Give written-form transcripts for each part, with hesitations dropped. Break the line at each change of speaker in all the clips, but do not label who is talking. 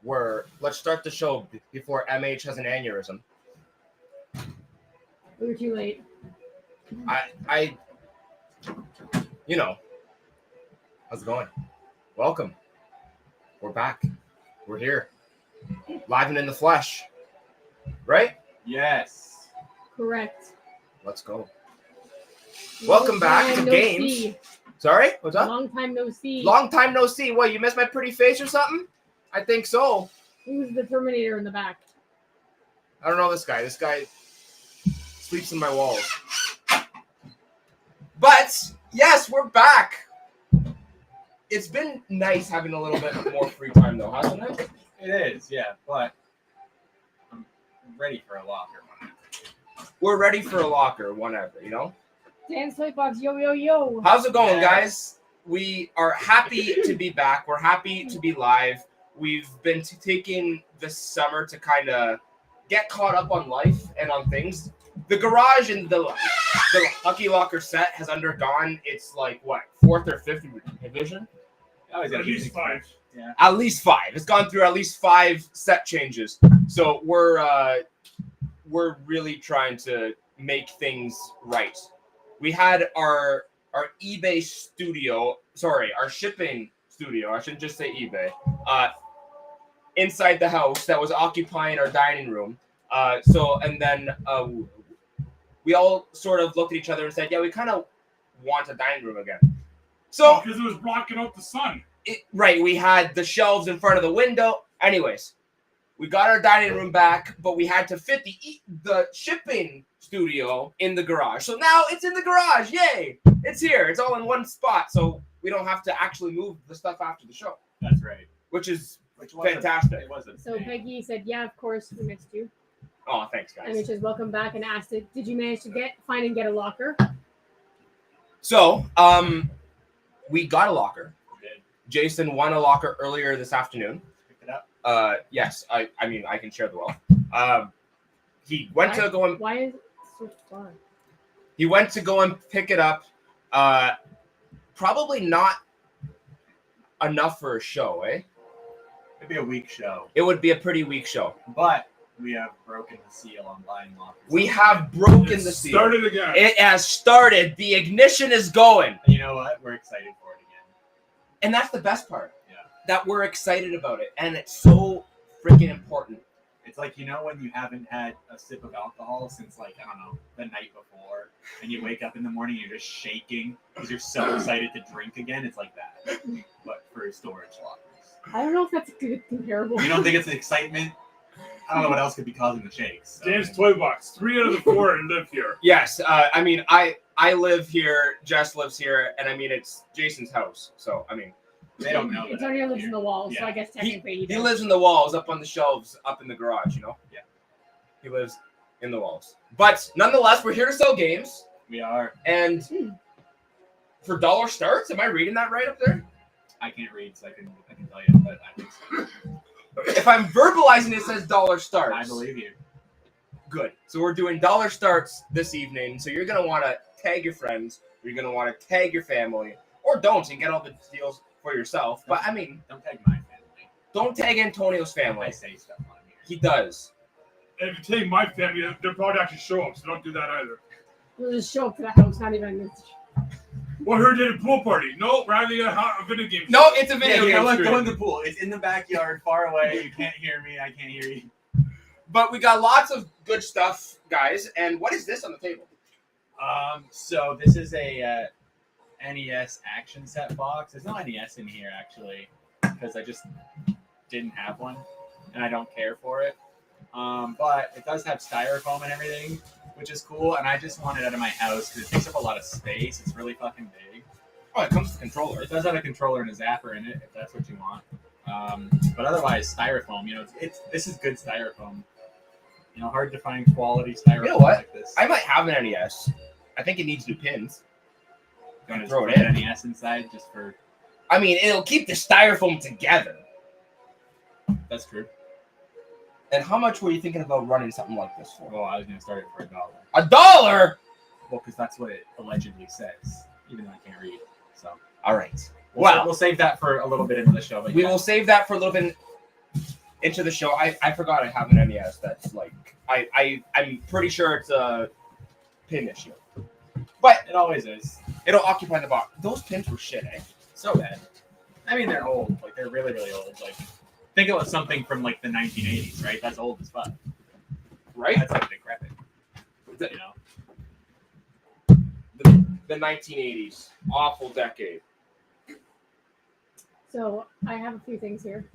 Let's start the show before MH has an aneurysm.
We were too late.
I, you know, how's it going? Welcome. We're back. We're here. Live and in the flesh. Right?
Yes.
Correct.
Let's go. Welcome back to Games.
See.
Sorry? What's up?
Long time no see.
Long time no see. What, you missed my pretty face or something? I think so.
Who's the Terminator in the back?
I don't know this guy. This guy sleeps in my walls. But, yes, we're back. It's been nice having a little bit more free time, though, hasn't it?
It is, yeah, but I'm ready for a locker.
We're ready for a locker, whenever, you know?
Dan's Toybox, yo, yo, yo.
How's it going,
Yeah.
guys? We are happy to be back. We're happy to be live. We've been taking this summer to kind of get caught up on life and on things. The garage and the Lucky Locker set has undergone its, like, what, 4th or 5th revision?
Always
At least 5.
Yeah.
At least 5. It's gone through at least 5 set changes. So we're really trying to make things right. We had our eBay studio, our shipping studio, I shouldn't just say eBay, inside the house that was occupying our dining room. And then we all sort of looked at each other and said, yeah, we kind of want a dining room again. So
Because it was blocking out the sun.
Right, we had the shelves in front of the window. Anyways, we got our dining room back, but we had to fit the shipping studio in the garage. So now it's in the garage. Yay! It's here. It's all in one spot, so we don't have to actually move the stuff after the show,
That's right.
which is
Which was
fantastic.
It was a
So
thing.
Peggy said, yeah, of course, we missed you.
Oh, thanks,
And
guys.
it says, welcome back, and asked it, did you manage to find and get a locker?
So, we got a locker.
We did.
Jason won a locker earlier this afternoon.
Pick it up.
Yes, I mean, I can share the wealth. He went to go and
Why is it so far?
He went to go and pick it up. Probably not enough for a show, eh?
It'd be a weak show,
It would be a pretty weak show.
but we have broken the seal on buying lockers.
We have broken
It
the seal.
started again.
It has started. The ignition is going.
And you know what? We're excited for it again.
And that's the best part.
Yeah.
That we're excited about it. And it's so freaking important.
It's like, you know, when you haven't had a sip of alcohol since, like, I don't know, the night before, and you wake up in the morning, you're just shaking because you're so excited to drink again. It's like that, but for storage lockers.
I don't know if that's a good comparable.
You don't think it's an excitement? I don't know what else could be causing the shakes. So.
Dan's Toy Box. 3 out of the 4 live here.
Yes. I mean, I live here. Jess lives here. And I mean, it's Jason's house. So, I mean.
They don't know.
It's already lives in the walls, so
Yeah.
I guess technically
He
does.
lives in the walls, up on the shelves, up in the garage, you know?
Yeah.
He lives in the walls. But nonetheless, we're here to sell games.
We are.
And for dollar starts, am I reading that right up there?
I can't read, so I can tell you, but I think so.
If I'm verbalizing, it says dollar starts.
I believe you.
Good. So we're doing dollar starts this evening. So you're going to want to tag your friends. You're going to want to tag your family. Or don't and get all the deals for yourself. But, I mean,
Don't tag my family.
don't tag Antonio's
I
family.
say stuff on here.
He does.
And if you take my family, they'll probably actually show up, so don't do that either.
We'll just show up to the house, not even.
What her did a pool party? No, we're having a video game.
No, it's a video
Yeah,
game
go
stream.
in the pool. It's in the backyard, far away. You can't hear me. I can't hear you.
But we got lots of good stuff, guys. And what is this on the table?
So this is a NES action set box. There's no NES in here actually, because I just didn't have one, and I don't care for it. But it does have styrofoam and everything, which is cool. And I just want it out of my house because it takes up a lot of space. It's really fucking big.
Oh, it comes with a controller.
It does have a controller and a zapper in it, if that's what you want. But otherwise, styrofoam. You know, this is good styrofoam. You know, hard to find quality styrofoam
You know what?
like this.
I might have an NES. I think it needs new pins.
You want to
throw it
put
in.
NES inside just for.
I mean, it'll keep the styrofoam together.
That's true.
And how much were you thinking about running something like this for?
Well, I was gonna start it for $1.
$1?
Well, because that's what it allegedly says, even though I can't read. So.
All right.
Well,
Well,
we'll save that for a little bit into the show. But
we
yeah.
will save that for a little bit into the show, I forgot I have an NES that's like I'm pretty sure it's a pin issue, but
It always is.
it'll occupy the box. Those pins were shit, eh?
So bad. I mean, they're old. Like they're really, really old. Like think of something from like the 1980s, right? That's old as fuck.
Right?
That's like decrepit. You know.
The 1980s, awful decade.
So I have a few things here.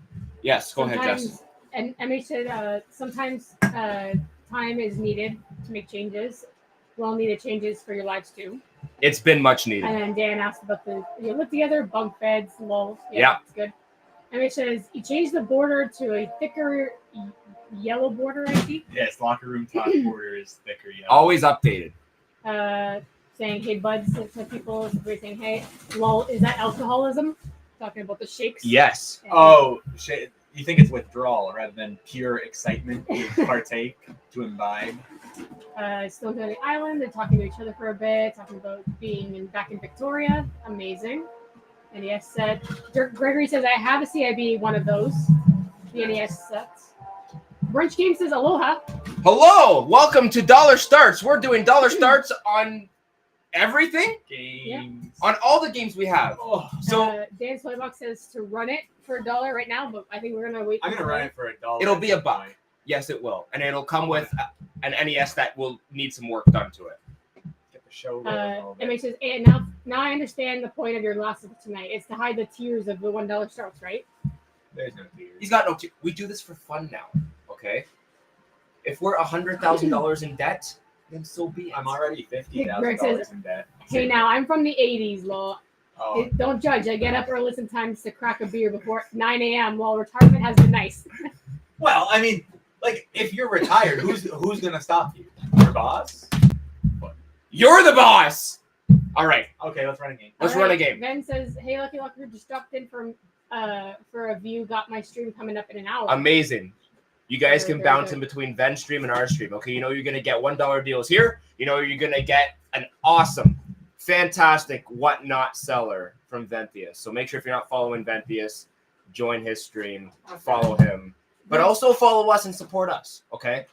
Yes, go ahead, Jess.
Sometimes- And MH said sometimes time is needed to make changes. Well needed changes for your lives too.
It's been much needed.
And then Dan asked about you live together, bunk beds, lol.
Yeah.
It's good. MH says you changed the border to a thicker yellow border, I think.
Yes, locker room top border is thicker. Yellow.
Always updated.
Saying hey buds to people, saying hey, lol, is that alcoholism? Talking about the shakes.
Yes.
And,
Oh shit! You think it's withdrawal rather than pure excitement to partake, to imbibe?
Still on the island. They're talking to each other for a bit, talking about being back in Victoria. Amazing. NES set. Gregory says, I have a CIB, one of those. The NES sets. Brunch Game says, aloha.
Hello, welcome to Dollar Starts. We're doing Dollar Starts on everything,
Games.
on all the games we have.
Oh,
So
Dan Toybox says to run it for $1 right now, but I think we're going to wait.
I'm gonna run it for $1.
it'll be
at
a
some
buck.
point.
Yes, it will, and it'll come with an NES that will need some work done to it.
Get the show rolling a little bit.
MH says, and now I understand the point of your last of tonight. It's to hide the tears of the $1 starts, right?
There's no tears.
He's got no. We do this for fun now, okay? If we're $100,000 in debt, then so be it.
I'm already
Greg
$50,000
says-
in debt.
Hey, now I'm from the 80s, lol.
Oh,
Don't judge. I get up early sometimes to crack a beer before 9 a.m. while retirement has been nice.
well, I mean, like if you're retired, who's gonna stop you? Your boss?
You're the boss. All right,
Okay, let's run a game.
let's
All
run a
right,
game.
Ben says, "Hey, Lucky Locker, just dropped in from for a view. Got my stream coming up in an hour."
Amazing. You guys
Very,
can
very
bounce
good.
in between Ven's stream and our stream. Okay, you know you're gonna get $1 deals here. You know you're gonna get an awesome, fantastic whatnot seller from Venthius. So make sure if you're not following Venthius, join his stream, follow him, but also follow us and support us. Okay,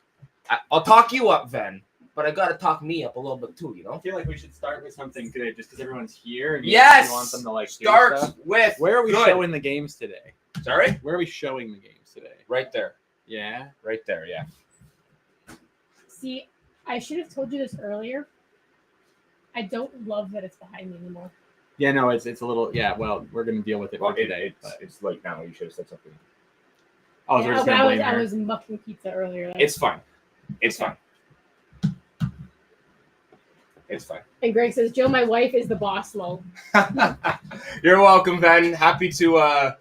I'll talk you up, Ven, but I gotta talk me up a little bit too. You
I
know.
feel like we should start with something good, just because everyone's here. And
Yes!
you want them to like do
Start
stuff.
with
Where are we
good.
showing the games today?
Sorry,
Where are we showing the games today?
right there,
Yeah.
right there. Yeah.
See, I should have told you this earlier. I don't love that it's behind me anymore.
Yeah, no, it's a little well, we're gonna deal with it for today. But
it's late now. You should have said something.
oh, so we're
Yeah,
just
but
gonna blame
I
her.
was mucking pizza earlier.
It's fine. It's fine. It's fine.
And Greg says, "Jill, my wife is the boss." Lol.
You're welcome, Ben. Happy to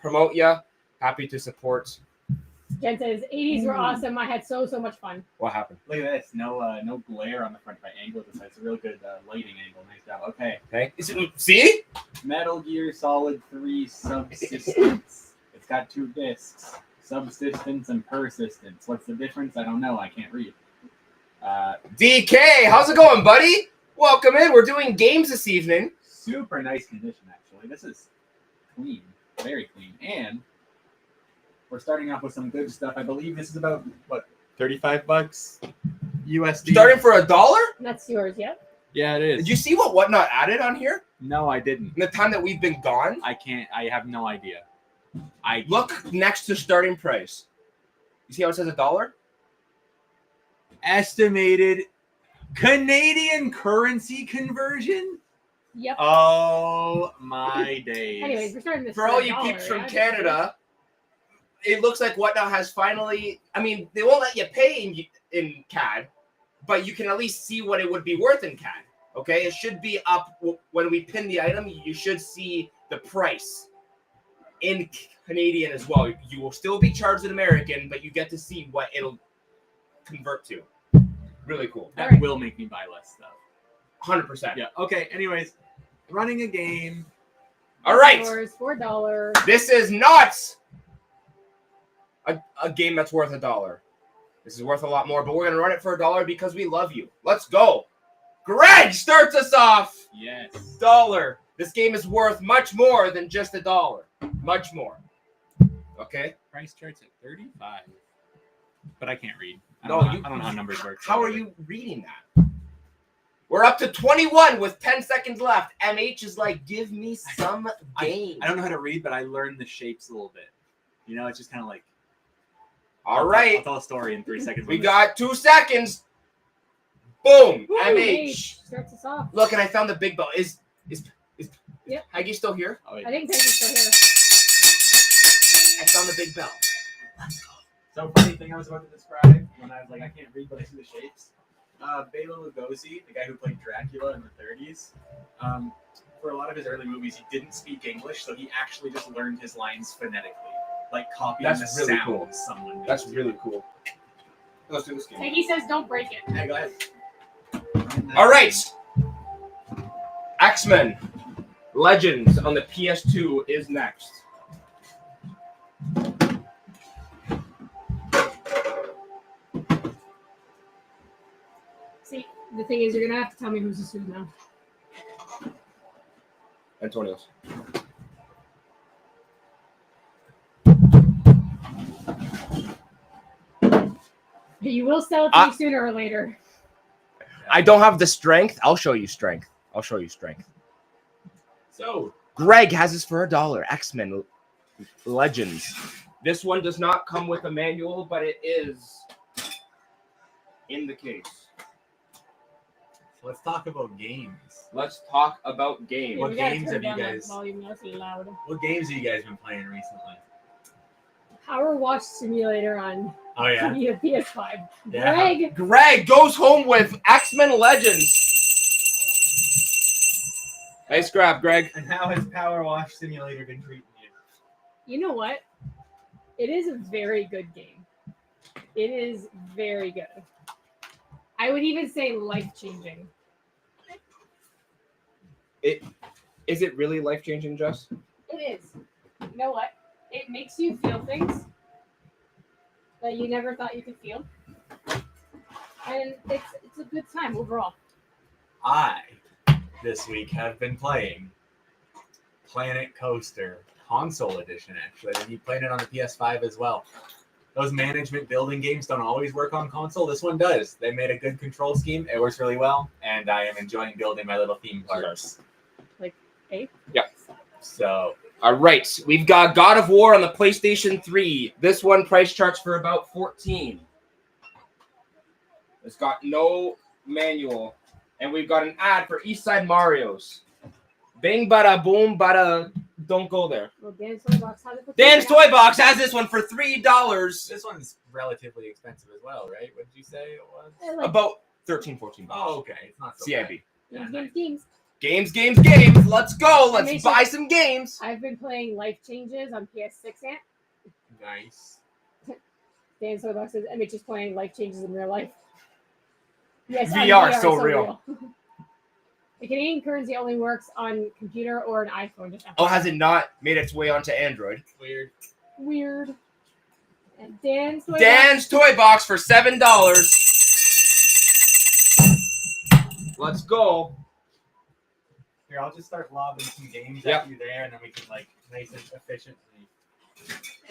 promote you. Happy to support.
Jen says, "80s were awesome. I had so much fun."
What happened?
Look at this. No glare on the front. If I angle this, it's a real good lighting angle. Nice job. Okay.
Okay. See?
Metal Gear Solid 3 Subsistence. It's got 2 discs. Subsistence and persistence. What's the difference? I don't know. I can't read.
DK, how's it going, buddy? Welcome in. We're doing games this evening.
Super nice condition, actually. This is clean. Very clean. And we're starting off with some good stuff. I believe this is about, what,
$35 USD.
Starting for $1?
That's yours, yeah?
Yeah, it is.
Did you see what Whatnot added on here
No, I didn't.
in the time that we've been gone?
I can't. I have no idea. I
Look next to starting price. You see how it says $1?
estimated Canadian currency conversion.
Yep.
Oh my days.
Anyways, we're starting this
For all
$1,
you peeps from
yeah?
Canada, it looks like Whatnot has finally. I mean, they won't let you pay in CAD, but you can at least see what it would be worth in CAD. Okay, it should be up when we pin the item. You should see the price in Canadian as well. You will still be charged in American, but you get to see what it'll convert to. Really cool.
That
Alright.
will make me buy less stuff.
100%.
Yeah. Okay. Anyways, running a game.
All right.
Yours, $4.
This is not a game that's worth $1. This is worth a lot more, but we're gonna run it for $1 because we love you. Let's go. Greg starts us off.
yes.
$1. This game is worth much more than just $1. Much more. Okay.
Price charts at 35. But I can't read. I
No,
don't,
you-
know, I don't know how numbers work.
How are you reading that? We're up to 21 with 10 seconds left. MH is like, give me some game.
I don't know how to read, but I learned the shapes a little bit. You know, it's just kind of like.
All
I'll
right.
tell a story in 3 seconds.
We got 2 seconds. Boom.
Woo,
MH.
starts us off.
Look, and I found the big bell. Is
Yep.
Haggy still here?
Oh, wait.
I think Peggy's still here.
I found the big bell.
So funny thing I was about to describe when I was like, I can't read, but I see the shapes. Bela Lugosi, the guy who played Dracula in the 30s, for a lot of his early movies, he didn't speak English, so he actually just learned his lines phonetically, like copying
That's
the
really
sounds
cool.
someone made.
That's really cool. Let's do this game.
Peggy says don't break it.
Hey, go ahead.
All right. X-Men Legends on the PS2 is next.
See, the thing is, you're gonna have to tell me who's this who now.
Antonio's.
You will sell it to me sooner or later.
I don't have the strength. I'll show you strength.
So,
Greg has this for $1. X-Men Legends. This one does not come with a manual, but it is in the case.
let's talk about games.
Let's talk about games.
What
we gotta
games
turn
have you
down that
guys-
Volume, that's loud.
What games have you guys been playing recently?
Power Wash Simulator on
Oh, yeah?
PS5.
Yeah.
Greg,
Greg goes home with X-Men Legends. Nice grab, Greg.
And how has Power Wash Simulator been treating you?
you know what? It is a very good game. It is very good. I would even say life-changing.
Is it really life-changing, Jess?
It is. You know what? It makes you feel things that you never thought you could feel. And it's a good time overall.
I, this week, have been playing Planet Coaster console edition, actually. And you played it on the PS5 as well. Those management building games don't always work on console. This one does. They made a good control scheme. It works really well. And I am enjoying building my little theme parks.
Like, eh?
Yeah.
So,
All right, we've got God of War on the PlayStation 3. This one price charts for about $14. It's got no manual, and we've got an ad for East Side Mario's. Bing, bada, boom, bada. Don't go there.
Well, Dan's Toy Box has it for
Dan's
$3.
Toy Box has this one for $3.
this one's relatively expensive as well, right? What did you say it was?
I like
About $13-14.
Oh, okay. It's not so
CIB.
bad. Yeah,
games,
nice.
games.
Games. Let's go. Let's
Amazing.
buy some games.
I've been playing Life Changes on PS6 amp.
Nice.
Dan's Toy Box says MH is playing Life Changes in real life. Yes, on
VR, so real.
The Canadian currency only works on computer or an iPhone. Just
Oh, has it not made its way onto Android?
Weird.
weird. And Dan's Toy
Dan's Toy Box for $7. Let's go.
Here, I'll just start lobbing some games
Yep.
at you there, and then we can, like, nice and efficiently.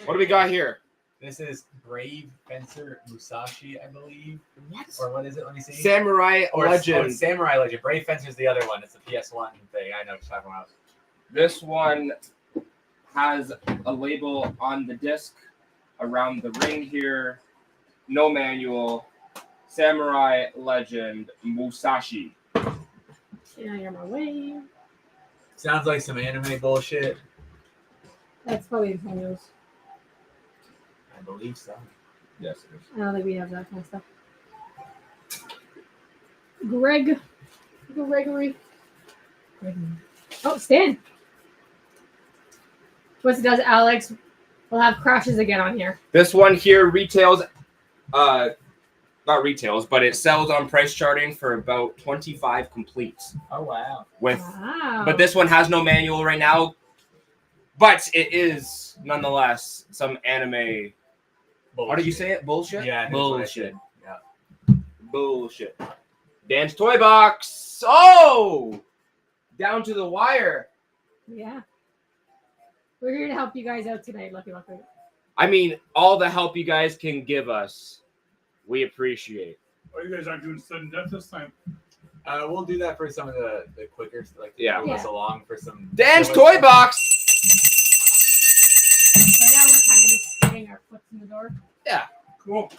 What do we got here?
This is Brave Fencer Musashi, I believe.
What?
Or what is it? Let me see.
Samurai
Oh,
Legend.
it's Samurai Legend. Brave Fencer's the other one. It's the PS1 thing. I know what you're talking about.
This one has a label on the disc around the ring here. No manual. Samurai Legend Musashi.
Get out of my way.
Sounds like some anime bullshit.
That's probably Antonio's.
I believe so.
Yes, it is.
I don't think we have that kind of stuff. Gregory. Oh, Stan. Once it does, Alex, we'll have crashes again on here.
This one here retails, not retails, but it sells on price charting for about 25 completes.
Oh, wow.
With,
Wow.
but this one has no manual right now. But it is nonetheless some anime. How did you say it? Bullshit.
Yeah, that's what I
bullshit.
said. Yeah.
Bullshit. Dan's Toy Box. Oh, down to the wire.
Yeah. We're here to help you guys out tonight, Lucky.
I mean, all the help you guys can give us, we appreciate.
Oh, you guys aren't doing sudden death this time.
We'll do that for some of the quicker, like
Yeah.
move us along for some.
Dan's Toy Box.
Right now we're kind of just getting our foot in the door.
Cool.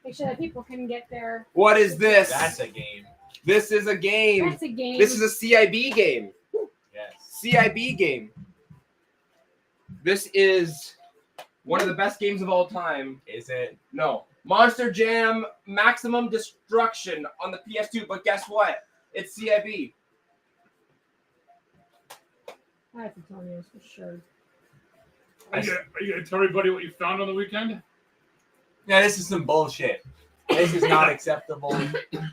Make sure that people can get their.
What is this?
That's a game.
This is a game.
That's a game.
This is a CIB game.
Yes.
CIB game. This is one of the best games of all time.
Is it?
No. Monster Jam Maximum Destruction on the PS2, but guess what? It's CIB.
That's Antonio's for sure.
Are you gonna tell everybody what you found on the weekend?
Yeah, this is some bullshit. This is not acceptable.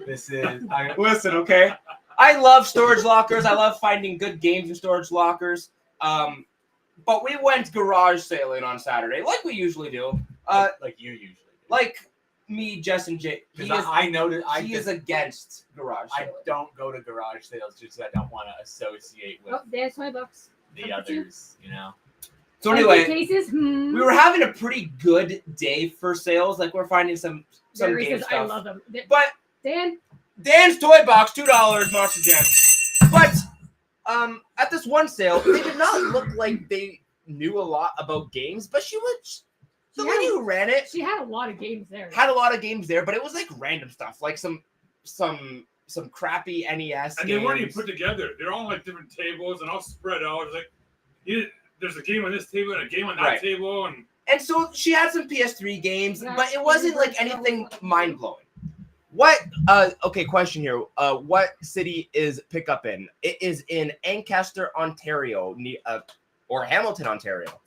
This is.
Listen, okay? I love storage lockers. I love finding good games in storage lockers. But we went garage sailing on Saturday, like we usually do.
Like you usually do.
Like me, Jess, and Jay.
Because I noticed.
He is against garage
I
sailing.
don't go to garage sales just because I don't want to associate with
Oh, there's $20.
the
Number two.
others. You know.
So anyway,
cases.
we were having a pretty good day for sales. Like we're finding some
Gregory
game
says,
stuff.
I love them.
But
Dan,
Dan's Toy Box, $2, Monster Jam. But at this one sale, they did not look like they knew a lot about games. But the lady who ran it
she had a lot of games there.
had a lot of games there, but it was like random stuff, like some crappy NES
And
games.
they weren't even put together. They're all like different tables and all spread out. It's like there's a game on this table and a game on that
Right.
table, and
And so she had some PS3 games,
Yeah,
but it wasn't like anything mind blowing. What? Okay, question here. What city is pickup in? It is in Ancaster, Ontario, or Hamilton, Ontario.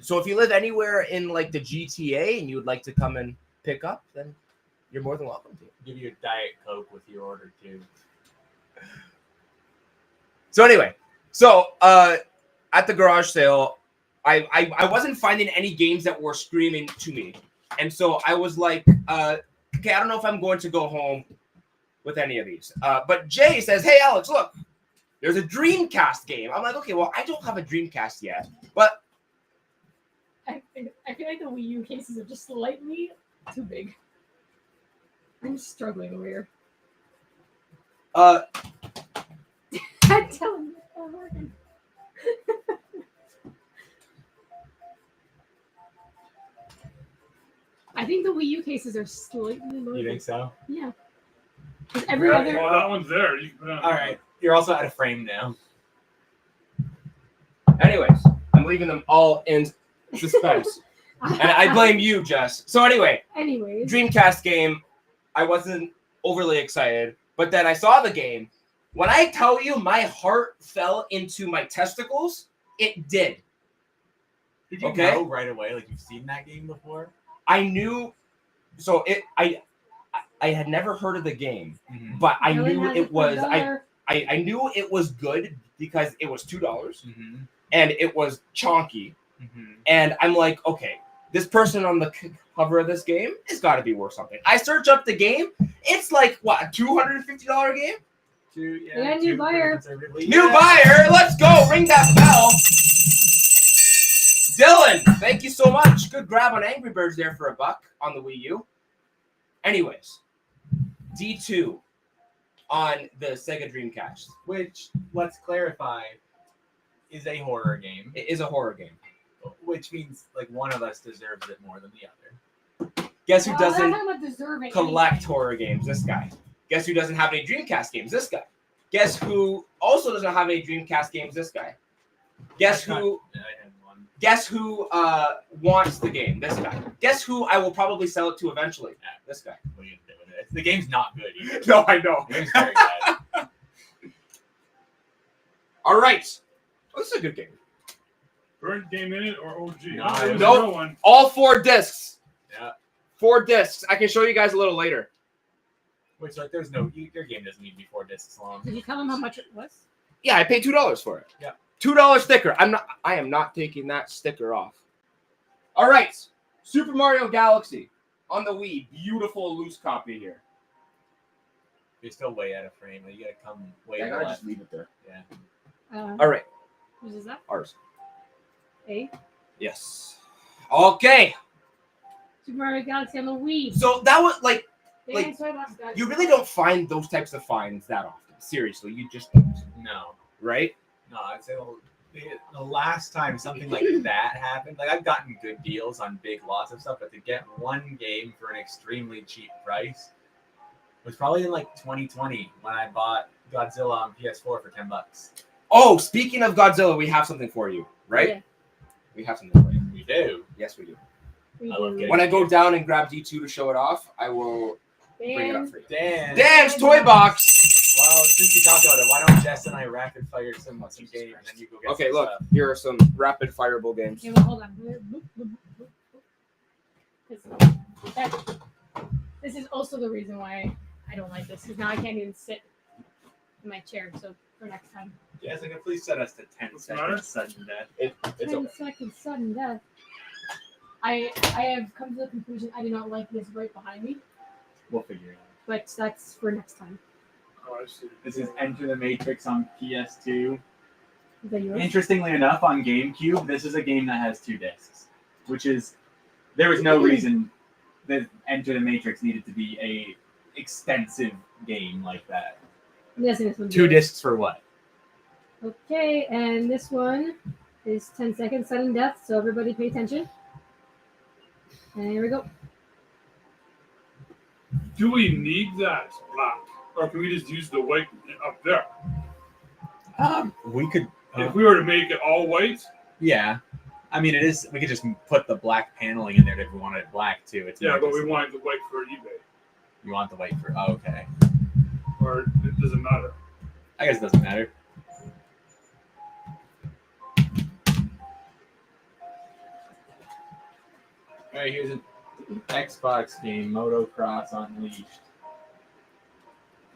So if you live anywhere in like the GTA and you would like to come and pick up, then you're more than welcome to.
Give you a Diet Coke with your order too.
So anyway, at the garage sale, I wasn't finding any games that were screaming to me, and so I was like, okay, I don't know if I'm going to go home with any of these. But Jay says, hey Alex, look, there's a Dreamcast game. I'm like, okay, well I don't have a Dreamcast yet, but
I feel like the Wii U cases are just slightly too big. I'm struggling over here. I'm telling you, it's not working. I think the Wii U cases are slightly lower.
You think so?
Yeah. 'Cause every
well,
other.
that one's there. You can put it on.
All right. You're also out of frame now.
anyways, I'm leaving them all in suspense, and I blame you, Jess. So anyway,
Anyways.
Dreamcast game, I wasn't overly excited, but then I saw the game. When I tell you my heart fell into my testicles, it did.
Did you
Okay.
know right away? Like you've seen that game before?
I knew, so I had never heard of the game,
Mm-hmm.
but I
Really
knew
has
it was
$1.
I knew it was good because it was $2
Mm-hmm.
and it was chonky,
Mm-hmm.
and I'm like, okay, this person on the cover of this game has got to be worth something. I search up the game, it's like what, a $250 game?
Yeah, new buyer.
New buyer, let's go, ring that bell. Dylan, thank you so much. Good grab on Angry Birds there for $1 on the Wii U. Anyways, D2 on the Sega Dreamcast.
Which, let's clarify, is a horror game.
It is a horror game.
Which means like one of us deserves it more than the other.
Guess who
I'm
doesn't
not talking about deserving
collect
anything.
horror games? This guy. Guess who doesn't have any Dreamcast games? This guy. Guess who also doesn't have any Dreamcast games? This guy. Guess who?
I had one.
Guess who wants the game? This guy. Guess who I will probably sell it to eventually? This guy.
What are you gonna do with it? The game's not good either.
No, I know.
The game's very bad.
All right. Oh, this is a good game.
Burnt game in it or OG?
No.
There's
Nope.
no one.
All 4 discs.
Yeah.
4 discs. I can show you guys a little later.
Which like there's no your game doesn't need to be 4 discs long.
Did you tell them how much it was?
Yeah, I paid $2 for it.
Yeah.
$2 sticker. I am not taking that sticker off. All right. Super Mario Galaxy on the Wii. Beautiful loose copy here.
You're still way out of frame. Like, you gotta come way
I gotta
left.
just leave it there.
Yeah.
All right.
Whose is that?
Ours.
A?
Yes. Okay,
Super Mario Galaxy on the Wii.
so that was like
Dang, Toy Box got
you
it.
really don't find those types of finds that often. Seriously, you just don't,
No.
right?
No, I'd say the last time something like that happened, like I've gotten good deals on big lots of stuff, but to get one game for an extremely cheap price was probably in like 2020 when I bought Godzilla on PS4 for $10.
Oh, speaking of Godzilla, we have something for you, right?
Yeah,
We have something for you.
We do.
Yes, we do.
we
I love
do.
getting-
When I go down and grab D2 to show it off, I will bring it up
Dan,
for you.
Dan.
Dan's Toy Box.
Well, since you talked about it, why don't Jess and I rapid fire some games and then you go get
Okay,
some
look,
stuff.
here are some rapid fireable games.
okay, well, hold on. Because this is also the reason why I don't like this. Because now I can't even sit in my chair. So for next time.
Jessica, please set us to 10
What's the matter?
seconds sudden death.
It's
10
okay.
seconds sudden death. I have come to the conclusion I do not like this right behind me,
We'll figure it out.
but that's for next time.
Oh, I see.
This is Enter the Matrix on PS2.
Is that yours?
Interestingly enough, on GameCube, this is a game that has 2 discs, which is there was no reason that Enter the Matrix needed to be a extensive game like that.
I'm guessing this one's
2
yours.
discs for what?
Okay, and this one is 10 seconds sudden death, so everybody pay attention. And here we go.
Do we need that black, or can we just use the white up there?
We could.
If we were to make it all white,
Yeah. I mean, it is. We could just put the black paneling in there if we wanted it black too. It's
yeah,
more
but
just-
we wanted the white for eBay,
You want the white for? Oh, okay.
or it doesn't matter.
I guess it doesn't matter. All right, here's an Xbox game, Motocross Unleashed.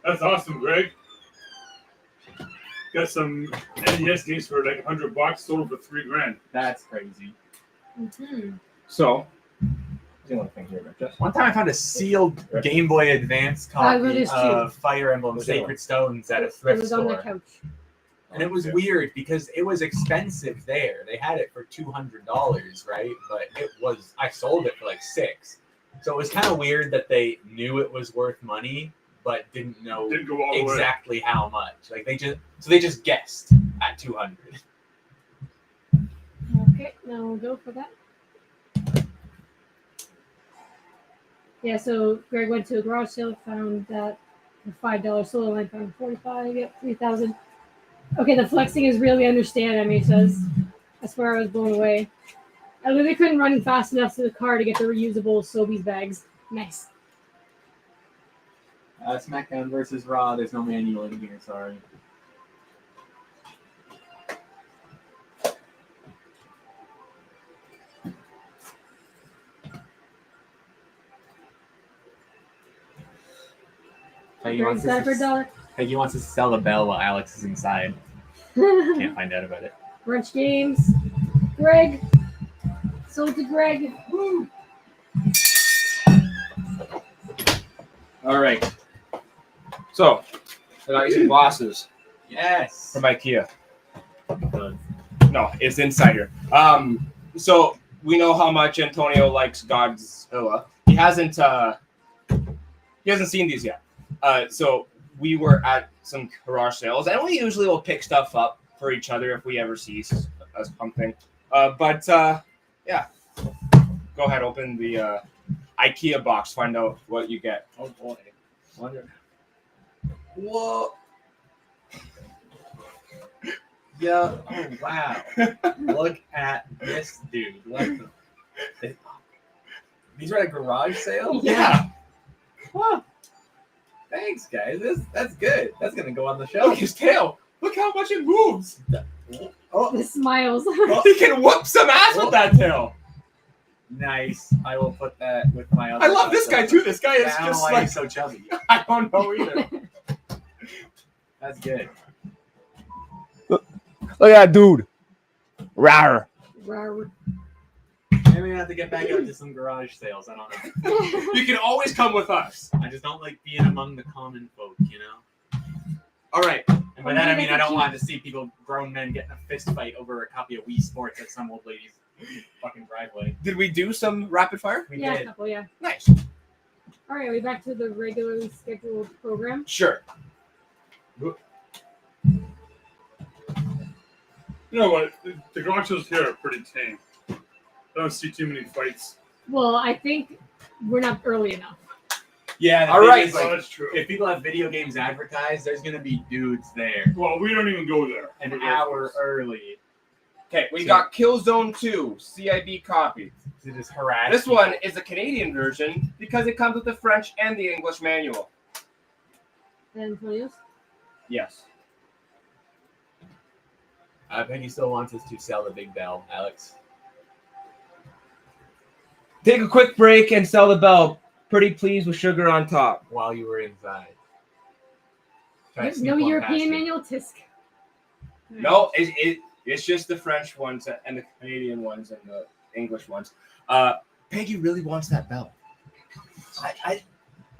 That's awesome, Greg. Got some NES games for like $100, sold for $3,000.
That's crazy.
Mm-hmm.
So,
One time I found a sealed Game Boy Advance
I read
copy
this too.
of Fire Emblem
What's that
Sacred Stones at a
It
thrift
was on the
store.
couch.
And it was weird because it was expensive there. They had it for $200, right? But it was, I sold it for like $6. So it was kind of weird that they knew it was worth money, but didn't know
Didn't go all the way.
exactly how much. Like they just guessed at 200.
Okay, now we'll go for that. Yeah, so Greg went to a garage sale, found that the $5 solar line found 45, yep, 3,000. Okay, the flexing is really understand, Emmy says. That's where I was blown away. I literally couldn't run fast enough to the car to get the reusable Sobeys bags. Nice.
SmackDown versus Raw. There's no manual in here. Sorry. Peggy
Greg
wants,
said for a
us
dollar.
to, Peggy wants us to sell the bell while Alex is inside. Can't find out about it.
Brunch games. Greg. Sold to Greg. Woo.
all right. So, I got you some glasses
Yes.
from IKEA. No, it's inside here. So we know how much Antonio likes Godzilla. He hasn't seen these yet. So we were at some garage sales, and we usually will pick stuff up for each other if we ever see something. Yeah. Go ahead, open the IKEA box, find out what you get.
Oh boy. Wonder.
Whoa.
Yeah. Oh wow. Look at this dude. What the? These are at a garage sale.
Yeah.
Huh. Thanks, guys. That's good. That's gonna go on the
Look
shelf.
his tail. Look how much it moves.
The smiles.
He can whoop some ass with that tail.
Nice. I will put that with my other.
I love this guy too. This guy is
I don't know
just
why
like
he's so chubby.
I don't know either.
That's good.
Look at that dude. Rawr.
Rawr.
Maybe we have to get back out to some garage sales. I don't know.
You can always come with us.
I just don't like being among the common folk, you know.
All right.
And by that I mean I don't want to see grown men getting a fist fight over a copy of Wii Sports at some old lady's fucking driveway.
Did we do some rapid fire?
We
Yeah, a
did.
couple, yeah.
Nice.
All right, we back to the regularly scheduled program.
Sure.
You know what? The garage sales here are pretty tame. I don't see too many fights.
Well, I think we're not early enough.
Yeah. the
All
thing
right.
is,
Oh,
like,
that's true.
if people have video games advertised, there's gonna be dudes there
Well, we don't even go there.
an hour early
Okay, we
So-
got Killzone 2 CIB copy.
to just harass.
This
people.
one is a Canadian version because it comes with the French and the English manual.
And Antonio's?
Yes.
Peggy still wants us to sell the big bell, Alex.
Take a quick break and sell the bell. Pretty pleased with sugar on top.
While you were inside. Try to
There's
sneak
no
one
European
past you.
manual, Tisk.
No, it's just the French ones and the Canadian ones and the English ones. Peggy really wants that bell. I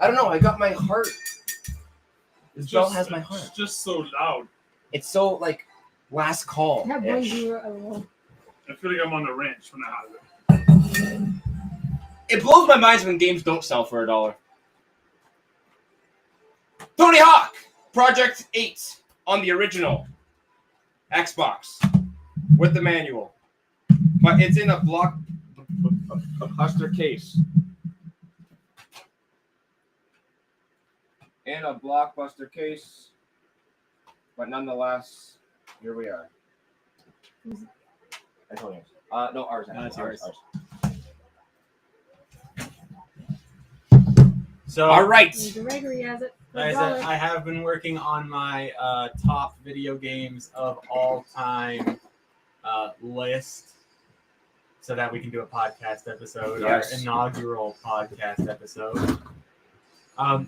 don't know. I got my heart. This bell has my heart.
It's just so loud.
It's so like last call.
That brings you a little.
I feel like I'm on the ranch when I have it.
It blows my mind when games don't sell for $1. Tony Hawk Project 8 on the original Xbox with the manual, but it's in a blockbuster case. In a blockbuster case, but nonetheless, here we are. Antonio's. No, ours.
No, it's
ours.
yours.
So
All right.
Gregory has it. For
Guys,
$1.
I have been working on my top video games of all time list so that we can do a podcast episode,
Yes.
our inaugural podcast episode.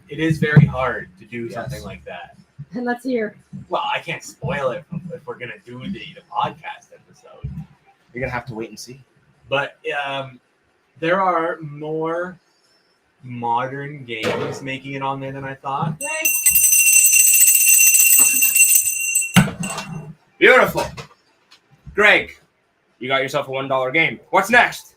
It is very hard to do
Yes.
something like that.
And let's hear.
Well, I can't spoil it if we're going to do the podcast episode.
You're gonna have to wait and see.
But there are more modern games making it on there than I thought.
Beautiful. Greg, you got yourself a $1 game. What's next?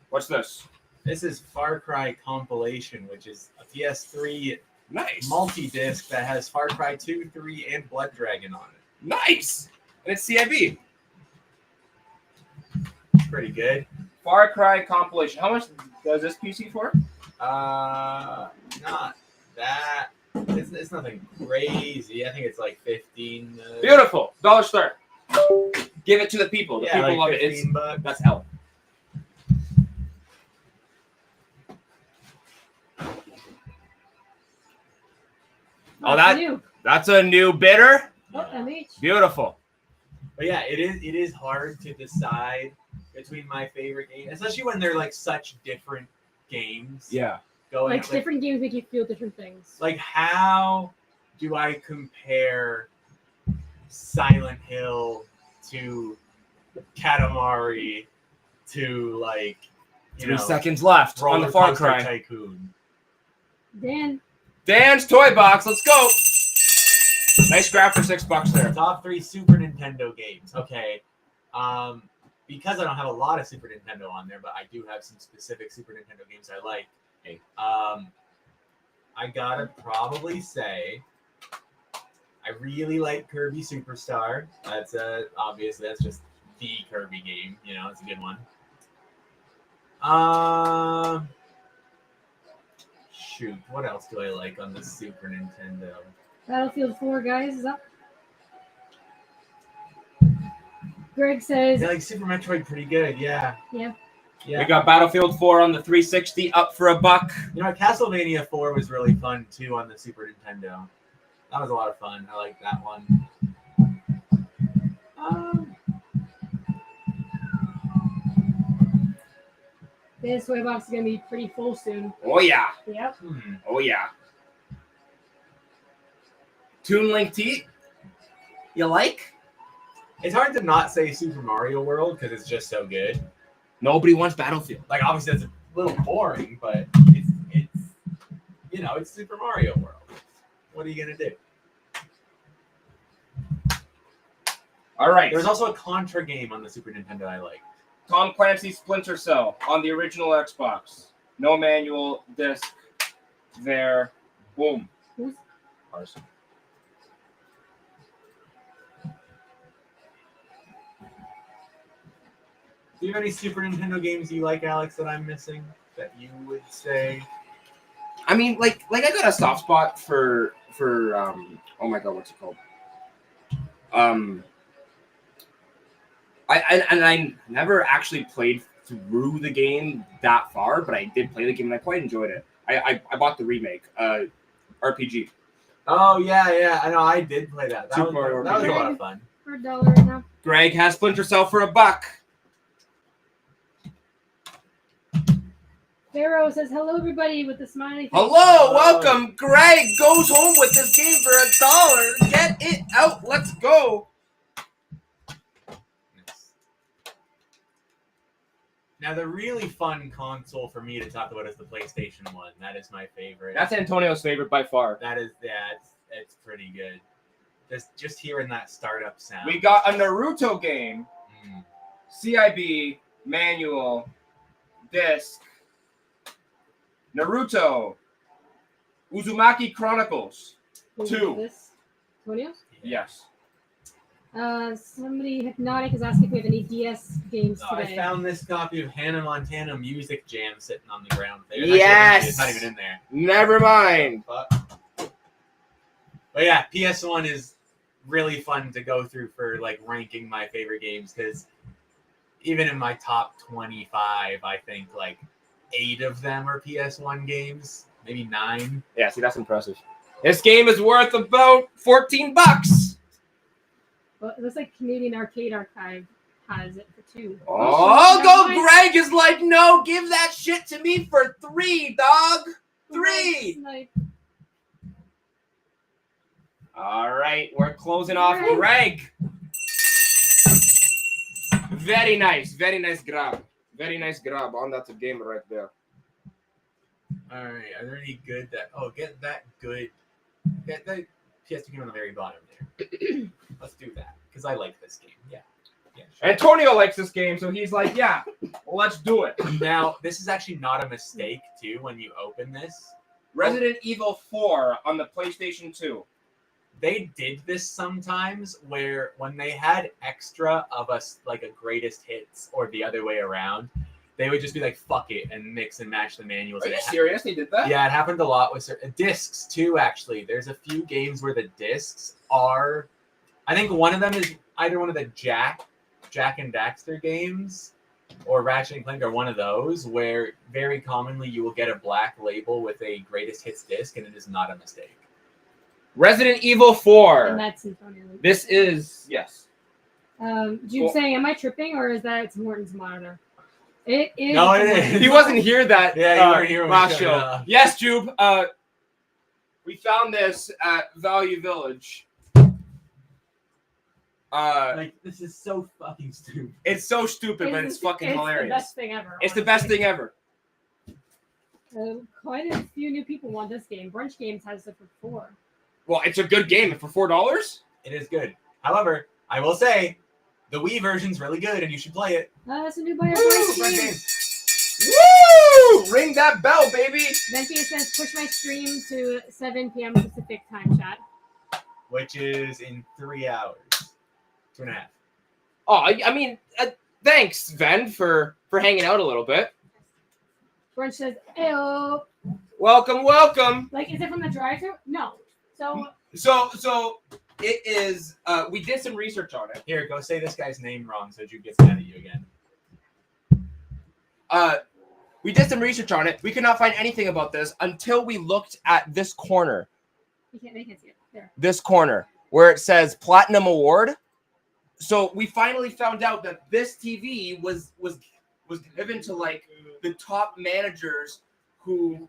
What's this?
This is Far Cry Compilation, which is a PS3
Nice.
multi-disc that has Far Cry 2, 3, and Blood Dragon on it.
Nice. And it's CIB.
Pretty good.
Far Cry compilation. How much does this PC for?
Not that. It's nothing crazy. I think it's like 15.
Beautiful. Dollar Star. Give it to the people. The
Yeah,
people
like
love it. It's
15 bucks.
that's hell. Oh, that-
New.
That's a new bidder.
Oh, MH.
Beautiful.
But yeah, it is hard to decide between my favorite games, especially when they're like such different games.
Yeah.
Going
Like different games make you feel different things.
like how do I compare Silent Hill to Katamari to like
3 seconds left on the
Roller
Far
Coaster
Cry.
Tycoon?
Dan.
Dan's Toy Box. Let's go. Nice grab for $6 there.
Top 3 Super Nintendo games. Okay. Because I don't have a lot of Super Nintendo on there, but I do have some specific Super Nintendo games I like.
Hey.
I gotta probably say I really like Kirby Superstar. That's obviously that's just the Kirby game. You know, it's a good one. Shoot, what else do I like on the Super Nintendo?
Battlefield 4, guys, is up. Greg says,
Yeah, like Super Metroid, pretty good. Yeah.
Yeah.
Yeah.
We got Battlefield 4 on the 360 up for $1.
You know, Castlevania 4 was really fun too on the Super Nintendo. That was a lot of fun. I like that one.
this toy box is going to be pretty full soon.
Oh yeah.
Yep.
Oh yeah. Toon Link T. You like?
It's hard to not say Super Mario World because it's just so good.
Nobody wants Battlefield.
Like obviously that's a little boring, but it's you know, it's Super Mario World. What are you gonna do?
All right.
There's also a Contra game on the Super Nintendo I like.
Tom Clancy's Splinter Cell on the original Xbox. No manual, disc. There. Boom.
Who's-
Ours.
Do you have any Super Nintendo games you like, Alex, that I'm missing that you would say?
I mean, like I got a soft spot for oh my god, what's it called? I never actually played through the game that far, but I did play the game and I quite enjoyed it. I bought the remake, RPG.
Oh yeah, I know. I did play that. That
Super
was
Mario
a
RPG.
lot of fun.
For $1 right now.
Greg has Splinter Cell for $1.
Pharaoh says hello, everybody, with the smiley face.
Hello, welcome. Greg goes home with this game for $1. Get it out. Let's go.
Now, the really fun console for me to talk about is the PlayStation 1. That is my favorite.
That's Antonio's favorite by far.
That is, yeah, it's pretty good. Just hearing that startup sound.
We got a Naruto game,
Mm.
CIB, manual, disc, Naruto, Uzumaki Chronicles.
Who is
2.
This? Antonio?
Yes.
Somebody, Hypnotic, is asking if we have any DS games
Oh, I
today.
found this copy of Hannah Montana Music Jam sitting on the ground there.
Yes!
It's not even in there.
Never mind.
But yeah, PS1 is really fun to go through for like ranking my favorite games because even in my top 25, I think like 8 of them are PS1 games, maybe 9.
Yeah, see, that's impressive. This game is worth about $14.
Well, it looks like Canadian Arcade Archive has it for 2.
Oh,
Never
go!
mind.
Greg is like, no, give that shit to me for $3, dog. 3.
Nice.
All right, we're closing off
Greg.
Greg. Very nice grab. Very nice grab on that game right there.
All right, are there any good that? Oh, get that good. Get that PS2 game on the very bottom there. Let's do that because I like this game. Yeah, sure.
Antonio likes this game, so he's like, yeah, let's do it.
Now, this is actually not a mistake, too, when you open this.
Resident Evil 4 on the PlayStation 2.
They did this sometimes where when they had extra of us, like a greatest hits or the other way around, they would just be like, fuck it, and mix and match the manuals.
Are
And
you
it
serious? They did that?
Yeah, it happened a lot with certain discs, too, actually. There's a few games where the discs are... I think one of them is either one of the Jack and Daxter games or Ratchet and Clank are one of those where very commonly you will get a black label with a greatest hits disc and it is not a mistake.
Resident Evil 4.
And that's Antonio.
This is, yes.
Jude
Well-
saying, am I tripping or is that Tim Hortons monitor? It is.
No, it
Tim
is.
Hortons.
He wasn't here that
Yeah, you weren't here when we
last
showed
show.
up.
Yes, Jube. We found this at Value Village.
Like, this is so fucking stupid.
It's so stupid, but it's fucking
It's
hilarious.
the best thing ever.
It's the best thing ever.
Quite a few new people want this game. Brunch Games has it for 4.
Well, it's a good game. For $4?
It is good. However, I will say, the Wii version's really good and you should play it.
That's a new buyer
It's a
price
great
game.
game.
Woo! Ring that bell, baby.
Venti says, push my stream to 7 p.m. Pacific time, chat.
Which is in 3 hours. 2.5.
Oh, I mean, thanks, Ven, for hanging out a little bit.
Brunch says, ew.
Welcome.
Like, is it from the drive-thru? No.
So it is. We did some research on it.
Here, go say this guy's name wrong so Jude gets mad at you again.
We did some research on it. We could not find anything about this until we looked at this corner.
They can't see it. There.
This corner where it says Platinum Award. So we finally found out that this TV was given to like the top managers whose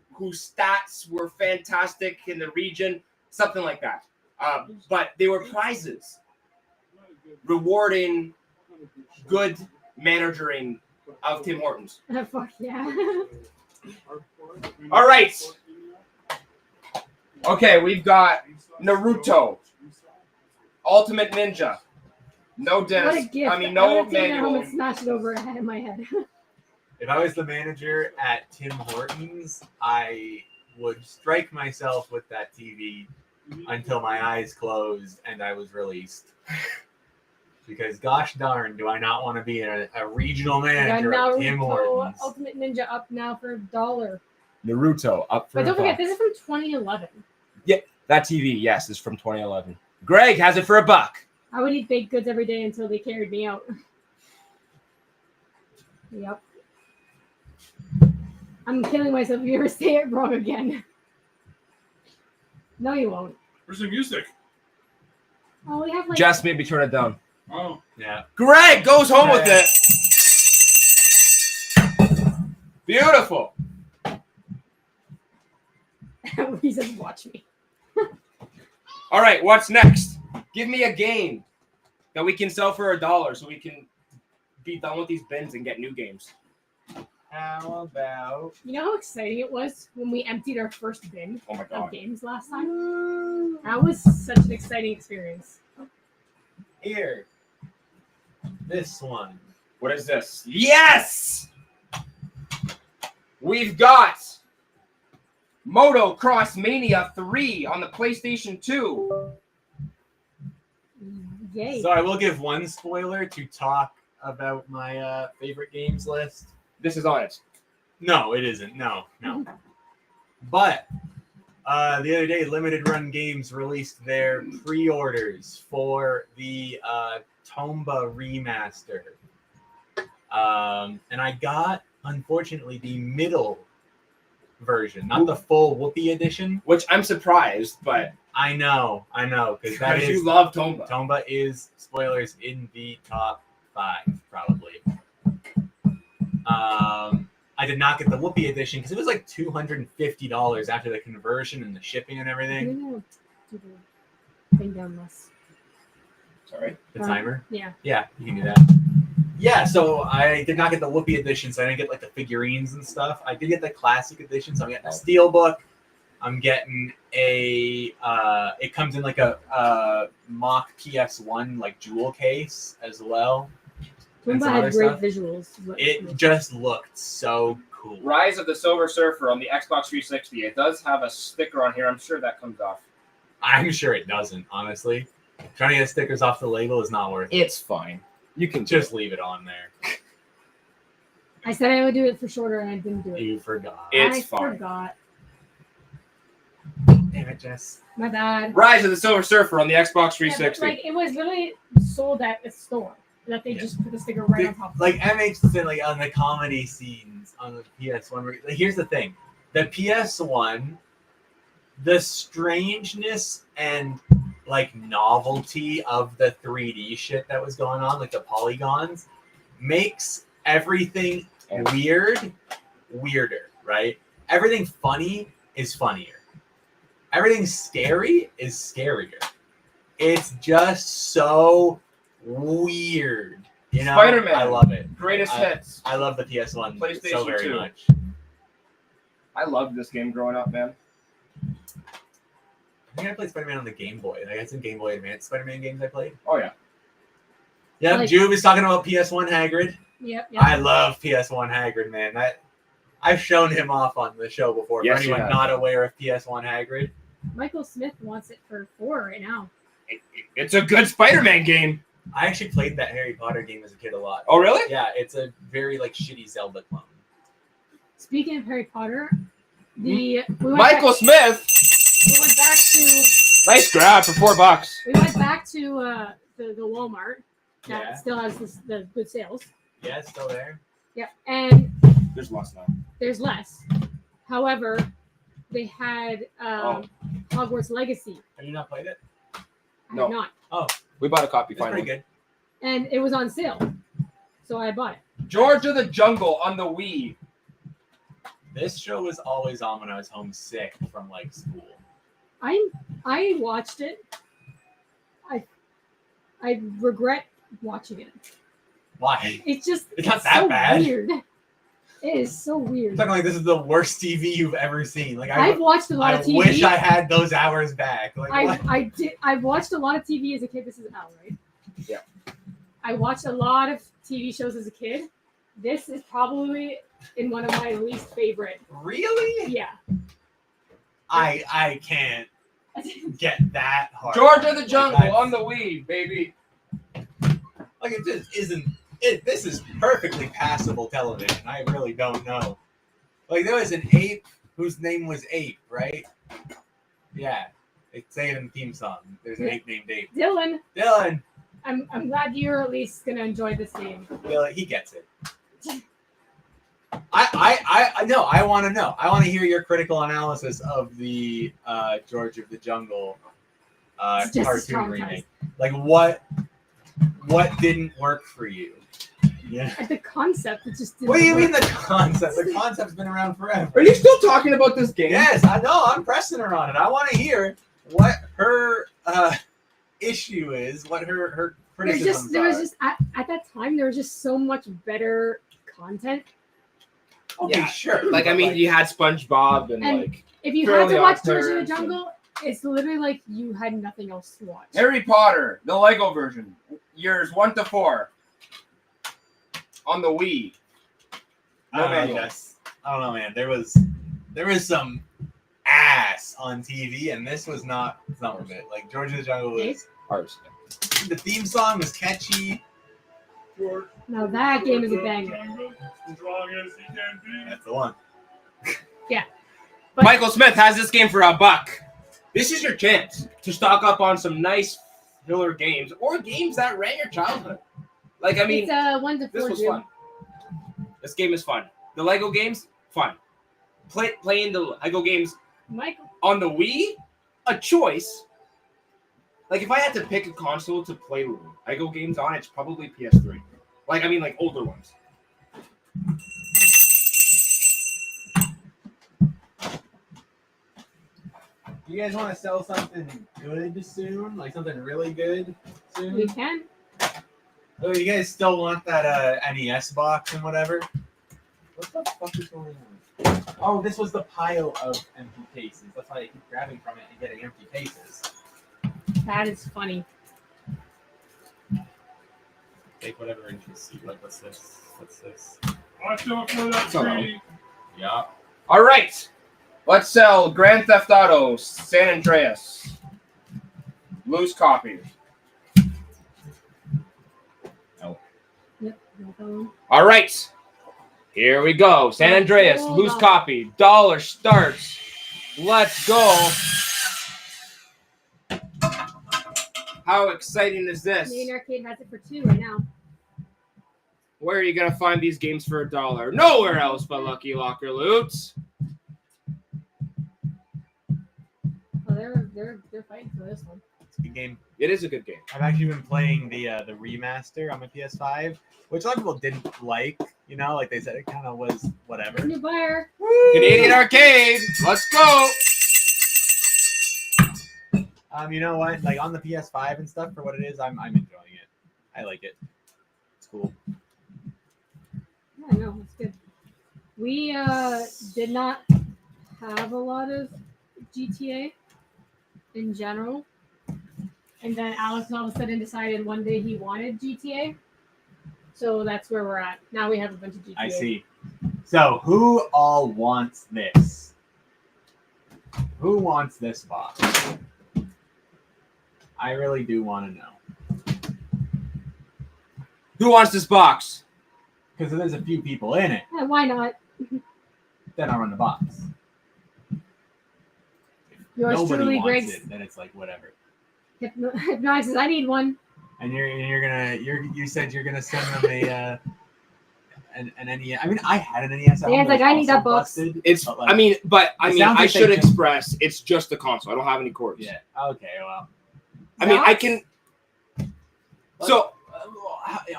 stats were fantastic in the region, something like that. But they were prizes rewarding good managering of Tim Hortons.
Fuck yeah.
All right. Okay, we've got Naruto, Ultimate Ninja, No disc.
What a gift!
I mean,
I'm
no
gonna take that home
manual.
and smash it over my head.
If I was the manager at Tim Hortons, I would strike myself with that TV until my eyes closed and I was released. Because gosh darn, do I not want to be a regional
I got
manager at Tim
Naruto
Hortons.
Ultimate Ninja up now for $1.
Naruto up for
But don't
$1.
forget, this is from 2011.
That TV, yes, is from 2011. Greg has it for $1.
I would eat baked goods every day until they carried me out. Yep. I'm killing myself if you ever say it wrong again. No, you won't.
Where's the music?
Oh, we have like.
Just maybe turn it down.
Oh,
Yeah.
Greg goes home with it. Beautiful.
He says, "Watch me."
All right, what's next? Give me a game that we can sell for $1 so we can be done with these bins and get new games.
How about
You know how exciting it was when we emptied our first bin
Oh my
of
god.
games last time? That was such an exciting experience.
here? This one.
What is this? Yes! We've got Moto Cross Mania 3 on the PlayStation 2.
Yay!
So I will give one spoiler to talk about my favorite games list.
This is on it.
No, it isn't. No. But the other day, Limited Run Games released their pre-orders for the Tomba remaster. And I got, unfortunately, the middle version, not the full Whoopee edition.
Which I'm surprised, but
I know, because that
because
is
you love Tomba.
Tomba is, spoilers, in the top 5, probably. I did not get the Whoopee edition because it was like $250 after the conversion and the shipping and everything.
I'm gonna do the thing down less.
Sorry.
The timer.
Yeah.
Yeah, you can do that. Yeah, so I did not get the Whoopee edition, so I didn't get like the figurines and stuff. I did get the classic edition, so I'm getting a steelbook. I'm getting a it comes in like a mock PS1 like jewel case as well. And
Tomba
some
had
other
great
stuff.
visuals. is what-
It just looked so cool.
Rise of the Silver Surfer on the Xbox 360. It does have a sticker on here. I'm sure that comes off.
I'm sure it doesn't, honestly. Trying to get stickers off the label is not worth it.
It's fine. You can
Just leave it on there.
I said I would do it for shorter, and I didn't do it.
You forgot.
It's
I
fine.
forgot.
Damn it, Jess.
My bad.
Rise of the Silver Surfer on the Xbox
Yeah, but,
360.
like it was literally sold at a store that they
Yeah.
just put the sticker right on top. Of
Like MH said, like on the comedy scenes on the PS1. Like, here's the thing: the PS1, the strangeness and like novelty of the 3D shit that was going on, like the polygons, makes everything weirder, right? Everything funny is funnier. Everything scary is scarier. It's just so weird. You know,
Spider-Man.
I love it.
Greatest
I-
hits.
I love the PS1 so
PlayStation
very
2.
much.
I loved this game growing up, man.
I think I played Spider-Man on the Game Boy. I had some Game Boy Advance Spider-Man games I played.
Oh yeah.
Yeah,
Like-
Juve is talking about PS1 Hagrid.
Yep.
I love PS1 Hagrid, man. I've shown him off on the show before.
Yes,
For
you
anyone
have.
not aware of PS1 Hagrid,
Michael Smith wants it for $4 right now.
It's a good Spider-Man game.
I actually played that Harry Potter game as a kid a lot.
Oh really?
Yeah, it's a very like shitty Zelda clone.
Speaking of Harry Potter, we went
Michael
back,
Smith.
we went back to
Nice grab for $4.
we went back to the Walmart that
Yeah.
still has the good sales.
Yeah, it's still there.
Yep, and
There's lots now.
there's less. However, they had Hogwarts Legacy.
Have you not played it?
I
No.
have not,
We bought a copy
It's pretty
finally.
good.
and it was on sale, so I bought it.
George of the Jungle on the Wii.
This show was always on when I was homesick from like school.
I watched it. I regret watching it.
Why?
It's just
It's not that
so
bad.
weird. It is so
I'm
weird.
talking like this is the worst TV you've ever seen. Like
I've watched a lot
I
of TV.
wish I had those hours back. Like what?
I've watched a lot of TV as a kid. This is Al, right?
Yeah.
I watched a lot of TV shows as a kid. This is probably in one of my least favorite.
Really?
Yeah.
I can't get that hard.
George of the
Like,
Jungle on the Wii, baby.
Like it just isn't. This is perfectly passable television. I really don't know. Like there was an ape whose name was Ape, right? Yeah, they say it in the theme song. There's an ape named Ape.
Dylan,
Dylan,
I'm glad you're at least gonna enjoy this game.
Dylan, he gets it. I know. I want to know. I want to hear your critical analysis of the George of the Jungle
It's just
cartoon
traumatized.
remake. Like what didn't work for you? Yeah.
At the concept, it just didn't
What do you
work.
mean the concept? The concept's been around forever.
Are you still talking about this game?
Yes, I know. I'm pressing her on it. I want to hear what her issue is, what her criticisms
There was
are.
just at that time there was just so much better content.
Okay,
Yeah,
sure.
Like, I mean, you had SpongeBob and
And-
like
If you had
Fairly
to watch
Odd
George of the
Parents and-
Jungle, it's literally like you had nothing else to watch.
Harry Potter, the Lego version, years 1 to 4, on the Wii.
I don't know,
manual.
guys. I don't know, man. There was some ass on TV, and this was not some of it. Like George of the Jungle was.
Ours.
The theme song was catchy.
George,
Now that game is a banger.
as strong as he can be.
That's the one.
But-
Michael Smith has this game for $1. This is your chance to stock up on some nice filler games or games that ran your childhood. Like, I mean,
It's 1 to 4.
this was
Jim.
fun. This game is fun. The Lego games, fun. Playing the Lego games
Michael,
on the Wii, a choice. Like, if I had to pick a console to play Lego games on, it's probably PS3. Like, I mean, like older ones.
You guys want to sell something good soon? Like something really good soon?
we can.
Oh, you guys still want that NES box and whatever? What the fuck is going on? Oh, this was the pile of empty cases. That's why I keep grabbing from it and getting empty cases.
That is funny.
Take whatever interests you. Like, what's this? What's this?
Watch out for that
It's all
tree.
Yeah.
All right. Let's sell Grand Theft Auto San Andreas. Loose copy.
Yep. no problem.
All right. Here we go. San Andreas,
Hold
loose
on.
copy. Dollar starts. Let's go. How exciting is this?
Main Arcade has it for 2 right now.
Where are you going to find these games for $1? Nowhere else but Lucky Locker Loot.
Oh, they're fighting for this one.
It's a good game.
It is a good game.
I've actually been playing the remaster on my PS5, which a lot of people didn't like. You know, like they said, it kind of was whatever.
New buyer.
Canadian Arcade. Let's go.
You know what? Like on the PS5 and stuff, for what it is, I'm enjoying it. I like it. It's cool.
Yeah, no, it's good. We did not have a lot of GTA in general. And then Alex all of a sudden decided one day he wanted GTA. So that's where we're at. Now we have a bunch of GTA.
I see. So who all wants this? Who wants this box? I really do want to know.
Who wants this box?
Because if there's a few people in it,
Yeah, why not?
then I'll run the box.
Yours
Nobody
truly,
wants
Greg's
it, then it's like whatever.
Hypnotic says, I need one.
And you said you're gonna send them an NES. I mean, I had an NES.
Dan's like, I need that box.
It's.
But, like,
I mean,
it sounds
I
like they
should
just-
express. It's just the console. I don't have any cords.
Yeah. Okay. Well.
I mean, I
Box?
can. So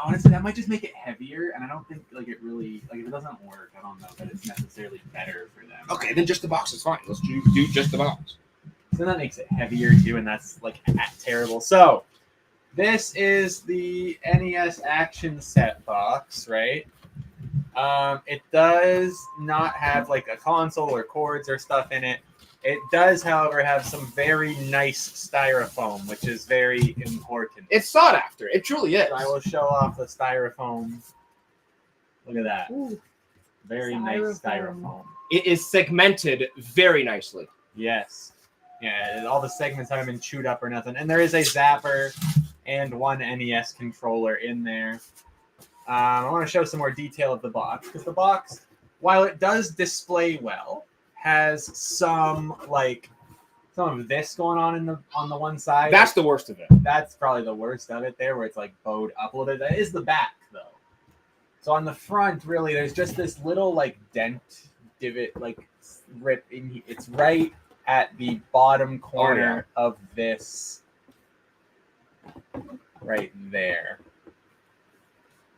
honestly, that might just make it heavier, and I don't think like it really like if it doesn't work, I don't know that it's necessarily better for them.
okay, then just the box is fine. Let's do just the box.
So that makes it heavier too, and that's like terrible. So this is the NES Action Set box, right? It does not have like a console or cords or stuff in it. It does, however, have some very nice styrofoam, which is very important.
It's sought after. It truly is.
I will show off the styrofoam. Look at that.
Ooh,
Very nice
Styrofoam.
styrofoam.
It is segmented very nicely.
Yes. Yeah, all the segments haven't been chewed up or nothing. And there is a zapper and one NES controller in there. I want to show some more detail of the box, because the box, while it does display well, has some of this going on on the one side.
That's the worst of it.
That's probably the worst of it there, where it's like bowed up a little bit. That is the back though. So on the front, really, there's just this little like dent, divot, like rip in. It's right at the bottom corner of this, right there.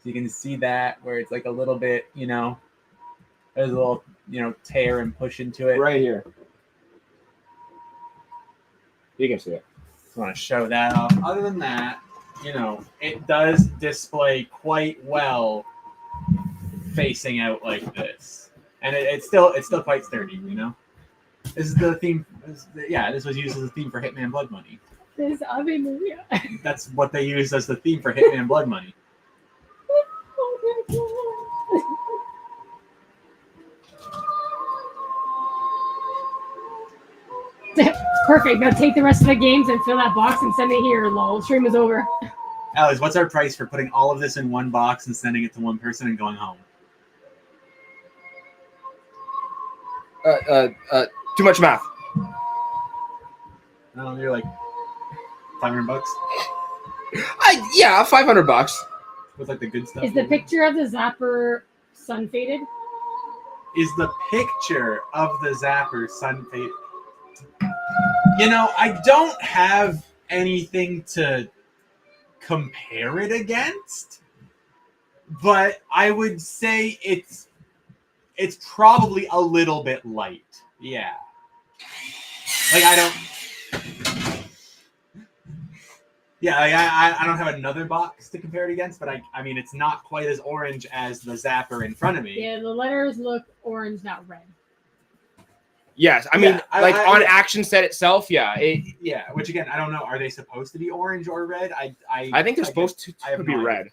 So you can see that where it's like a little bit, there's a little, tear and push into it.
Right here. You can see it.
Just want to show that off. Other than that, it does display quite well facing out like this, and it's still quite sturdy. This is the theme. This was used as a theme for Hitman Blood Money.
this Ave Maria.
That's what they used as the theme for Hitman Blood Money.
Oh my God. Perfect. Now take the rest of the games and fill that box and send it here. Lol. Stream is over.
Alex, what's our price for putting all of this in one box and sending it to one person and going home?
Too much math.
No, you're like $500
Yeah, $500.
with like the good stuff.
Is the picture of the zapper sun faded?
Is the picture of the zapper sun faded? I don't have anything to compare it against, but I would say it's probably a little bit light. Yeah. Like I don't have another box to compare it against, but I mean it's not quite as orange as the zapper in front of me.
Yeah, the letters look orange, not red.
Yes, I mean,
I
on Action Set itself, yeah.
Yeah, which again, I don't know. Are they supposed to be orange or red?
I think they're supposed to be red.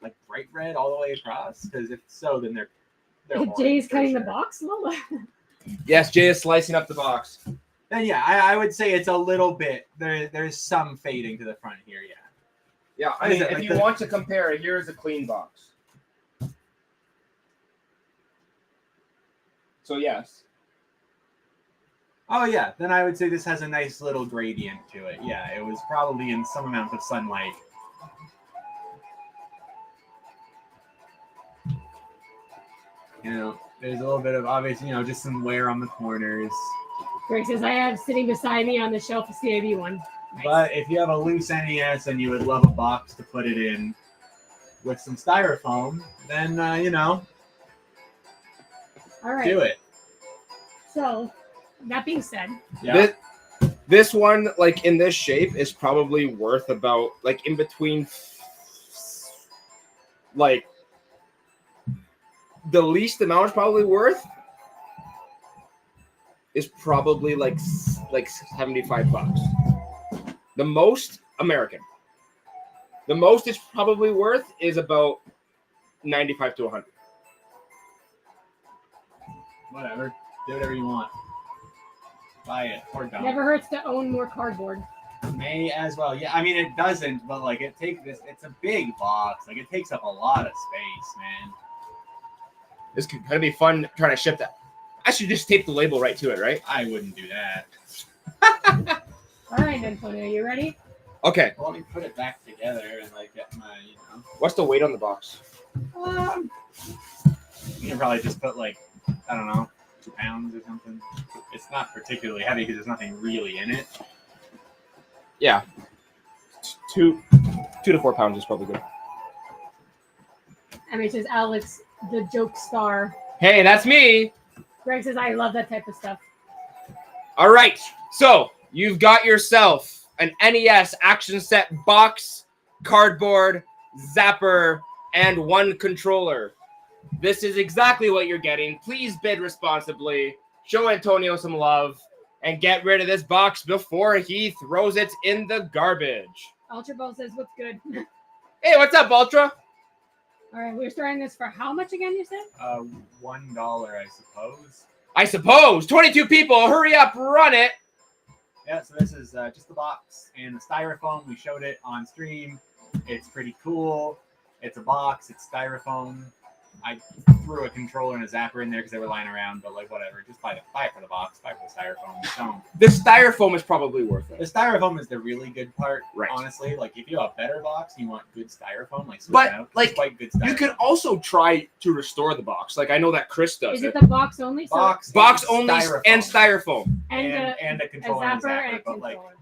Like bright red all the way across? Because if so, then they're orange
Jay's
for
cutting the
sure.
box, Lola.
Yes, Jay is slicing up the box.
Then yeah, I would say it's a little bit. There's some fading to the front here. Yeah.
Yeah, I
What is
mean,
it,
if
like
you
the-
want to compare, here is a clean box. So yes.
Oh yeah, then I would say this has a nice little gradient to it. Yeah, it was probably in some amount of sunlight. There's a little bit of obvious, just some wear on the corners.
Greg says, I have sitting beside me on the shelf a CIB one. Nice.
But if you have a loose NES and you would love a box to put it in with some styrofoam, then
All right.
do it.
So, that being said,
Yeah.
This one, like in this shape, is probably worth about like in between, like the least amount is probably worth is probably like $75. The most American. The most it's probably worth is about 95 to 100.
Whatever. Do whatever you want. Buy it or don't.
never hurts to own more cardboard.
May as well. Yeah, I mean it doesn't, but like it's a big box. Like it takes up a lot of space, man.
It's gonna be fun trying to ship that. I should just tape the label right to it, right?
I wouldn't do that.
All right, Antonio, you ready?
Okay.
Well, let me put it back together and like get my,
What's the weight on the box?
You can probably just put like, I don't know, 2 pounds or something. It's not particularly heavy because there's nothing really in it.
Yeah. 2 to 4 pounds is probably good.
I mean, it says Alex, the joke star.
Hey, that's me.
Greg says, I love that type of stuff.
All right. So you've got yourself an NES action set box, cardboard, zapper, and one controller. This is exactly what you're getting. Please bid responsibly. Show Antonio some love. and get rid of this box before he throws it in the garbage.
Ultra Ball says, "What's good?"
Hey, what's up, Ultra?
All right, we're starting this for how much again? You said?
$1, I suppose.
I suppose 22 people. Hurry up, run it.
Yeah, so this is just the box and the styrofoam. We showed it on stream. It's pretty cool. It's a box. It's styrofoam. I threw a controller and a zapper in there because they were lying around, but like whatever. Just buy it for the box. Buy it for the styrofoam. Don't.
The styrofoam is probably worth
The
it.
styrofoam is the really good part,
Right.
honestly. Like if you have a better box, you want good styrofoam. Like switch
But,
it out.
like,
Just buy good styrofoam.
You can also try to restore the box. Like I know that Chris does
Is
it.
it the box only? So,
box
Only and styrofoam.
and a
a
controller and
zapper and a
zapper, but like
controller.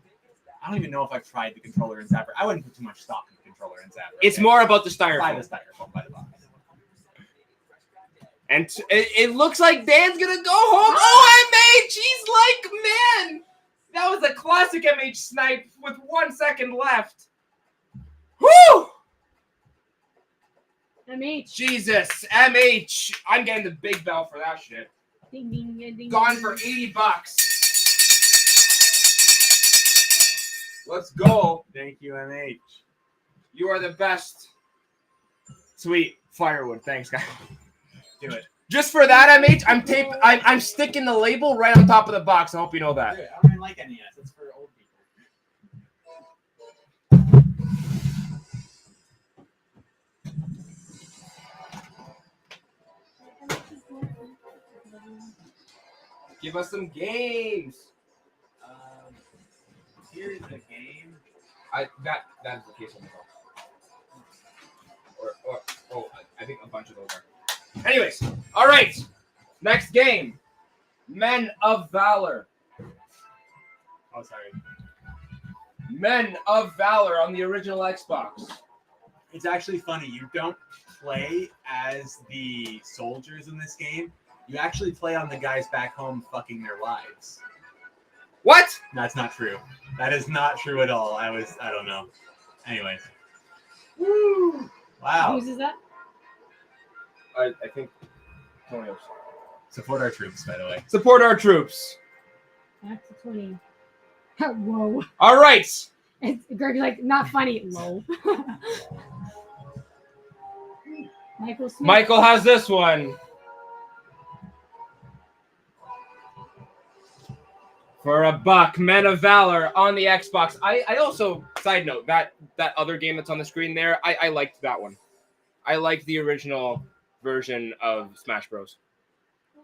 I don't even know if I've tried the controller and zapper. I wouldn't put too much stock in the controller and zapper.
It's
okay?
more about the
Buy
styrofoam.
the styrofoam, buy the box.
And it looks like Dan's gonna go home. Oh, MH! He's like, man! That was a classic MH snipe with 1 second left. Whew!
MH.
Jesus, MH. I'm getting the big bell for that shit.
Ding, ding, ding, ding,
Gone
ding.
for $80. Let's go.
Thank you, MH.
You are the best. Sweet firewood. Thanks, guys.
Do it.
Just for that, MH, I'm sticking the label right on top of the box. I hope you know that.
I don't even like NES. It's for old people.
Give us some games.
Here's the game.
That is the case on the phone. I think a bunch of those are. Anyways, all right. Next game, Men of Valor.
Oh, sorry.
Men of Valor on the original Xbox.
It's actually funny. You don't play as the soldiers in this game. You actually play on the guys back home fucking their wives.
What?
That's not true. That is not true at all. I don't know. Anyways.
Woo!
Wow.
Whose is that?
I think.
Support our troops, by the way.
Support our troops.
Back to 20. Whoa.
All right.
It's Greg's like, not funny. Low. Michael Smith.
Michael has this one. For $1, Men of Valor on the Xbox. I also, side note, that other game that's on the screen there, I liked that one. I liked the original version of Smash Bros.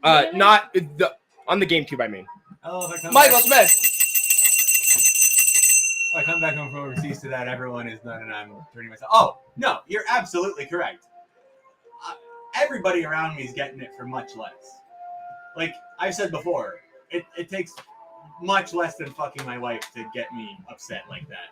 Really?
Not the on the GameCube, I mean.
Oh, if I come
Michael
back,
Smith.
if I come back home from overseas to that, everyone is done, and I'm turning myself. Oh no, you're absolutely correct. Everybody around me is getting it for much less. Like I said before, it takes much less than fucking my wife to get me upset like that.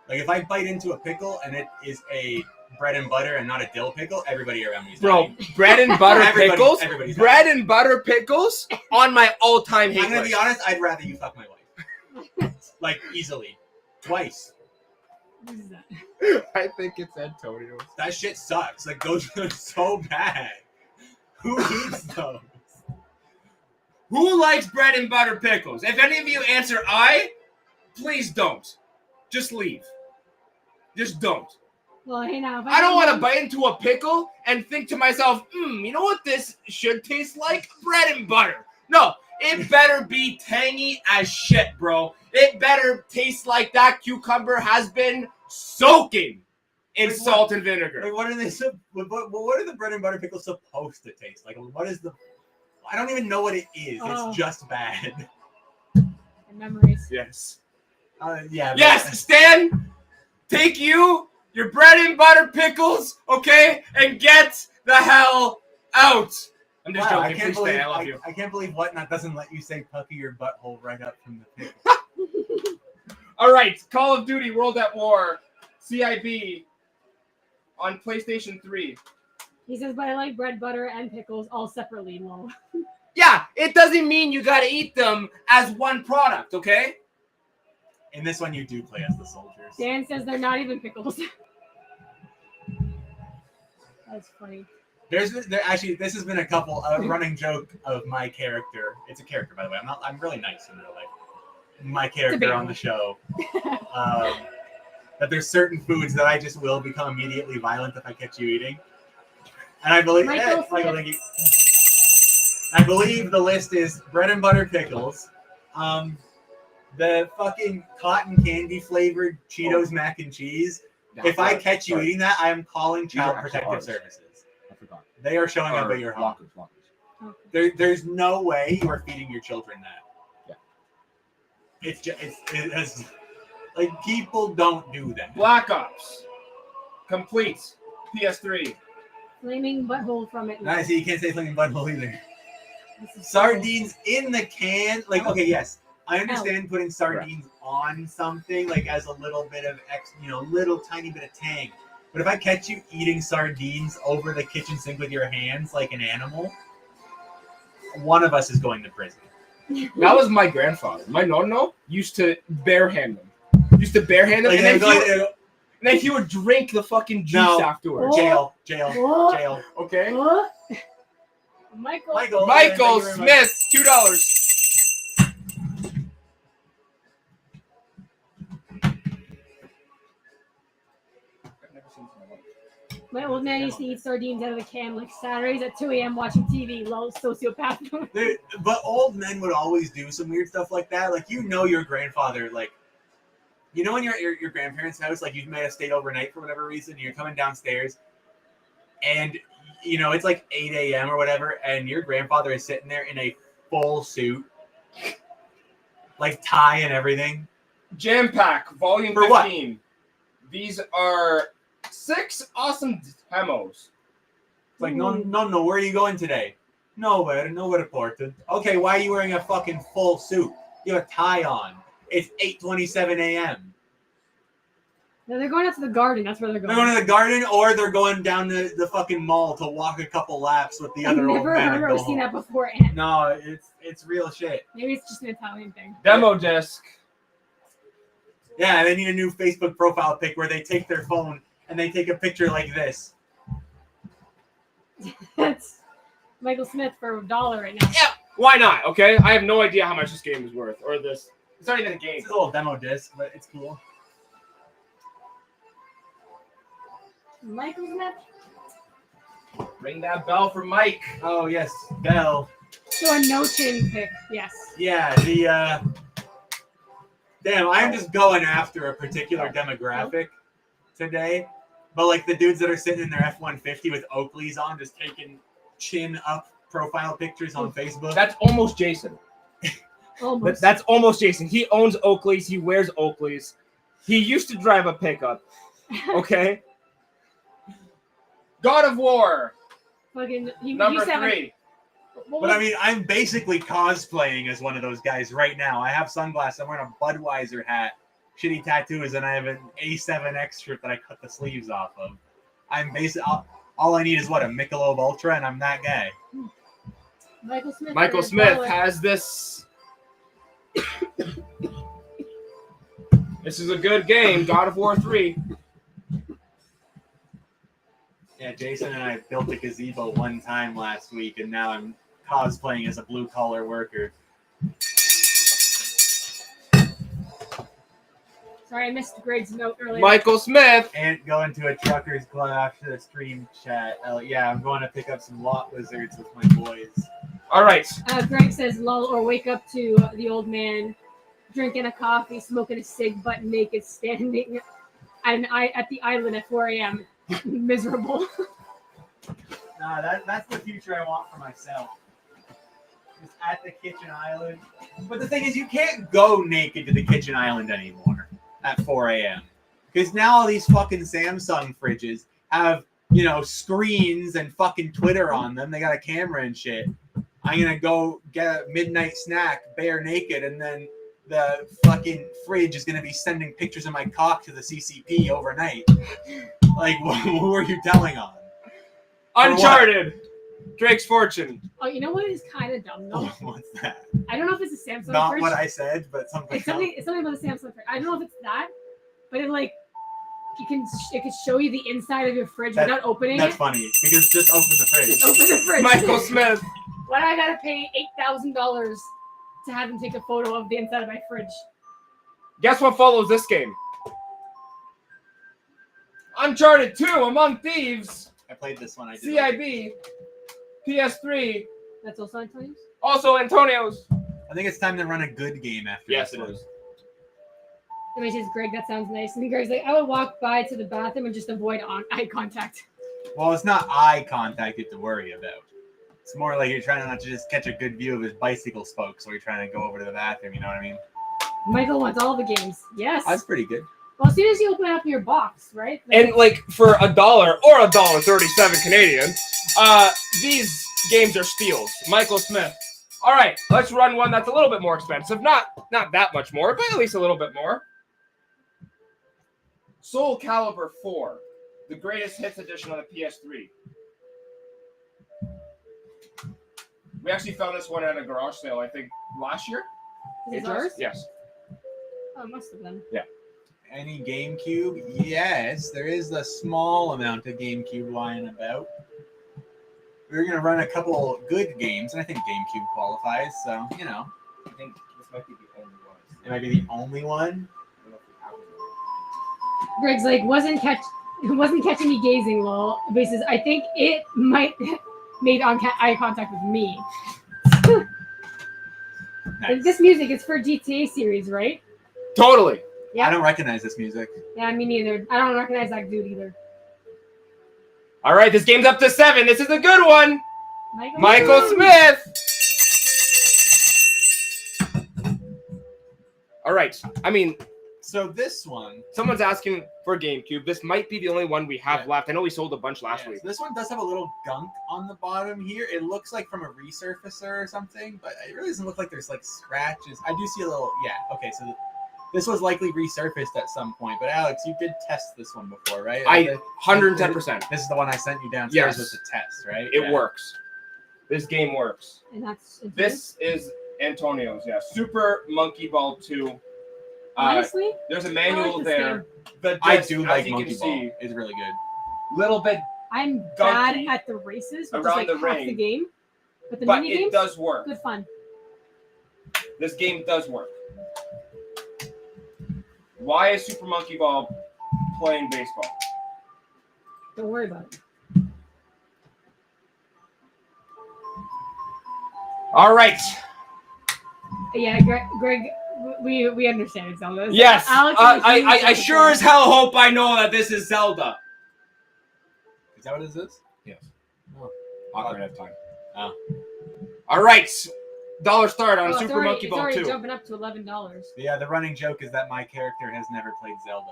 Like if I bite into a pickle and it is a bread and butter and not a dill pickle, everybody around me is
Bro,
dying.
bread and butter pickles?
everybody's
Bread and butter pickles on my all-time hate
I'm gonna
list.
be honest. I'd rather you fuck my wife, like easily, twice.
Who's that?
I think it's Antonio.
That shit sucks. Like those are so bad. Who eats those?
Who likes bread and butter pickles? If any of you answer I, please don't. Just leave. Just don't.
Well, hey now. If
I don't want to
to
bite into a pickle and think to myself, you know what this should taste like? Bread and butter. No, it better be tangy as shit, bro. It better taste like that cucumber has been soaking in
Like
salt and vinegar.
Like what are they? What are the bread and butter pickles supposed to taste like? What is the? I don't even know what it is.
Oh.
It's just bad.
Memories.
Yes.
Yeah. but-
Yes, Stan, take your bread and butter pickles, okay, and get the hell out. I'm just
Wow,
joking. Please stay. I love you.
I can't believe Whatnot doesn't let you say puppy your butthole right up from the pickle.
All right, Call of Duty World at War, CIB, on PlayStation 3.
He says, but I like bread, butter, and pickles all separately. Lol.
Yeah, it doesn't mean you gotta eat them as one product, okay?
In this one, you do play as the soldiers.
Dan says they're not even pickles. That's funny.
Actually, this has been a running joke of my character. It's a character, by the way. I'm really nice in real life.
my character
Debatable.
on the show. That there's certain foods that I just will become immediately violent if I catch you eating. And I believe thank you. I believe the list is bread and butter pickles, the fucking cotton candy flavored Cheetos mac and cheese. If I catch you eating that, I am calling Child Protective Services.
I forgot.
They are showing up at your home.
Lockers.
There's no way you are feeding your children that.
Yeah.
It's like people don't do that.
Black Ops. Complete. PS3.
Flaming butthole from it.
I see you can't say flaming butthole either.
This is
Sardines in the can, like okay, yes, I understand putting sardines on something like as a little bit of little tiny bit of tang. But if I catch you eating sardines over the kitchen sink with your hands like an animal, one of us is going to prison.
That was my grandfather. My nonno used to barehand them.
Like,
And then he would drink the fucking juice
No.
afterwards.
Oh.
Jail.
Okay.
What? Michael.
Michael
Michael
thank you very much.
Smith, $2.
My old man used to eat sardines out of a can like Saturdays at 2 a.m. watching TV. Lol, sociopath.
Dude, but old men would always do some weird stuff like that. Like your grandfather, like in your grandparents' house, like you might have stayed overnight for whatever reason, and you're coming downstairs, and it's like 8 a.m. or whatever, and your grandfather is sitting there in a full suit, like tie and everything.
Jam Pack, Volume
For what?
15. These are 6 awesome demos.
It's like, no, where are you going today? Nowhere reported. Okay, why are you wearing a fucking full suit? You have a tie on. It's 8:27 a.m.
No, they're going out to the garden. That's where they're going.
They're going to the garden, or they're going down to the fucking mall to walk a couple laps with the
I've
other old
never
men.
heard
and
or
go
seen
home.
that before. And
No, it's real shit.
maybe it's just an Italian thing.
Demo disc.
Yeah, and they need a new Facebook profile pic where they take their phone and they take a picture like this.
That's Michael Smith for $1 right now.
Why not? Okay, I have no idea how much this game is worth, or this. It's not even a game.
It's a little demo disc, but it's cool.
Michael Smith.
Ring that bell for Mike.
Oh yes, Bell.
So a no chain pick. Yes.
Yeah, damn, I'm just going after a particular demographic today. But like the dudes that are sitting in their F-150 with Oakleys on, just taking chin up profile pictures on Facebook.
That's almost Jason.
Almost.
That's almost Jason. He owns Oakleys. He wears Oakleys. He used to drive a pickup. Okay. God of War,
Fucking. He
number
used to have
3.
But I mean, I'm basically cosplaying as one of those guys right now. I have sunglasses. I'm wearing a Budweiser hat, shitty tattoos, and I have an A7X shirt that I cut the sleeves off of. I'm basically all I need is a Michelob Ultra, and I'm that guy.
Michael Smith.
Michael
for
Smith
$1.
has this. This is a good game. God of War 3.
Yeah, Jason and I built a gazebo one time last week, and now I'm cosplaying as a blue-collar worker.
Sorry, I missed Greg's note earlier.
Michael Smith.
And going to a trucker's club after the stream chat. Yeah, I'm going to pick up some lot lizards with my boys.
All right.
Greg says lull or wake up to the old man drinking a coffee, smoking a cig, butt naked, standing at the island at 4 a.m. Miserable.
Nah, that's the future I want for myself. Just at the kitchen island. But the thing is, you can't go naked to the kitchen island anymore at 4 a.m. Because now all these fucking Samsung fridges have, screens and fucking Twitter on them. They got a camera and shit. I'm going to go get a midnight snack bare naked, and then the fucking fridge is going to be sending pictures of my cock to the CCP overnight. Like, what were you telling on?
Uncharted. Drake's Fortune.
Oh, you know what is kind of dumb though?
What's that?
I don't know if it's a Samsung
Not
fridge.
what I said, but something
It's something about the Samsung fridge. I don't know if it's that, but it can show you the inside of your fridge without opening
That's
it.
funny, because just open the fridge.
Just open the fridge.
Michael Smith.
Why do I gotta pay $8,000 to have him take a photo of the inside of my fridge.
Guess what follows this game? Uncharted 2, Among Thieves,
I played this one. I did.
CIB, PS3,
That's also Antonio's.
also Antonio's.
I think it's time to run a good game after
Yes,
this
it
one.
is.
And I says, Greg, that sounds nice. And Greg's like, I would walk by to the bathroom and just avoid eye contact.
Well, it's not eye contact you have to worry about. It's more like you're trying not to just catch a good view of his bicycle spokes while you're trying to go over to the bathroom. You know what I mean?
Michael wants all the games. Yes.
That's pretty good.
Well, as soon as you open up your box, right?
And like for $1 or $1.37 Canadian, these games are steals. Michael Smith. All right, let's run one that's a little bit more expensive. Not that much more, but at least a little bit more. Soul Calibur 4, the greatest hits edition on the PS3. We actually found this one at a garage sale, I think, last year.
Is it ours?
Yes.
Oh, it must have been.
Any GameCube? Yes, there is a small amount of GameCube lying about. We're going to run a couple good games, and I think GameCube qualifies, so, you know.
I think this might be the only one.
It might be the only one.
Greg's like, wasn't catching me gazing, lol. But he says, I think it might made eye contact with me.
Nice.
This music is for GTA series, right?
Totally.
Yeah.
I don't recognize this music.
Yeah, me neither. I don't recognize that dude either.
All right, this game's up to 7. This is a good one. Michael Smith. All right. I mean,
So this one,
someone's asking for GameCube. This might be the only one we have
Yeah.
left. I know we sold a bunch last
yeah,
week.
so this one does have a little gunk on the bottom here. It looks like from a resurfacer or something, but it really doesn't look like there's like scratches. I do see a little, yeah. Okay, so this was likely resurfaced at some point. But Alex, you did test this one before, right?
110%.
This is the one I sent you downstairs
Yes.
with the test, right?
It
Yeah.
works. This game works.
And that's
This is Antonio's, yeah. Super Monkey Ball 2.
honestly,
There's a
I
manual
like this
there.
game.
The
I
disc,
do
as
like
you can
Monkey
see,
Ball. It's really good.
little bit,
I'm bad
Gunky
at the races, which
around
is
the
like half
ring.
the game. But the
but
mini
it
games,
does work.
good fun.
This game does work. Why is Super Monkey Ball playing baseball?
Don't worry about it.
All right.
Yeah, Greg, we understand it's Zelda.
Yes.
Alex,
I sure as hell hope I know that this is Zelda.
Is that what it is?
Yes.
Oh.
Ocarina of Time.
Oh.
All right. $1 start on
it's
Super
already,
Monkey
it's
Ball
already
2.
jumping up to $11.
Yeah, the running joke is that my character has never played Zelda.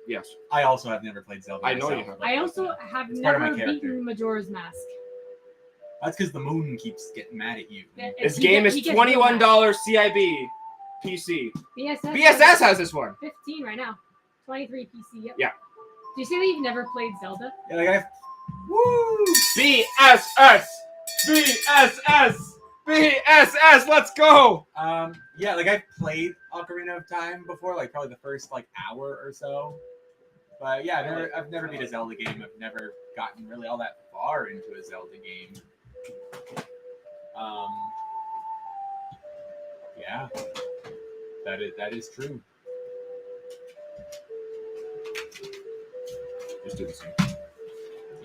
Yes.
I also have never played Zelda.
I know you
myself.
have.
I also have
It's part of my
never
character.
beaten Majora's Mask.
That's because the moon keeps getting mad at you.
This game is $21 CIB PC. BSS has this one.
15 right now. 23 PC. Yep.
Yeah.
Do you say that you've never played Zelda?
Yeah, like I've. Woo!
BSS. BSS. BSS. Let's go.
Yeah, like I've played Ocarina of Time before, like probably the first like hour or so. But yeah, I've never beat a Zelda game. I've never gotten really all that far into a Zelda game. Yeah, that is true.
Just do the same.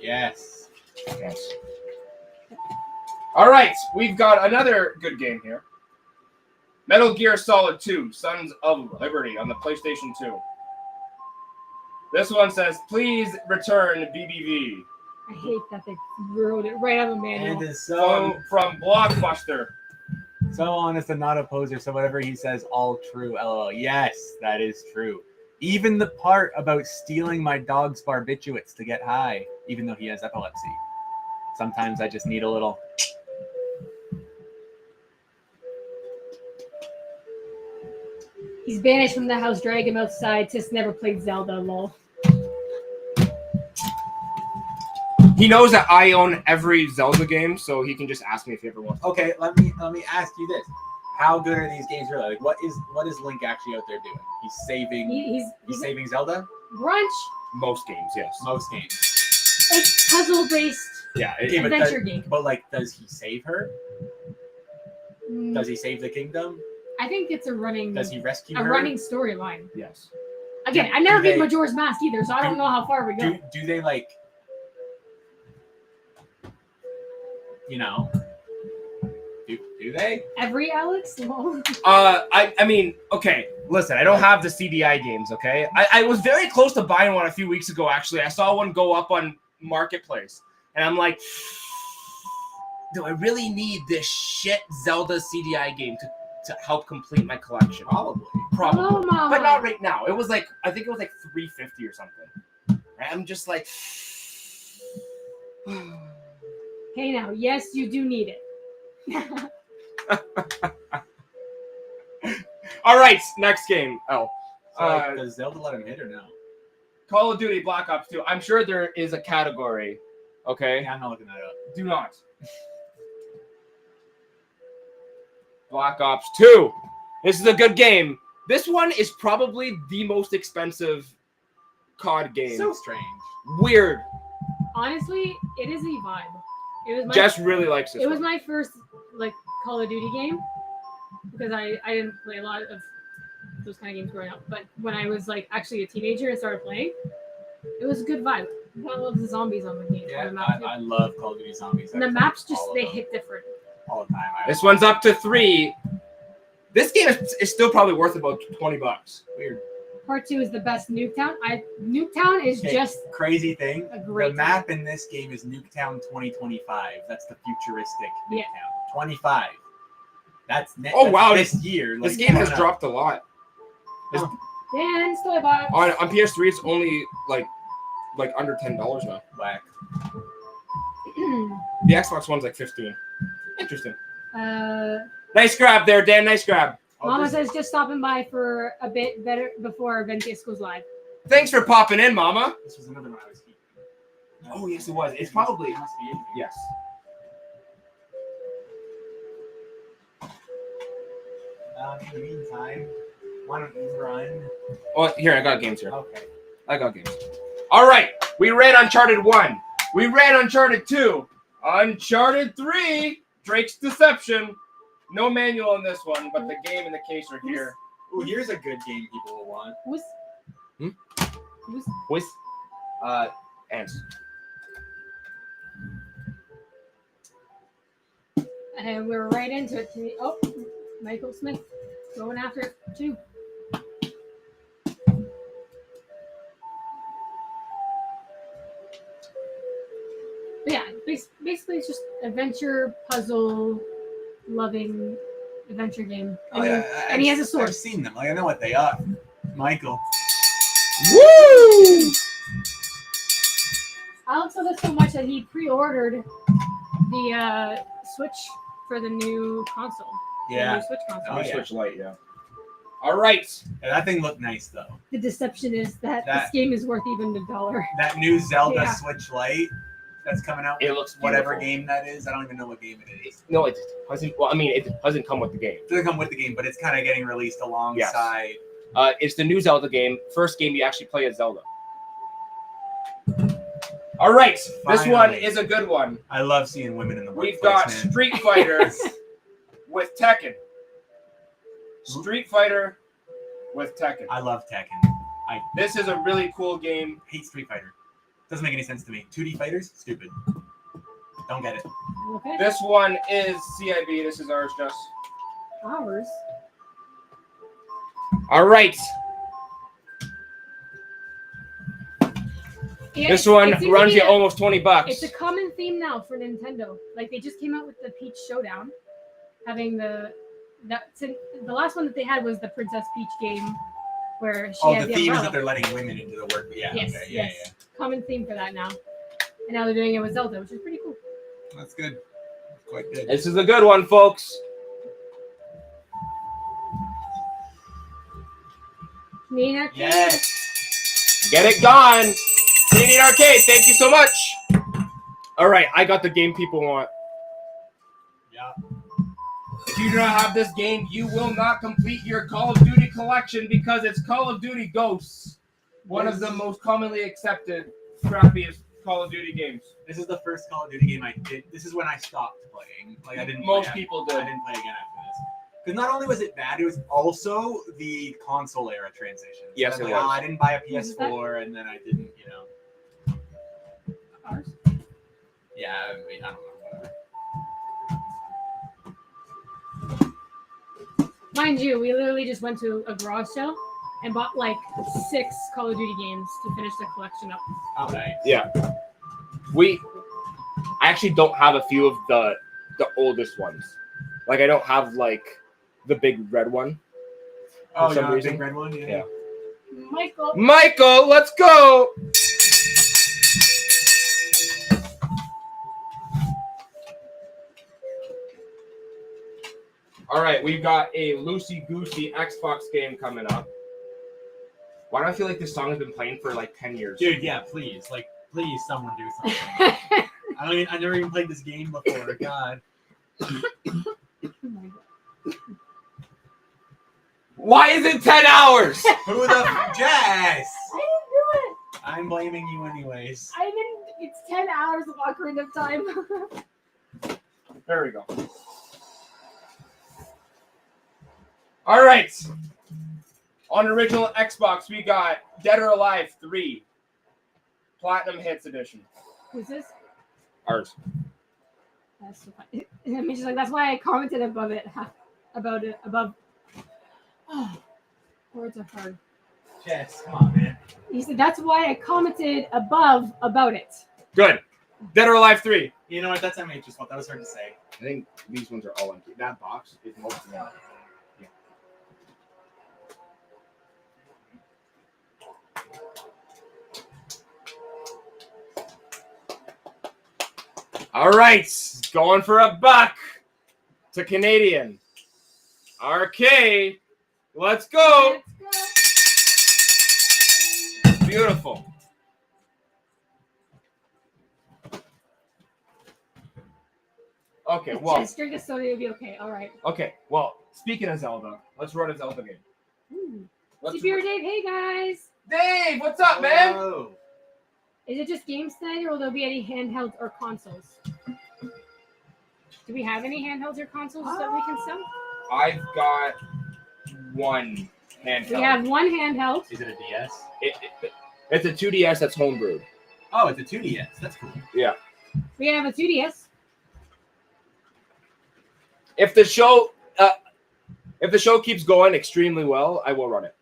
Yes.
Yes. All right, we've got another good game here. Metal Gear Solid 2: Sons of Liberty on the PlayStation 2. This one says, "Please return BBV."
I hate that they wrote it right on the manual.
And is so
From Blockbuster.
honest and not a poser. So whatever he says, all true. LOL. Yes, that is true. Even the part about stealing my dog's barbiturates to get high, even though he has epilepsy. Sometimes I just need a little.
He's banished from the house, drag him outside. Tis never played Zelda, lol.
He knows that I own every Zelda game, so he can just ask me if he ever wants.
Okay, let me ask you this: how good are these games really? Like, what is Link actually out there doing? He's saving. He's saving Zelda.
Brunch,
Most games, yes.
Most games.
like puzzle-based
Yeah.
Yeah, but
adventure game.
But like, does he save her?
Does he save the kingdom?
I think it's a running
Does he rescue
a
her?
running storyline.
Yes.
Again, I never
Do
beat
they-
Majora's Mask either, so I don't know how far we go.
Do they like? You know. Do they?
Every Alex? No.
I mean, okay, listen, I don't have the CDI games, okay? I was very close to buying one a few weeks ago, actually. I saw one go up on Marketplace, and I'm like, do I really need this shit Zelda CDI game to help complete my collection?
Probably.
Probably.
Hello, Mama.
But not right now. It was like, I think it was like $350 or something. I'm just like,
Hey now, yes, you do need it.
all right, next game. Oh,
So, like, does Zelda let him hit or no?
Call of Duty Black Ops 2. I'm sure there is a category. Okay,
Yeah, I'm not looking that up.
do not. Black Ops 2. This is a good game. This one is probably the most expensive COD game.
So strange.
Weird.
Honestly, it is a vibe. It was my
Jess really likes this
it was
one.
my first like Call of Duty game because I didn't play a lot of those kind of games growing up. But when I was like actually a teenager and started playing, it was a good vibe. I love the zombies on the game. On
Yeah,
the map,
I love Call of Duty Zombies.
and the
I've
maps
played
just
all of
they
them
hit different.
all the time.
This one's up to 3. This game is still probably worth about $20.
Weird.
Part 2 is the best Nuketown. Nuketown is
Okay,
just
crazy thing.
a great
The map in this game is Nuketown 2025. That's the futuristic Nuketown.
Yeah.
25. That's
Oh,
that's
wow.
This year,
This
like,
game has
coming up.
dropped a lot.
Dan Story Box.
On PS3, it's only like under $10 now.
Whack.
The Xbox One's like 15. Interesting.
uh,
Nice grab there, Dan. Nice grab.
Oh,
Mama
this-
says just stopping by for a bit better before Ventus goes live.
Thanks for popping in, Mama.
This was another one I was keeping.
Oh, yes, it was. It's probably-
It must be in here.
Yes.
In the meantime, why don't you run?
Oh, here, I got games here.
Okay.
I got games. All right. We ran Uncharted 1. We ran Uncharted 2. Uncharted 3. Drake's Deception. No manual on this one, but the game and the case are here.
Ooh, here's a good game people will want.
Who's
Hmm?
who's
With ants.
and we're right into it. Oh, Michael Smith going after it too. But yeah, basically it's just adventure, puzzle, loving adventure game.
Oh,
And,
yeah,
and he has a
I've
sword.
seen them. Like, I know what they are. Michael.
Woo!
Alex loved it so much that he pre-ordered the Switch for the new console. The
Yeah.
new Switch console.
Oh, yeah.
Switch Lite, yeah. All right.
Yeah, that thing looked nice though.
The deception is that this
That-
game is worth even $1.
That new Zelda
Yeah.
Switch Lite that's coming out.
It looks
whatever
beautiful.
game that is. I don't even know what game it is.
No, it doesn't. Well, I mean, it doesn't come with the game.
It doesn't come with the game, but it's kind of getting released alongside.
It's the new Zelda game. First game you actually play as Zelda. All right, this
Finally.
one is a good one.
I love seeing women in the workplace.
We've got
man.
Street Fighter with Tekken. Street Fighter with Tekken.
I love Tekken. I
This is a really cool game.
hate Street Fighter. Doesn't make any sense to me. 2D fighters, stupid. Don't get it.
Okay.
This one is CIB. This is ours, Jess.
Ours.
All right,
Yeah,
this one
it seems to
runs
be
you almost $20.
It's a common theme now for Nintendo. Like they just came out with the Peach Showdown, having the last one that they had was the Princess Peach game, where she
Oh,
has
the
the
theme is
umbrella.
that they're letting women into the work. Yeah,
Yes,
okay, yeah,
yes. Common theme for that now, and now they're doing it with Zelda, which is pretty cool.
yeah. That's good. Quite good.
This is a good one, folks.
Nina,
Yes.
Get it gone. Canadian Arcade, thank you so much. All right, I got the game people want.
Yeah.
If you do not have this game, you will not complete your Call of Duty collection because it's Call of Duty Ghosts, one of the most commonly accepted, crappiest Call of Duty games.
This is the first Call of Duty game I did. This is when I stopped playing. Like I didn't.
Most
play
people
after-
did.
I didn't play again after
Because not only was it bad, it was also the console era transition. So
Yes,
it's
it
like,
was.
I didn't buy a
Was it that?
PS4, and then I didn't,
Ours.
Yeah, I mean, I don't know. Whatever.
Mind you, we literally just went to a garage sale and bought like 6 Call of Duty games to finish the collection up.
Oh, nice.
I actually don't have a few of the oldest ones. Like I don't have like the big red one.
Oh,
some
yeah,
reason.
big red one.
Yeah.
Michael,
Let's go. All right, we've got a loosey goosey Xbox game coming up. Why do I feel like this song has been playing for like 10 years?
Dude, yeah, please, someone do something. I never even played this game before. God.
Oh my God.
Why is it 10 hours?
Who the Jess?
I didn't do it.
I'm blaming you anyways.
I didn't. It's 10 hours of Ocarina of Time.
There we go. All right. On original Xbox, we got Dead or Alive 3, Platinum Hits Edition.
Who's this?
Ours.
That's so funny. I mean, she's like, that's why I commented above it. About it. Above. Oh, words are hard.
Jess, come on, man.
He said, that's why I commented above about it.
Good. Dead or Alive 3.
You know what? That's MH's fault. That was hard to say.
I think these ones are all empty. That box is mostly empty. All right, going for a buck to Canadian. Arcade, let's go.
Let's go.
Beautiful. Okay, well,
Just drink a soda, you'll be okay. All right.
speaking of Zelda, let's run a Zelda game.
Ooh.
Let's
Superior Dave, hey guys.
Dave, what's up, man?
Whoa.
Is it just games tonight, or will there be any handhelds or consoles? Do we have any handhelds or consoles that we can sell?
I've got one handheld.
We have one handheld.
Is it a DS?
It's a 2DS that's homebrewed.
Oh, it's a 2DS. That's cool.
We have a 2DS.
If the show keeps going extremely well, I will run it.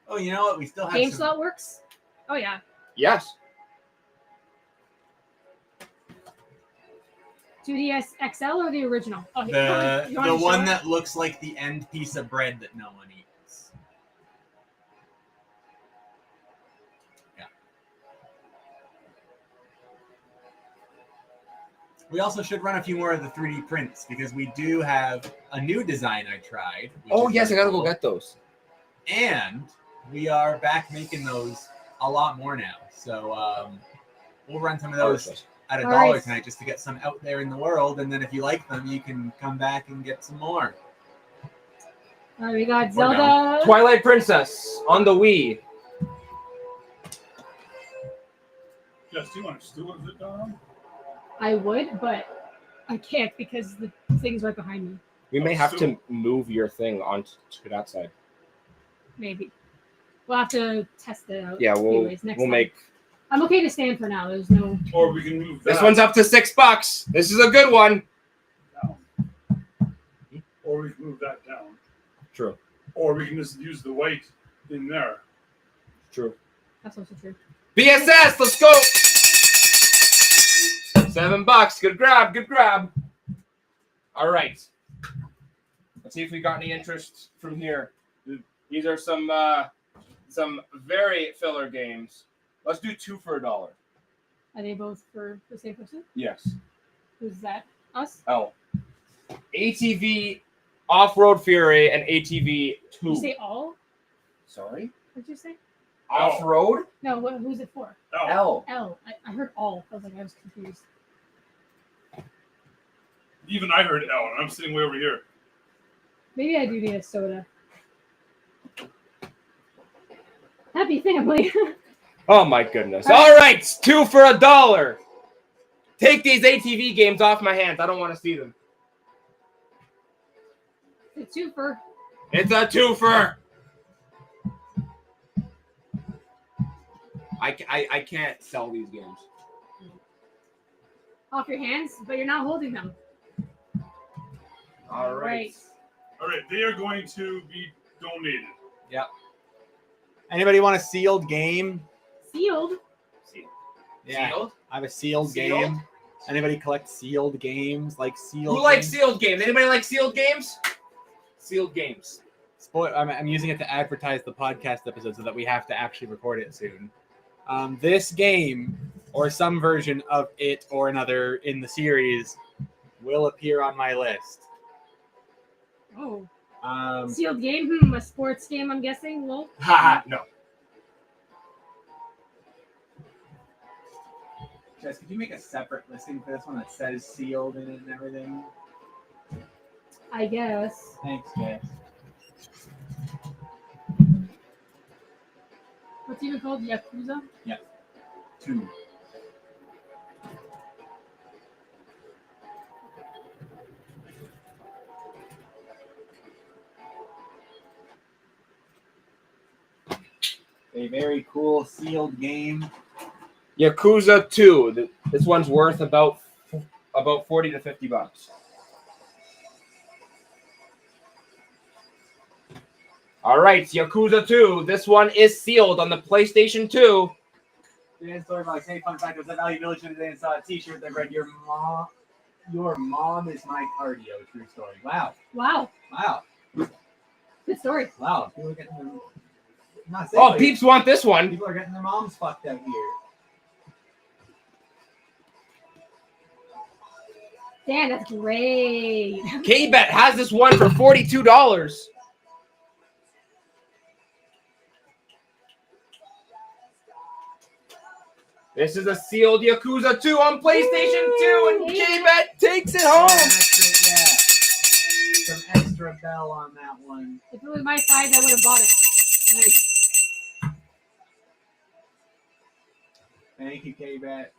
Oh, you know what? We still have
Game
some...
slot works. Oh yeah.
Yes.
2DS XL or the original? Oh, you
The
want to show
one
it?
that looks like the end piece of bread that no one eats. Yeah. We also should run a few more of the 3D prints because we do have a new design I tried. which
Oh
is
yes, I
very
gotta go
cool.
get those.
And we are back making those a lot more now. So we'll run some of those at
All
$1
right.
tonight just to get some out there in the world. And then if you like them, you can come back and get some more.
We got
Or
Zelda.
Twilight Princess on the Wii.
Jess, do you want to steal it down?
I would, but I can't because the thing's right behind me.
We may
Oh,
have
so-
to move your thing onto that side.
Maybe. We'll have to test it out.
Yeah,
anyways, next
we'll
time.
make
I'm okay to stand for now. There's no.
Or we can move that.
this one's up to $6. This is a good one.
down. Or we can move that down.
True.
Or we can just use the weight in there.
True.
That's also true.
BSS, let's go. $7. Good grab. Good grab. All right. Let's see if we got any interest from here. These are some very filler games. Let's do 2 for $1.
Are they both for the same person?
Yes.
Who's that? Us?
Oh. ATV Off-Road Fury and ATV 2.
Did you say all?
Sorry?
What did you say?
Off-Road?
No, who's it for?
Oh,
L.
L. I heard all. I was confused.
even I heard L, and I'm sitting way over here.
Maybe I do need a soda. Happy family.
Oh my goodness. All right, 2 for $1. Take these ATV games off my hands. I don't want to see them.
It's a twofer.
It's a twofer. I can't sell these games.
Off your hands, but you're not holding them.
All right.
All right, they are going to be donated.
Anybody want a sealed game?
Sealed.
Yeah,
Sealed?
I have a sealed
Sealed?
game. Anybody collect sealed games? Like sealed?
Who likes
games?
sealed games? Anybody like sealed games? Sealed games.
I'm using it to advertise the podcast episode so that we have to actually record it soon. This game, or some version of it or another in the series, will appear on my list.
Oh.
Um,
Sealed game? A sports game, I'm guessing. Well,
Haha, no.
Jess, could you make a separate listing for this one that says sealed in it and everything?
I guess.
Thanks, Jess.
What's it even called? Yakuza?
2. A very cool sealed game.
Yakuza 2. This one's worth about 40 to 50 bucks. All right, Yakuza 2. This one is sealed on the PlayStation 2.
Today's story about hey, fun fact, I was at Valley Village today and saw a T-shirt that read, "Your mom is my cardio." True story. Wow.
Wow. Good story.
People are getting their. Not
Oh,
saying
peeps want this one.
people are getting their moms fucked out here.
Dan, that's great.
K-Bet has this one for $42. This is a sealed Yakuza 2 on PlayStation 2, and
Yay.
K-Bet takes it home.
Some extra bell on that one.
If it was my size, I would have bought it. Nice.
Thank you, K-Bet.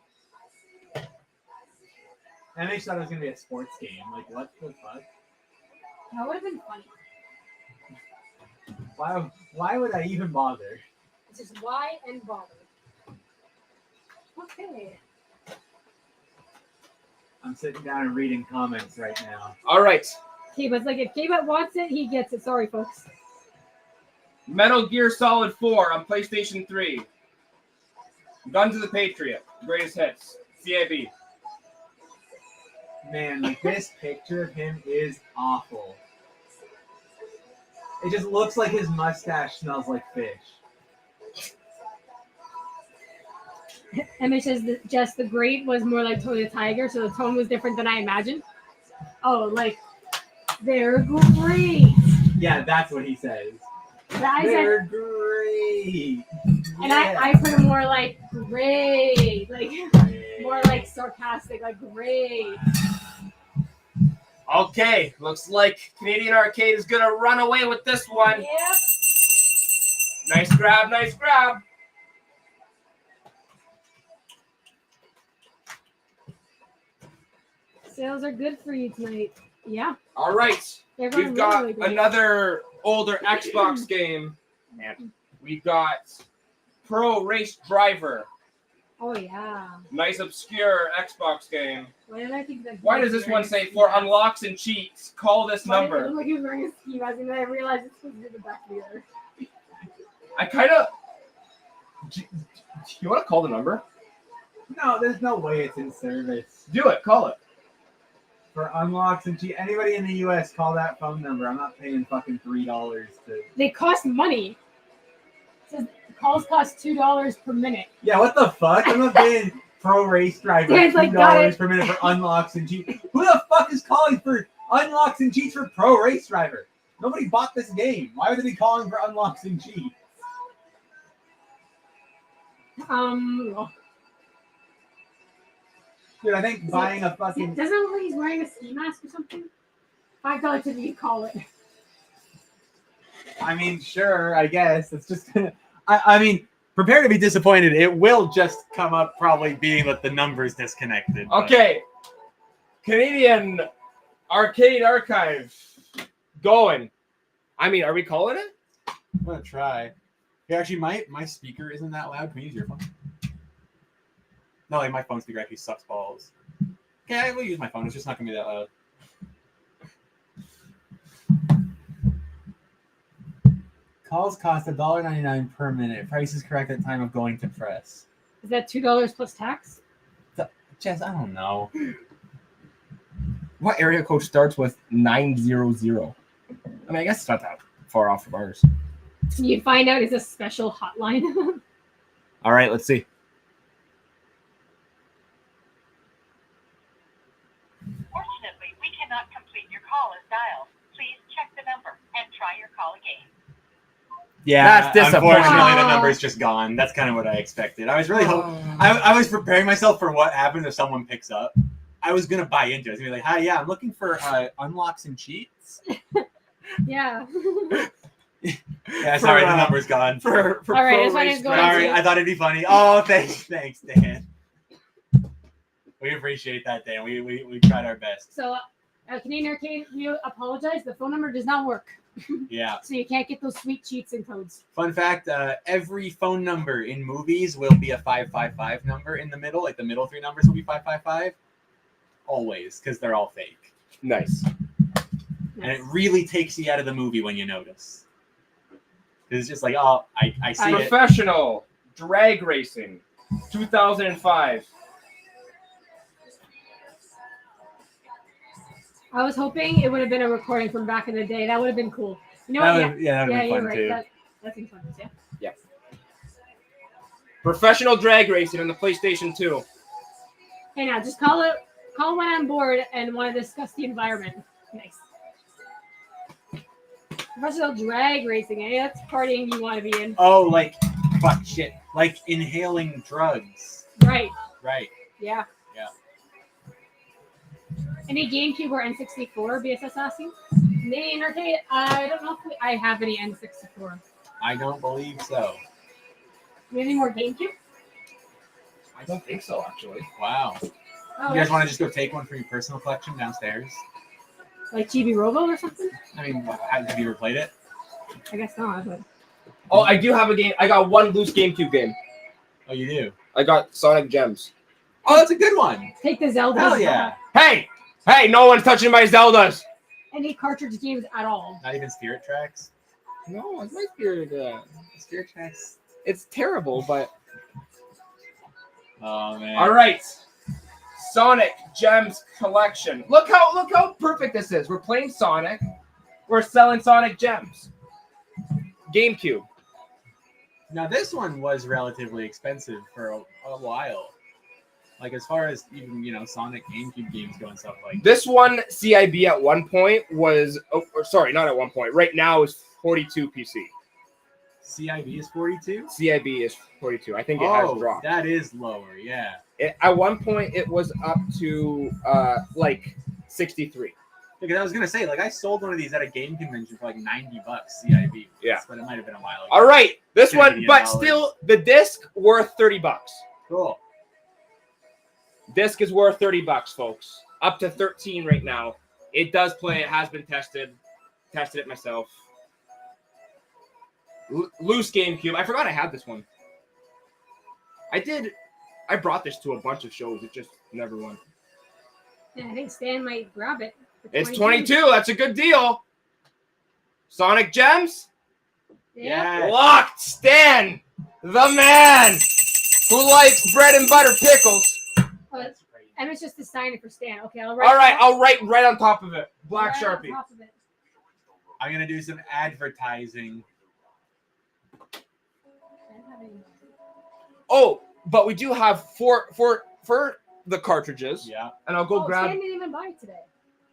And they thought it was gonna be a sports game. Like, what the fuck?
That would have been funny.
Why would I even bother?
It's just why and bother. Okay.
I'm sitting down and reading comments right now.
All right.
K-Bet's like, if K-Bet wants it, he gets it. Sorry, folks.
Metal Gear Solid 4 on PlayStation 3. Guns of the Patriot. Greatest hits. CAB.
Man, like this picture of him is awful. It just looks like his mustache smells like fish.
Emma says that just the great was more like Tony the Tiger, so the tone was different than I imagined. Oh, like, they're great.
Yeah, that's what he says.
But I said,
They're great.
and I put it more like great, like more like sarcastic, like great.
Okay, looks like Canadian Arcade is gonna run away with this one.
Yep.
Nice grab, nice grab.
Sales are good for you tonight. Yeah.
All right,
They're going
we've got
really good.
another older Xbox game. And we've got Pro Race Driver.
Oh yeah.
Nice obscure Xbox game.
Why did I think that?
Why does this one say for unlocks and cheats? Call this
Why did it
number.
look like he was wearing a ski mask, and then I realized it's supposed to be the back of the other.
I kind of. Do you want to call the number?
No, there's no way it's in service.
Do it. Call it.
For unlocks and anybody in the US, call that phone number. I'm not paying fucking $3 to.
They cost money. It says calls cost $2 per minute.
Yeah, what the fuck? I'm not paying Pro Race Driver
Dan's like, got
$2
it.
per minute for unlocks and cheats. Who the fuck is calling for unlocks and cheats for Pro Race Driver? Nobody bought this game. Why would they be calling for unlocks and cheats? Dude, I think buying a fucking.
Doesn't it look like he's wearing a ski mask or something? $5 to you call it.
I mean, sure, I guess. It's just. I mean, prepare to be disappointed. It will just come up probably being that the number's disconnected. but-
Okay. Canadian Arcade Archive. going. I mean, are we calling it?
I'm gonna try. Yeah, actually, my speaker isn't that loud. Can we use your phone? No, like my phone speaker actually sucks balls. Okay, I will use my phone. It's just not gonna be that loud. Calls cost $1.99 per minute. Price is correct at time of going to press.
Is that $2 plus tax?
Jess, I don't know.
What area code starts with 900? I mean, I guess it's not that far off from ours.
You find out it's a special hotline.
All right, let's see.
Fortunately, we cannot complete your call as dialed. Please check the number and try your call again.
Yeah,
That's disappointing.
unfortunately, the number's just gone. That's kind of what I expected. I was really hoping. I was preparing myself for what happens if someone picks up. I was gonna buy into it. I was gonna be like, "Hi, yeah, I'm looking for unlocks and cheats."
Yeah.
Yeah, sorry, the number's gone.
For
All right,
pro
this one
race
is going
driver.
Sorry, I thought it'd be funny. Oh, thanks, Dan. We appreciate that, Dan. We tried our best.
So, Canadian Arcade, we apologize. The phone number does not work.
Yeah.
So you can't get those sweet cheats and codes.
Fun fact: every phone number in movies will be a 555 number in the middle. Like the middle three numbers will be 555. Always, because they're all fake.
Nice.
And it really takes you out of the movie when you notice. It's just like, oh, I see it.
Professional drag racing, 2005.
I was hoping it would have been a recording from back in the day. That would have been cool. You know what?
That would have been
you're
fun
right.
too.
That's in fun, yeah.
Professional drag racing on the PlayStation 2.
Hey, now just call when I'm bored and want to discuss the environment. Nice. Professional drag racing. Hey, that's partying you want to be in.
Oh, like, fuck, shit. Like inhaling drugs.
Right.
Right.
Yeah.
Yeah.
Any GameCube or N64? BSS asking. Canadian Arcade. I don't know if I have any N64.
I don't believe so.
Any more GameCube?
I don't think so, actually.
Wow.
Oh,
You guys want to just go take one for your personal collection downstairs?
like Chibi Robo or something?
I mean, have you ever played it?
I guess not. But
Oh, I do have a game. I got one loose GameCube game.
Oh, you do?
I got Sonic Gems.
Oh, that's a good one.
take the Zelda.
Hell yeah.
Hey! Hey, no one's touching my Zeldas!
Any cartridge games at all?
Not even Spirit Tracks?
No, it's my Spirit.
Spirit Tracks.
It's terrible, but...
Oh, man.
All right. Sonic Gems collection. Look how perfect this is. We're playing Sonic. We're selling Sonic Gems. GameCube.
Now, this one was relatively expensive for a while. Like, as far as even, Sonic GameCube games go and stuff like
This one CIB at one point was sorry, not at one point. Right now is 42 PC.
CIB is 42?
CIB is 42. I think it has
Oh,
dropped.
that is lower, yeah.
At one point it was up to like 63.
Because I was gonna say, like, I sold one of these at a game convention for like $90 CIB.
Yeah.
But it might have been a while ago.
All right, this one,
$50.
but still the disc worth $30.
Cool.
Disc is worth $30, folks. Up to 13 right now. It does play. It has been tested. Tested it myself. Loose GameCube. I forgot I had this one. I brought this to a bunch of shows. It just never won.
Yeah, I think Stan might grab it. for
It's 22. That's a good deal. Sonic Gems.
Yeah.
Locked. Stan, the man who likes bread and butter pickles.
And it's just to sign it for Stan. Okay, I'll
All right,
that.
I'll write right on top of it. Black
Right on
Sharpie.
top of it.
I'm gonna do some advertising.
Oh, but we do have for the cartridges.
Yeah.
And I'll go grab.
Stan didn't even buy it today.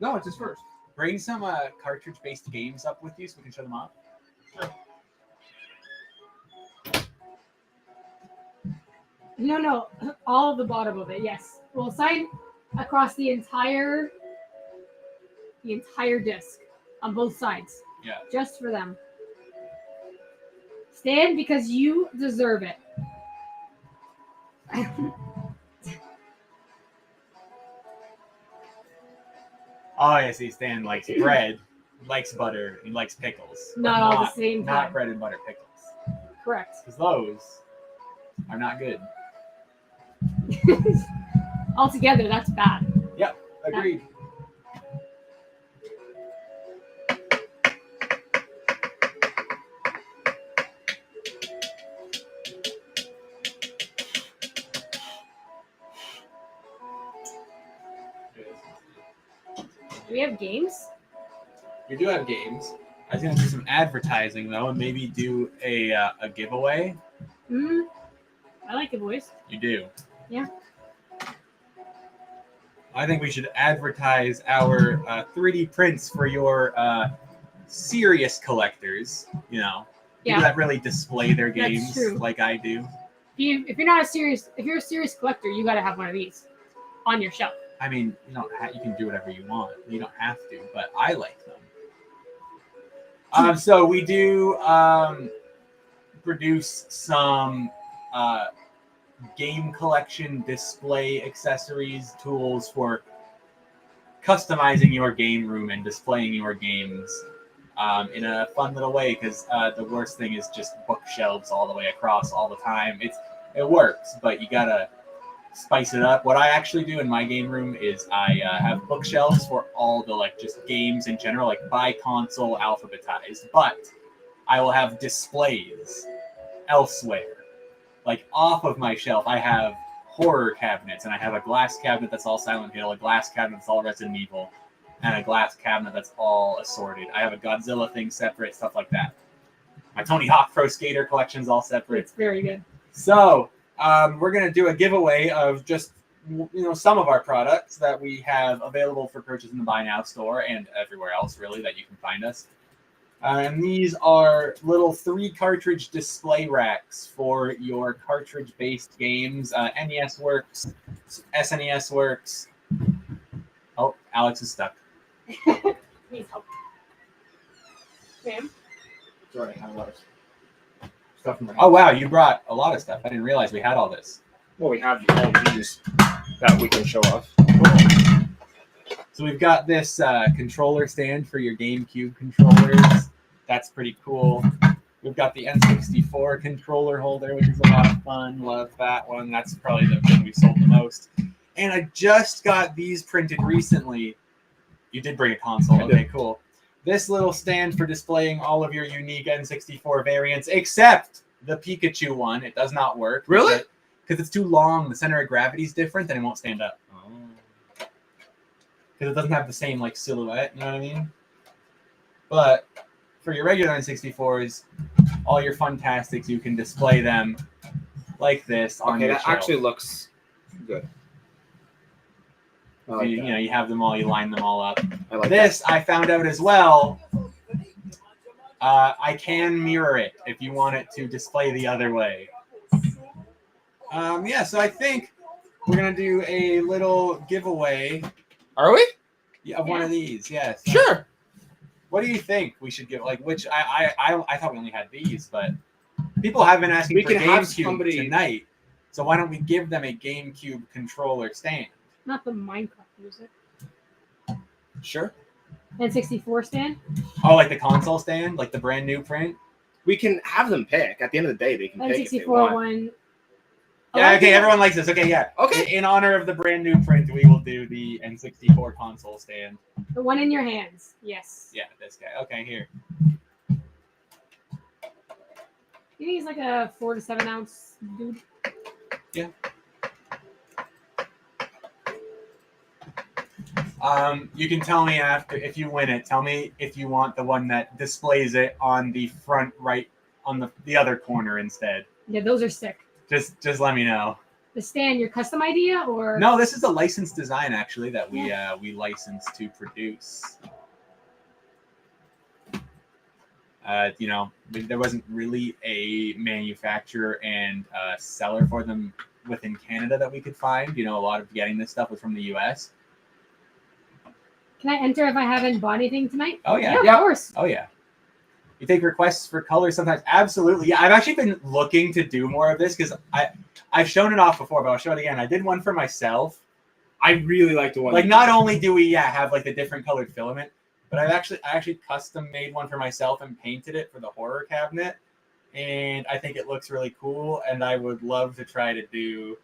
No, it's his first.
Bring some cartridge-based games up with you so we can show them off.
No, all the bottom of it. Yes, we'll sign across the entire disc on both sides.
Yeah.
Just for them. Stan, because you deserve it.
Oh, yeah, see, Stan likes bread.
likes butter and likes pickles. but
Not all at the
not,
same
not
time.
bread and butter pickles.
Correct.
Because those are not good.
Altogether, that's bad.
Agreed.
Do we have games?
We do have games. I was gonna do some advertising though, and maybe do a giveaway.
I like it, boys.
You do.
Yeah.
I think we should advertise our 3D prints for your serious collectors. You know, people
Yeah.
that really display their
That's
games
true.
like I do.
If you're a serious collector, you got to have one of these on your shelf.
I mean, you can do whatever you want. You don't have to, but I like them. So we do produce some game collection display accessories, tools for customizing your game room and displaying your games in a fun little way. Because the worst thing is just bookshelves all the way across all the time. It works, but you gotta spice it up. What I actually do in my game room is I have bookshelves for all the just games in general, like by console alphabetized, but I will have displays elsewhere. Like off of my shelf, I have horror cabinets, and I have a glass cabinet that's all Silent Hill, a glass cabinet that's all Resident Evil, and a glass cabinet that's all assorted. I have a Godzilla thing separate, stuff like that. My Tony Hawk Pro Skater collection's all separate.
It's very good.
So we're gonna do a giveaway of just some of our products that we have available for purchase in the Buy Now store and everywhere else really that you can find us. And these are little 3 cartridge display racks for your cartridge-based games. NES works, SNES works. Oh, Alex is stuck.
Needs help. Sam?
Sorry, I have a lot of stuff in my
Oh wow, you brought a lot of stuff. I didn't realize we had all this.
Well, we have all of these that we can show off.
So we've got this controller stand for your GameCube controllers. That's pretty cool. We've got the N64 controller holder, which is a lot of fun. Love that one. That's probably the thing we sold the most. And I just got these printed recently. You did bring a console. Okay, cool. This little stand for displaying all of your unique N64 variants, except the Pikachu one. It does not work.
Really?
Because it's too long. The center of gravity is different, and it won't stand up. Because it doesn't have the same silhouette, you know what I mean? But for your regular N64s, all your Funtastics, you can display them like this on
Okay,
your
that
shelf.
actually looks good. I like that.
You have them all, you line them all up.
I like
This, I found out as well, I can mirror it if you want it to display the other way. So I think we're going to do a little giveaway
that. Are we?
of one of these, yes.
Sure.
What do you think we should give? Which I thought we only had these, but people have been asking
We
for
can have
GameCube
somebody-
tonight. So why don't we give them a GameCube controller stand?
Not the Minecraft music.
Sure.
N64 stand?
Oh, like the console stand, like the brand new print.
We can have them pick. At the end of the day, they can pick if they
N64
want.
one.
Yeah, okay, everyone likes this. Okay, yeah.
Okay.
In honor of the brand new print, we will do the N64 console stand.
The one in your hands. Yes.
Yeah, this guy. Okay, here.
You think he's like a 4 to 7 ounce dude?
You can tell me after if you win it. Tell me if you want the one that displays it on the front right on the other corner instead.
Yeah, those are sick.
Just let me know.
The stand, your custom idea or
No, this is a licensed design actually that we licensed to produce. There wasn't really a manufacturer and seller for them within Canada that we could find. A lot of getting this stuff was from the US.
Can I enter if I haven't bought anything tonight?
Oh yeah.
Of course.
Oh yeah. You take requests for colors sometimes. Absolutely. Yeah, I've actually been looking to do more of this because I've shown it off before, but I'll show it again. I did one for myself.
I really like the one.
Like not only do we have like the different colored filament,
But I actually custom made one for myself and painted it for the horror cabinet, and I think it looks really cool. And I would love to try to do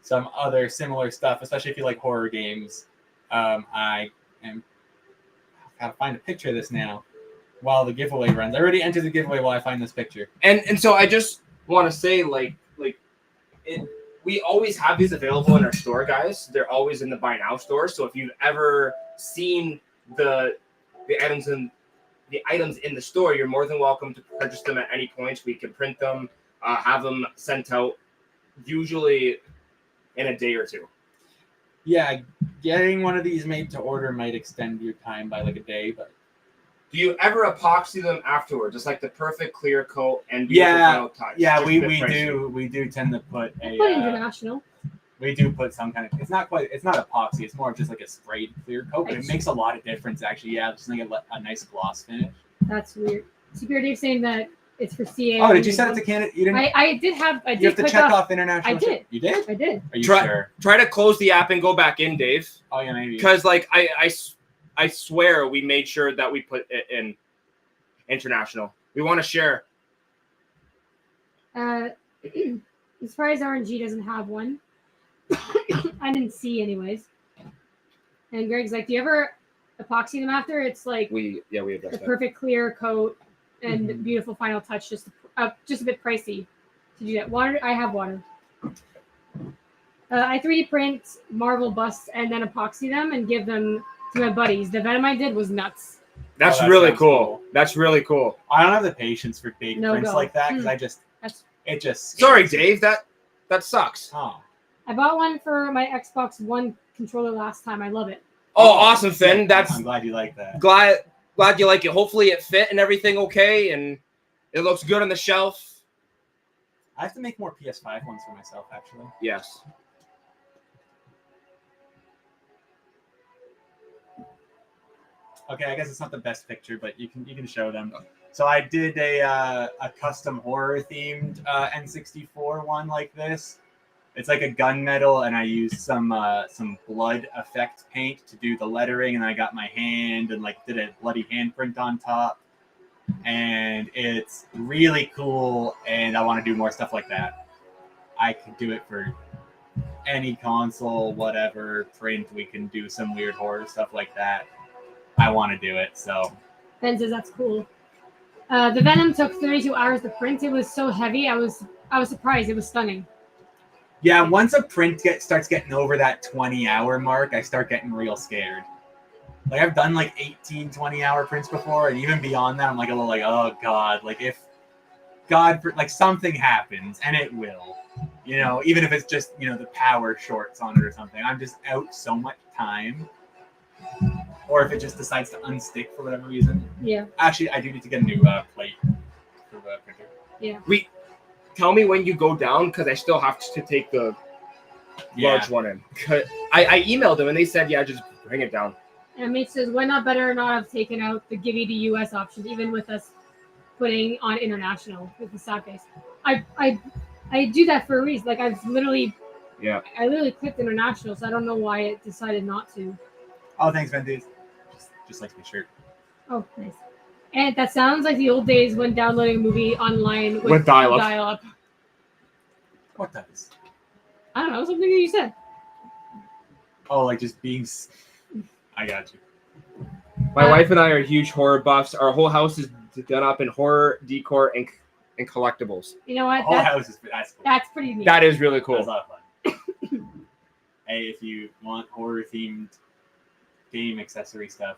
some other similar stuff, especially if you like horror games. I've gotta find a picture of this now while the giveaway runs. I already entered the giveaway while I find this picture.
And so I just want to say, we always have these available in our store, guys. They're always in the Buy Now store. So if you've ever seen the items in the store, you're more than welcome to purchase them at any point. We can print them, have them sent out, usually in a day or two.
Yeah, getting one of these made to order might extend your time by like a day, but
Do you ever epoxy them afterwards? Just like the perfect clear coat and beautiful final touch.
yeah,
Just
we
a bit pricey.
do. We do tend to put
I
a.
put international.
We do put some kind of. It's not epoxy. It's more of just like a sprayed clear coat, but it makes a lot of difference actually. Yeah, just like a nice gloss finish.
That's weird. Superior Dave saying that it's for CA.
Oh, did you send it to Canada? You didn't.
I did have. I did
you have to
click
check
off.
off international.
I did.
You did?
I did.
Are you
Try-
sure?
Try to close the app and go back in, Dave.
Oh yeah, maybe.
Because like I swear we made sure that we put it in international. We want to share.
As far as RNG doesn't have one. I didn't see anyways. And Greg's like, do you ever epoxy them after? It's like
We
the
addressed that.
perfect clear coat and
Mhm.
beautiful final touch. Just a bit pricey to do that. Water. I have water. I 3D print Marvel busts and then epoxy them and give them to my buddies. The Venom I did was nuts.
That's
Oh, that
really
sounds
cool.
cool.
That's really cool.
I don't have the patience for big
No
prints
go.
like that because
That's-
it just.
Sorry,
scares me.
Dave. That sucks.
Oh.
I bought one for my Xbox One controller last time. I love it.
Oh, awesome, Finn. That's
I'm glad you like that.
glad you like it. Hopefully it fit and everything okay, and it looks good on the shelf.
I have to make more PS5 ones for myself, actually.
Yes.
Okay, I guess it's not the best picture, but you can show them. So I did a custom horror themed N64 one like this. It's like a gunmetal, and I used some blood effect paint to do the lettering, and I got my hand and like did a bloody handprint on top. And it's really cool, and I want to do more stuff like that. I could do it for any console, whatever print. We can do some weird horror stuff like that. I want to do it, so.
Ben says that's cool. The Venom took 32 hours to print. It was so heavy. I was surprised. It was stunning.
Yeah, once a print starts getting over that 20-hour mark, I start getting real scared. Like, I've done like 18, 20-hour prints before, and even beyond that, I'm like a little like, oh God, like if like something happens, and it will, even if it's just, the power shorts on it or something, I'm just out so much time. Or if it just decides to unstick for whatever reason.
Yeah.
Actually, I do need to get a new plate for the printer.
Yeah.
Tell me when you go down, because I still have to take the large one in. 'Cause I emailed them and they said, yeah, just bring it down.
And Mate says, why not better not have taken out the Gibby to US option, even with us putting on international with the sad face. I do that for a reason. Like I literally clicked international, so I don't know why it decided not to.
Oh, thanks, Ventus. Just likes my shirt.
Oh, nice. And that sounds like the old days when downloading a movie online
With dial-up.
What does?
I don't know, something that you said.
Oh, like just being. I got you.
My wife and I are huge horror buffs. Our whole house is done up in horror decor and collectibles.
You know what?
The whole house is that's cool.
That's pretty neat.
That is really
That was
cool.
a lot of fun. Hey, if you want horror themed game accessory stuff,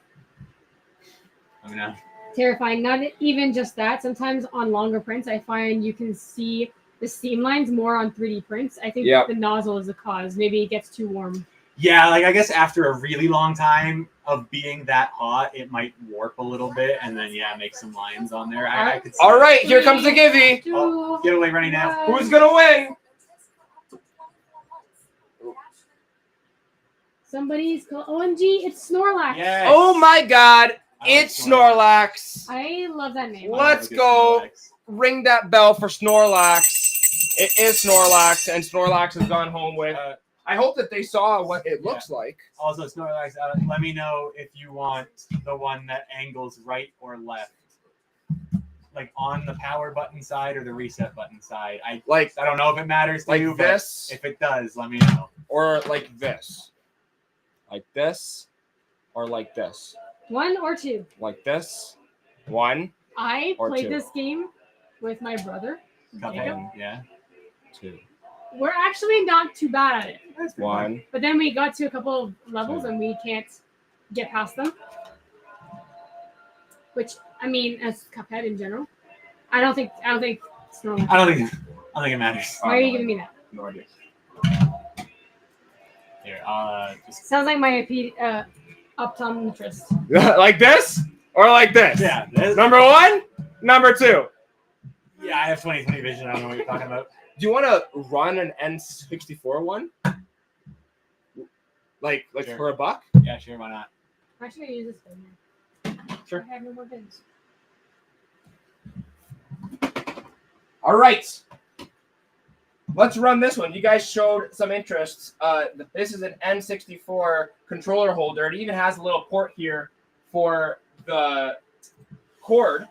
let me know.
Terrifying. Not even just that. Sometimes on longer prints, I find you can see the seam lines more on 3D prints. I think
Yep.
the nozzle is the cause. Maybe it gets too warm.
Yeah, like I guess after a really long time of being that hot, it might warp a little bit, and then make some lines on there. I could see
All
that.
right, here comes the givey.
Two,
Giveaway running now.
one.
Who's gonna win?
Somebody's called OMG. It's Snorlax.
Yes.
Oh my God!
I like
It's Snorlax.
I love that name.
What? Let's go. Ring that bell for Snorlax. It is Snorlax, and Snorlax has gone home with I hope that they saw what it looks like.
Also, Snorlax, let me know if you want the one that angles right or left. Like on the power button side or the reset button side. I don't know if it matters to
Like
you,
this,
but if it does, let me know.
or like this, like this, or like this,
1 or 2.
like this. 1,
I
Or
played
2.
this game with my brother. Jacob.
Cuphead, yeah.
2,
We're actually not too bad at it.
That's pretty fun.
1.
But then we got to a couple of levels and we can't get past them. Which, I mean, as Cuphead in general, I don't think Snorlax.
I don't think it matters.
Why are you giving me that?
No idea.
Here, just
Sounds like my optometrist.
Like this, or like this.
yeah. This,
Number 1, number 2.
yeah, I have 20/20 vision. I don't know what you're talking about.
Do you want to run an N64 one? Like
Sure.
for $1?
Yeah, sure, why not?
I'm actually gonna use this one.
Sure.
I have no more bins.
All right. Let's run this one. You guys showed some interest. This is an N64 controller holder. It even has a little port here for the cord.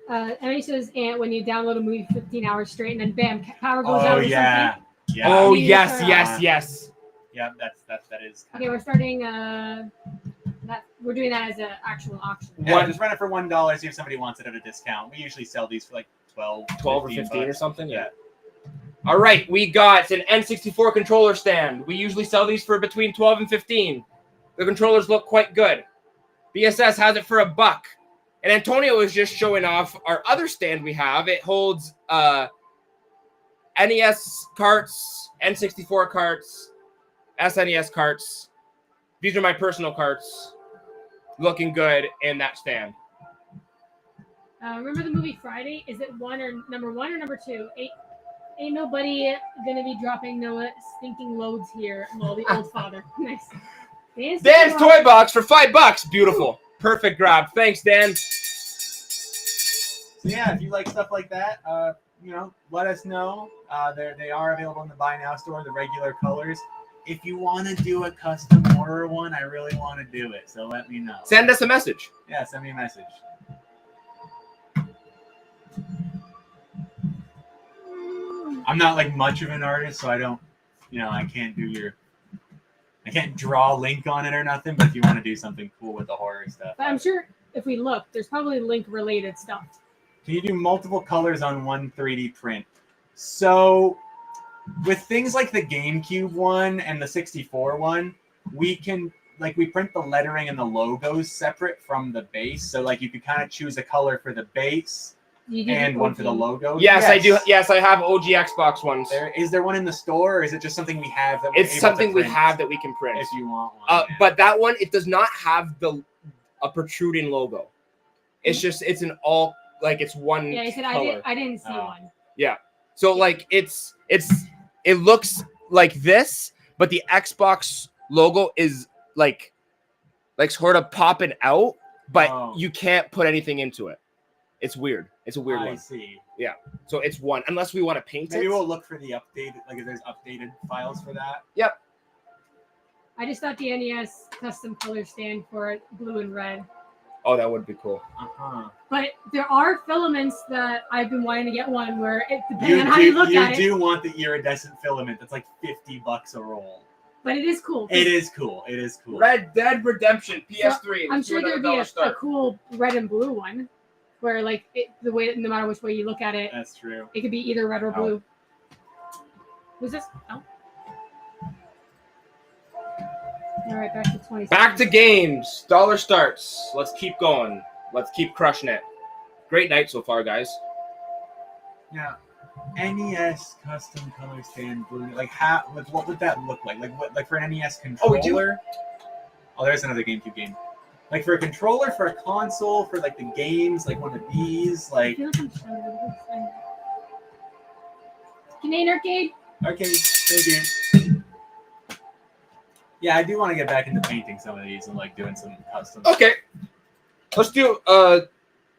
Emily says, and when you download a movie 15 hours straight, and then bam, power goes
Oh
out or
yeah,
something.
yeah.
Oh,
Yeah.
yes, yes, yes.
Yeah, that is.
Okay, we're starting. We're doing that as an actual auction.
Yeah,
One-
just run it for $1. See if somebody wants it at a discount. We usually sell these for like 12
or 15 or
bucks.
something?
Yeah.
All right, we got an N64 controller stand. We usually sell these for between 12 and 15. The controllers look quite good. BSS has it for $1. And Antonio is just showing off our other stand we have. It holds NES carts, N64 carts, SNES carts. These are my personal carts. Looking good in that stand.
Remember the movie Friday? Is it number 1 or number 2? Ain't nobody gonna be dropping no stinking loads here. Well, the old father. Nice.
Dan's toy box for $5. Beautiful. Perfect grab. Thanks, Dan.
So yeah, if you like stuff like that, let us know. They are available in the Buy Now store, the regular colors. If you want to do a custom order one, I really want to do it. So let me know.
Send us a message.
Yeah, send me a message. I'm not like much of an artist, so I don't, I can't draw a link on it or nothing. But if you want to do something cool with the horror stuff,
But I'm sure if we look, there's probably Link-related stuff.
can you do multiple colors on one 3D print? So with things like the GameCube one and the 64 one, we can we print the lettering and the logos separate from the base. So like you could kind of choose a color for the base
You do
and
the
one for the
OG.
logo.
Yes, I do. Yes, I have OG Xbox ones.
Is there one in the store, or is it just something we have that we're
It's
able
something
to
we
print
have that we can print.
if you want one? Yeah.
But that one, it does not have a protruding logo. It's just it's one
Yeah, he said
color.
I didn't see
Oh.
one.
So it looks like this, but the Xbox logo is like sort of popping out, but
Oh.
you can't put anything into it. It's weird. It's a weird
I
one.
see.
So it's one, unless we want to paint
Maybe
it.
we'll look for the updated, if there's updated files for that.
I just thought the NES custom color stand for blue and red.
Oh, that would be cool.
Uh-huh.
But there are filaments that I've been wanting to get one where it depends
You
on how you look
do,
at it.
do want the iridescent filament. That's like $50 a roll.
But it is cool.
It is cool. It is cool.
Red Dead Redemption PS3.
I'm
Let's do
sure there'd be
another
a
start.
cool red and blue one where the way no matter which way you look at it,
That's true.
it could be either red or
Oh.
blue. Who's this? Oh. All right, back to 20.
Back to games. Dollar starts. Let's keep going. Let's keep crushing it. Great night so far, guys.
Yeah. NES custom color stand blue. What would that look like? Like for an NES
Oh, we do?
controller? Oh, there's another GameCube game. Like for a controller, for a console, for like the games, like one of these,
I
like
feel like I'm trying to Canadian Arcade.
okay, they do. Yeah, I do want to get back into painting some of these and like doing some custom
Okay. Let's do a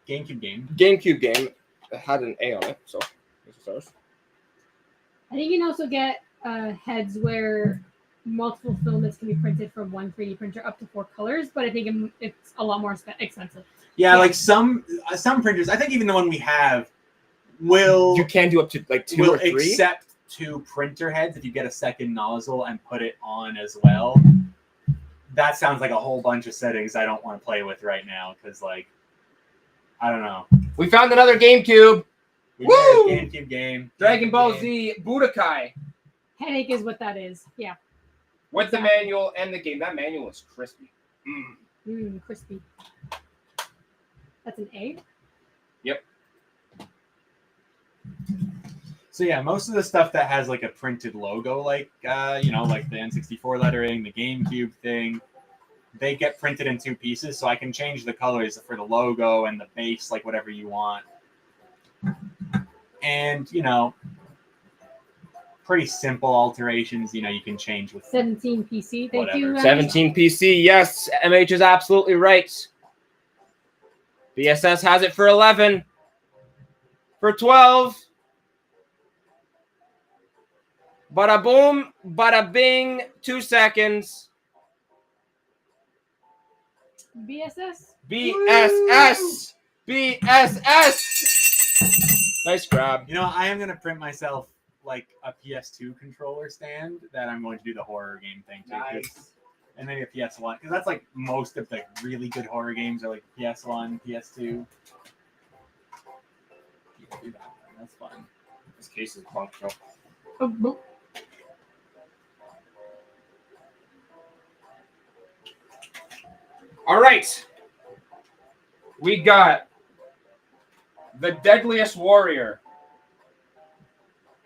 GameCube game.
GameCube game. It had an A on it, so this is ours.
I think you can also get heads where multiple filaments can be printed from one 3D printer up to 4 colors, but I think it's a lot more expensive.
Yeah, like some printers. I think even the one we have will
You can do up to like 2
will
or 3.
accept 2 printer heads if you get a second nozzle and put it on as well. That sounds like a whole bunch of settings I don't want to play with right now because, like, I don't know.
We found another GameCube.
We
Woo!
made a GameCube game.
Dragon Ball
game.
Z Budokai
Headache is what that is. Yeah.
with the manual and the game. That manual is crispy.
Crispy. That's an A.
So yeah, most of the stuff that has like a printed logo, like like the N64 lettering, the GameCube thing, they get printed in 2 pieces, so I can change the colors for the logo and the base, like whatever you want. And pretty simple alterations, you can change with
17 PC. Thank you.
Whatever.
17 PC. Yes, MH is absolutely right. BSS has it for 11. For 12. Bada boom, bada bing. 2 seconds.
BSS.
BSS. BSS. Nice grab.
I am gonna print myself like a PS2 controller stand that I'm going to do the horror game thing to.
Nice.
And maybe a PS1, because that's like most of the really good horror games are like PS1, PS2. Yeah, do that one. That's fun.
This case is functional.
Oh,
All right. We got The Deadliest Warrior.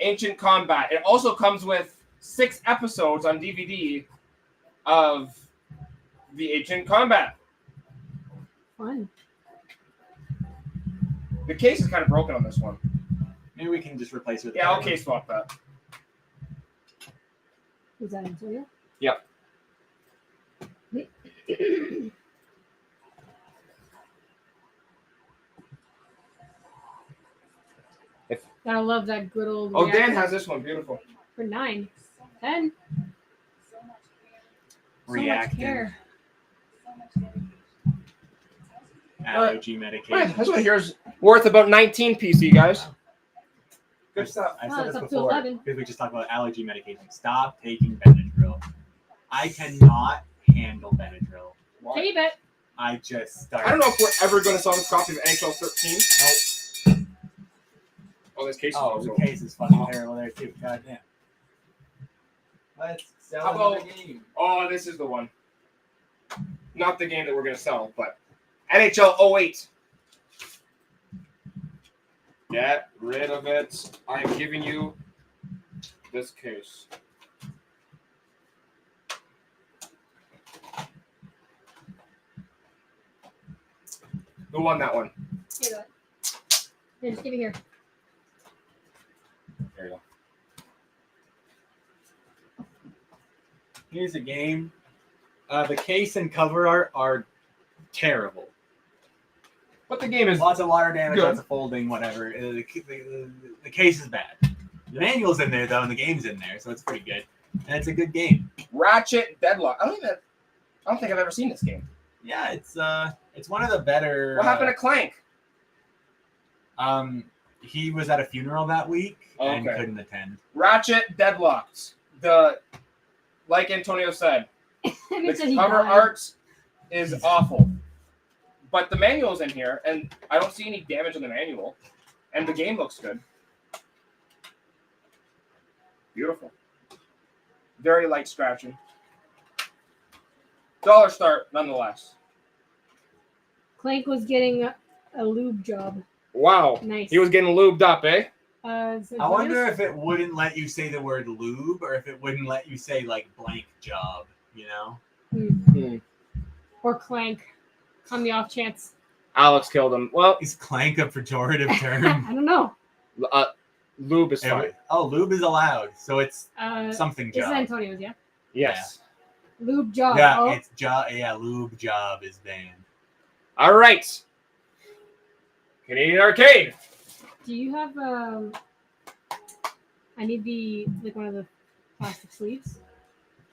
Ancient Combat. It also comes with 6 episodes on DVD of the Ancient Combat.
fun.
The case is kind of broken on this one.
Maybe we can just replace it with
Yeah,
the
I'll
other
case swap that.
Was that Antonio?
Yep.
Gotta love that good old.
Oh,
reactor.
Dan has this one. Beautiful.
For 9. 10. So much
reactive
care.
allergy
Wait,
medication.
this one here is worth about 19 PC, guys. Good stuff.
I
Oh,
said
it's
this
up to
before
11.
because we just talked about allergy medication. Stop taking Benadryl. I cannot handle Benadryl.
Hey, bet.
I just start.
I don't know if we're ever going to sell this copy of NHL 13.
Nope.
Oh, this case is
Oh,
also.
the case is fucking terrible there too. God damn. Let's sell
How
another
about-
game.
Oh, this is the one. Not the game that we're going to sell, but NHL 08. Get rid of it. I am giving you this case. Who won that one?
Hey, bet. Here, just give it here.
There you go.
Here's a game. The case and cover art are terrible.
But the game is
Lots of water damage,
Good.
lots of folding, whatever. The case is bad. The manual's in there though, and the game's in there, so it's pretty good. And it's a good game.
Ratchet Deadlock. I don't think I've ever seen this game.
Yeah, it's one of the better.
What happened to Clank?
He was at a funeral that week and
Okay.
couldn't attend.
Ratchet Deadlocked. Like Antonio said,
It said
the
he
cover
died.
art is awful. But the manual's in here, and I don't see any damage on the manual. And the game looks good. Beautiful. Very light scratching. Dollar start, nonetheless.
Clank was getting a lube job.
Wow.
Nice.
He was getting lubed up, eh?
So
I wonder
Jonas?
if it wouldn't let you say the word lube, or if it wouldn't let you say like blank job. You know?
Or Clank on the off chance.
Alex killed him. Well,
Is clank a pejorative
I
term?
don't know.
lube is fine.
Oh, lube is allowed, so it's
This
something
is
job.
Antonio's, yeah?
Yes.
Lube job.
Yeah,
Oh,
it's job. Yeah, lube job is banned.
All right. Canadian Arcade.
do you have I need the one of the plastic sleeves.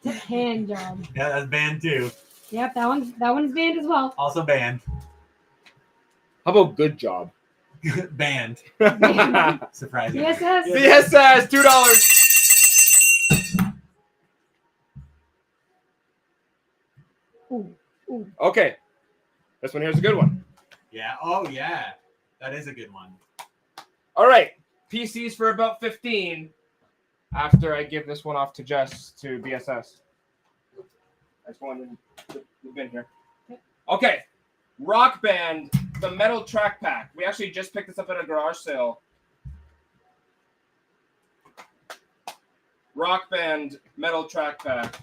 It's a hand job.
Yeah, that's banned too.
Yep, that one's banned as well.
Also banned.
How about good job?
Banned. Surprising.
DSS.
VSS, $2.
Ooh, ooh.
Okay. This one here's a good one.
Yeah. Oh yeah. That is a good one.
All right. PCs for about 15 after I give this one off to Jess to BSS. That's one we've been here. Okay. Rock Band, the metal track pack. We actually just picked this up at a garage sale. Rock Band metal track pack.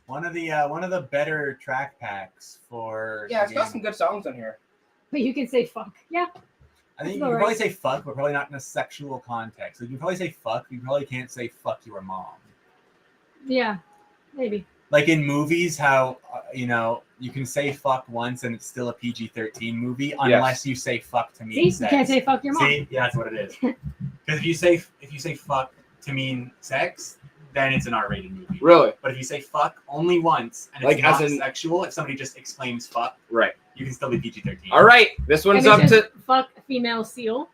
One of the better track packs for.
Yeah, it's got
game.
some good songs on here.
But you can say fuck. Yeah.
I think you
All
can
right.
probably say fuck, but probably not in a sexual context. Like, you can probably say fuck. You probably can't say fuck your mom.
Yeah. Maybe.
Like in movies, how you can say fuck once and it's still a PG-13 movie unless you say fuck to
See,
mean
you
sex.
can't say fuck your mom.
See, yeah, that's what it is. Because if you say fuck to mean sex, then it's an R-rated movie.
Really?
But if you say fuck only once and
Like,
it's not
as in-
sexual, if somebody just exclaims fuck,
Right.
you can still be PG-13.
All right. This one's
Maybe
up
just
to
fuck female seal.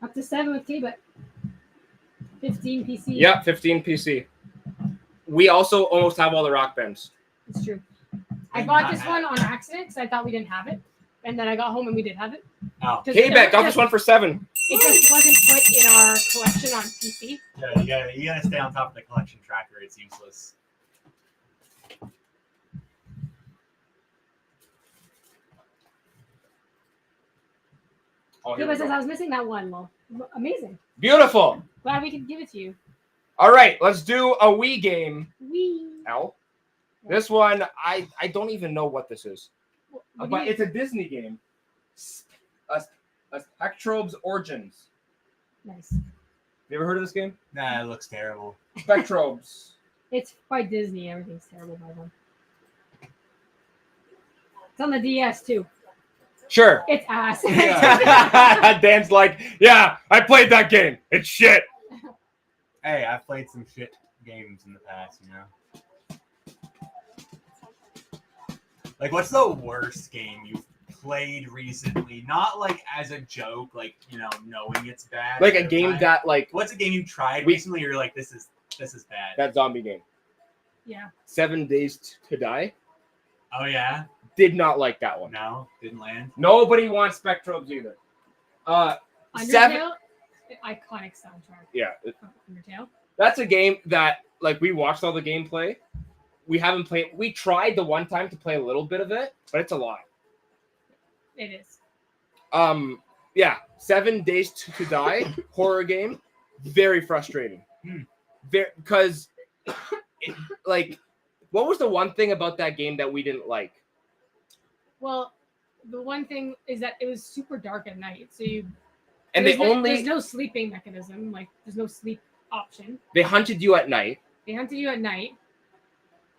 Up to 7 with K, but 15 PC.
Yep, 15 PC. We also almost have all the Rock Bands.
It's true. I
Did
bought
not
this
have
one on accident because I thought we didn't have it. And then I got home and we did have it.
Oh.
'Cause
K-Bet got
it
this one for 7.
just wasn't put in our collection on PC.
Yeah, you gotta stay on top of the collection tracker. It's useless.
Oh, here
K-Bet
we
says
go.
I was missing that one. Well, amazing.
Beautiful.
Glad we could give it to you.
All right, let's do a Wii game.
Wee.
L. This one, I don't even know what this is.
What do
But
you-
it's a Disney game. Spectrobes Origins.
Nice.
You ever heard of this game?
Nah, it looks terrible.
Spectrobes.
It's by Disney. Everything's terrible by them. It's on the DS too.
Sure.
It's ass.
Yeah.
Dan's like, yeah, I played that game. It's shit.
Hey, I've played some shit games in the past, Like, what's the worst game you've played recently? Not like as a joke, like, knowing it's bad.
Like a
at the
game
time.
that, like,
What's a game you tried
We-
recently? You're like, this is bad.
that zombie game.
Yeah.
7 Days to Die.
Oh yeah?
Did not like that one.
No, didn't land.
Nobody wants Spectrobes either.
Undertale.
7.
Iconic soundtrack.
Yeah.
of Undertale.
That's a game that, like, we watched all the gameplay. We haven't played. We tried the one time to play a little bit of it, but it's a lot.
It is.
Yeah. 7 Days to Die horror game. Very frustrating. Because, like, what was the one thing about that game that we didn't like?
Well, the one thing is that it was super dark at night, so you
And
there's
there's
no sleeping mechanism. Like there's no sleep option.
they hunted you at night.
They hunted you at night,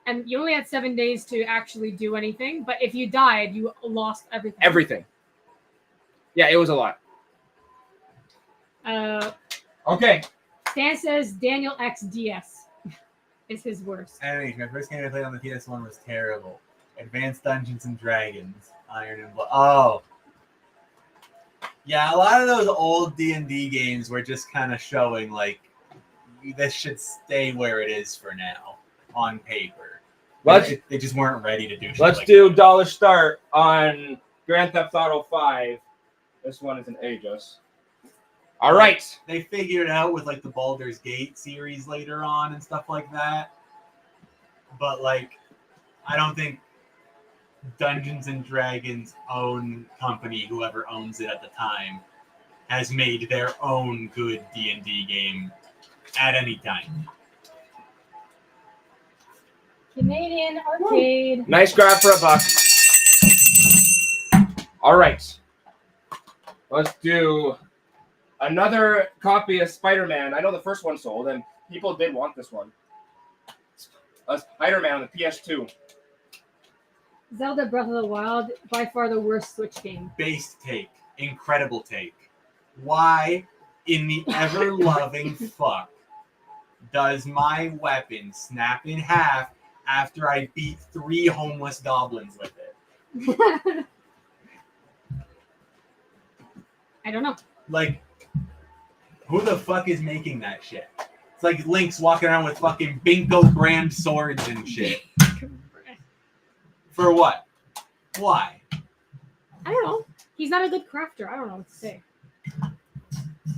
and you only had 7 days to actually do anything. But if you died, you lost everything.
Everything. Yeah, it was a lot. Okay.
Stan says Daniel X DS is his worst.
Anyways, my first game I played on the PS1 was terrible. Advanced Dungeons and Dragons, Iron and Blood. Oh. Yeah, a lot of those old D&D games were just kind of showing, like, this should stay where it is for now, on paper. They just weren't ready to do shit
Let's
like
do dollar start on Grand Theft Auto 5. This one is an Aegis. All right.
They figured it out with, like, the Baldur's Gate series later on and stuff like that. But, like, I don't think Dungeons and Dragons own company, whoever owns it at the time, has made their own good D&D game at any time.
Canadian arcade.
Nice grab for $1. All right. Let's do another copy of Spider-Man. I know the first one sold, and people did want this one. A Spider-Man on the PS2.
Zelda Breath of the Wild, by far the worst Switch game.
Based take. Incredible take. Why in the ever-loving fuck does my weapon snap in half after I beat 3 homeless goblins with it?
I don't know.
Like, who the fuck is making that shit? It's like Link's walking around with fucking Binko brand swords and shit. For what? Why?
I don't know. He's not a good crafter. I don't know what to say.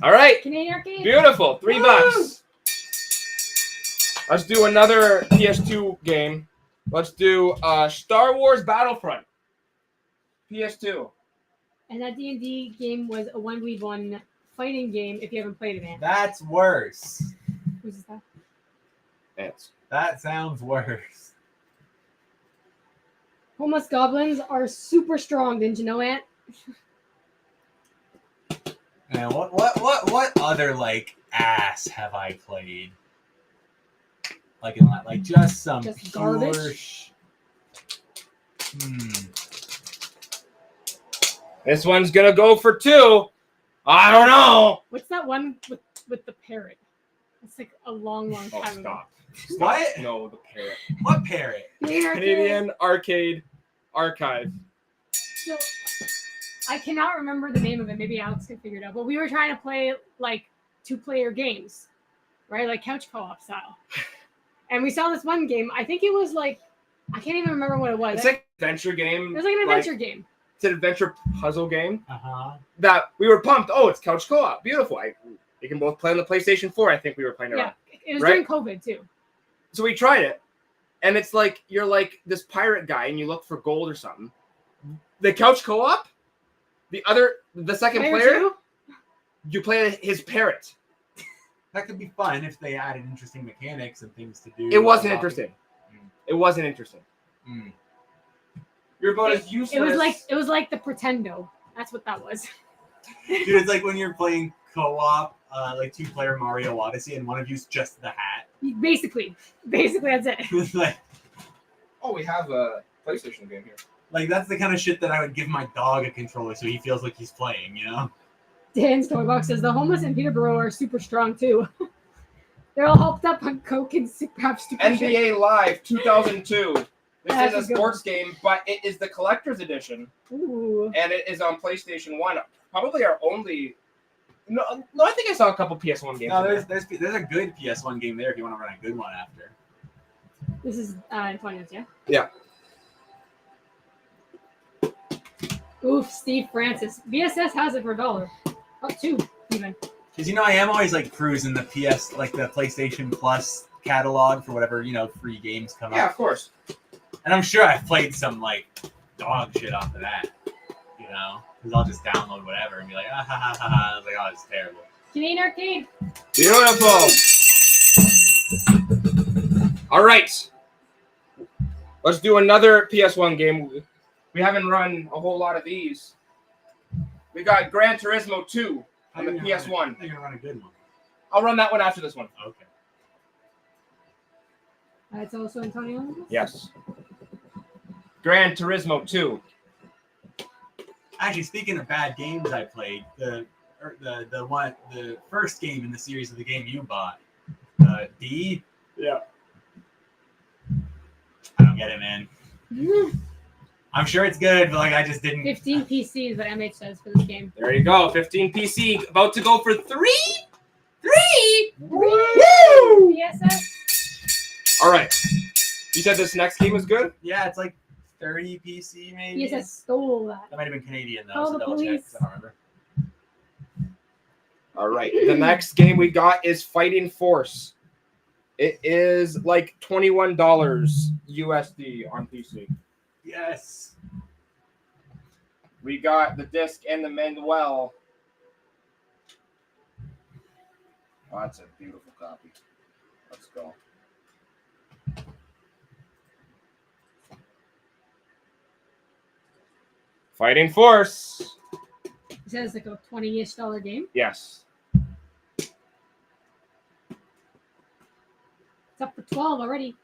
All right.
Canadian Arcade.
Beautiful. $3. Let's do another PS2 game. Let's do Star Wars Battlefront. PS2.
And that D&D game was a 1v1 fighting game. If you haven't played it, man.
That's worse.
Who's that?
It's
That sounds worse.
Homeless goblins are super strong. Didn't you know, Ant?
Man, what other like ass have I played? Like in like just some
Just
pure
garbage?
This one's gonna go for 2. I don't know.
What's that one with the parrot? It's like a long
Oh,
time ago.
stop.
What?
No, the parrot.
What parrot?
Canadian Arcade Archive.
So, I cannot remember the name of it. Maybe Alex can figure it out. But we were trying to play like 2-player games, right? Like couch co-op style. And we saw this one game. I think it was like, I can't even remember what it was.
It's like an adventure game.
It was like an adventure game.
It's an adventure puzzle game
Uh-huh.
that we were pumped. Oh, it's couch co-op. Beautiful. We can both play on the PlayStation 4. I think we were playing it
Yeah,
on.
it was
Right?
during COVID too.
So we tried it, and it's like you're like this pirate guy, and you look for gold or something. The couch co-op, the second player,
two?
you play his parrot.
That could be fun if they added interesting mechanics and things to do.
It wasn't interesting. It wasn't interesting.
Mm.
You're about as useless.
It was like the Pretendo. That's what that was.
Dude, it's like when you're playing co-op, like 2-player Mario Odyssey, and one of you's just the hat.
Basically that's it.
It's like,
Oh, we have a PlayStation game here.
like that's the kind of shit that I would give my dog a controller so he feels like he's playing, you know?
Dan Storybox says the homeless in Peterborough are super strong too. They're all hopped up on coke and have stupid shit.
NBA Live 2002. This
That's
is
a
a
good
sports game, but it is the collector's edition,
Ooh.
and it is on PlayStation 1. Probably our only. No, I think I saw a couple PS1 games.
No,
in
there's a good PS1 game there if you want to run a good one after.
This is Antonia's, yeah?
Yeah.
Oof, Steve Francis. VSS has it for $1. Oh, $2 even.
Because I am always like cruising the the PlayStation Plus catalog for whatever free games come
Yeah,
up,
of course.
and I'm sure I've played some like dog shit off of that, because I'll just download whatever and be like, ah ha ha ha ha. I was like, oh, it's terrible.
Canadian Arcade.
Beautiful. All right. Let's do another PS1 game. We haven't run a whole lot of these. We got Gran Turismo 2 on the PS1.
They're gonna run a good one.
I'll run that one after this one.
Okay.
It's also Antonio.
Yes. Gran Turismo 2.
Actually, speaking of bad games I played, the first game in the series of the game you bought, D.
Yeah.
I don't get it, man. I'm sure it's good, but like I just didn't.
15 PC is what MH says for this game.
There you go. 15 PC. About to go for 3. 3. Woo!
VSS.
All right. You said this next game was good?
Yeah, it's like 30 PC maybe.
VSS stole that.
That might have been Canadian though.
Call
So
the
double check.
police.
'Cause I don't remember.
All right. The next game we got is Fighting Force. It is like $21 USD on PC.
Yes.
We got the disc and the manual. Oh, that's a beautiful copy. Let's go. Fighting Force.
It says like a $20-ish game.
Yes.
It's up for 12 already.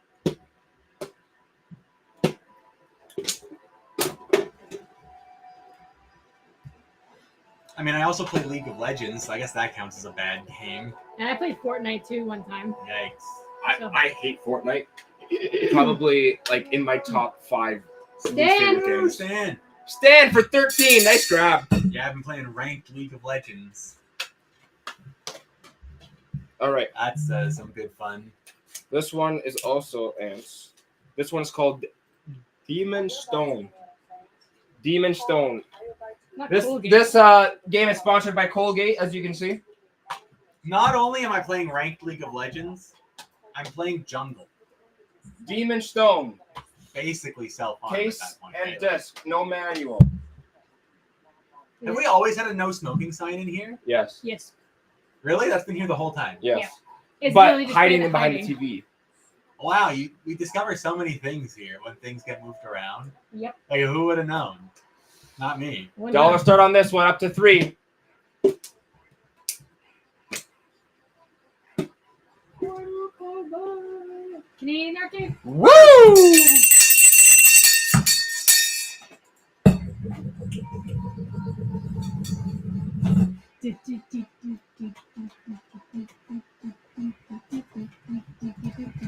I mean, I also play League of Legends, so I guess that counts as a bad game.
And I played Fortnite too one time.
Yikes.
I hate Fortnite. Probably like in my top 5 least favorite games.
Stan.
Stan for 13. Nice grab.
Yeah, I've been playing ranked League of Legends.
All right.
That's some good fun.
This one is also ants. This one's called Demon Stone. Demon Stone.
Not
This
cool game.
this game is sponsored by Colgate, as you can see.
Not only am I playing ranked League of Legends, I'm playing Jungle.
Demon Stone.
Basically self-harm at
Case
that point.
and
right?
disc. No manual.
Have we always had a no smoking sign in here?
Yes.
Yes.
Really? That's been here the whole time.
Yes.
It's
But
literally just
hiding
been
in behind
hiding.
the TV.
Wow, we discover so many things here when things get moved around.
Yep.
Like, who would have known? Not me.
One
Dollar
more.
start on this one, up to 3.
Canadian arcade.
Woo!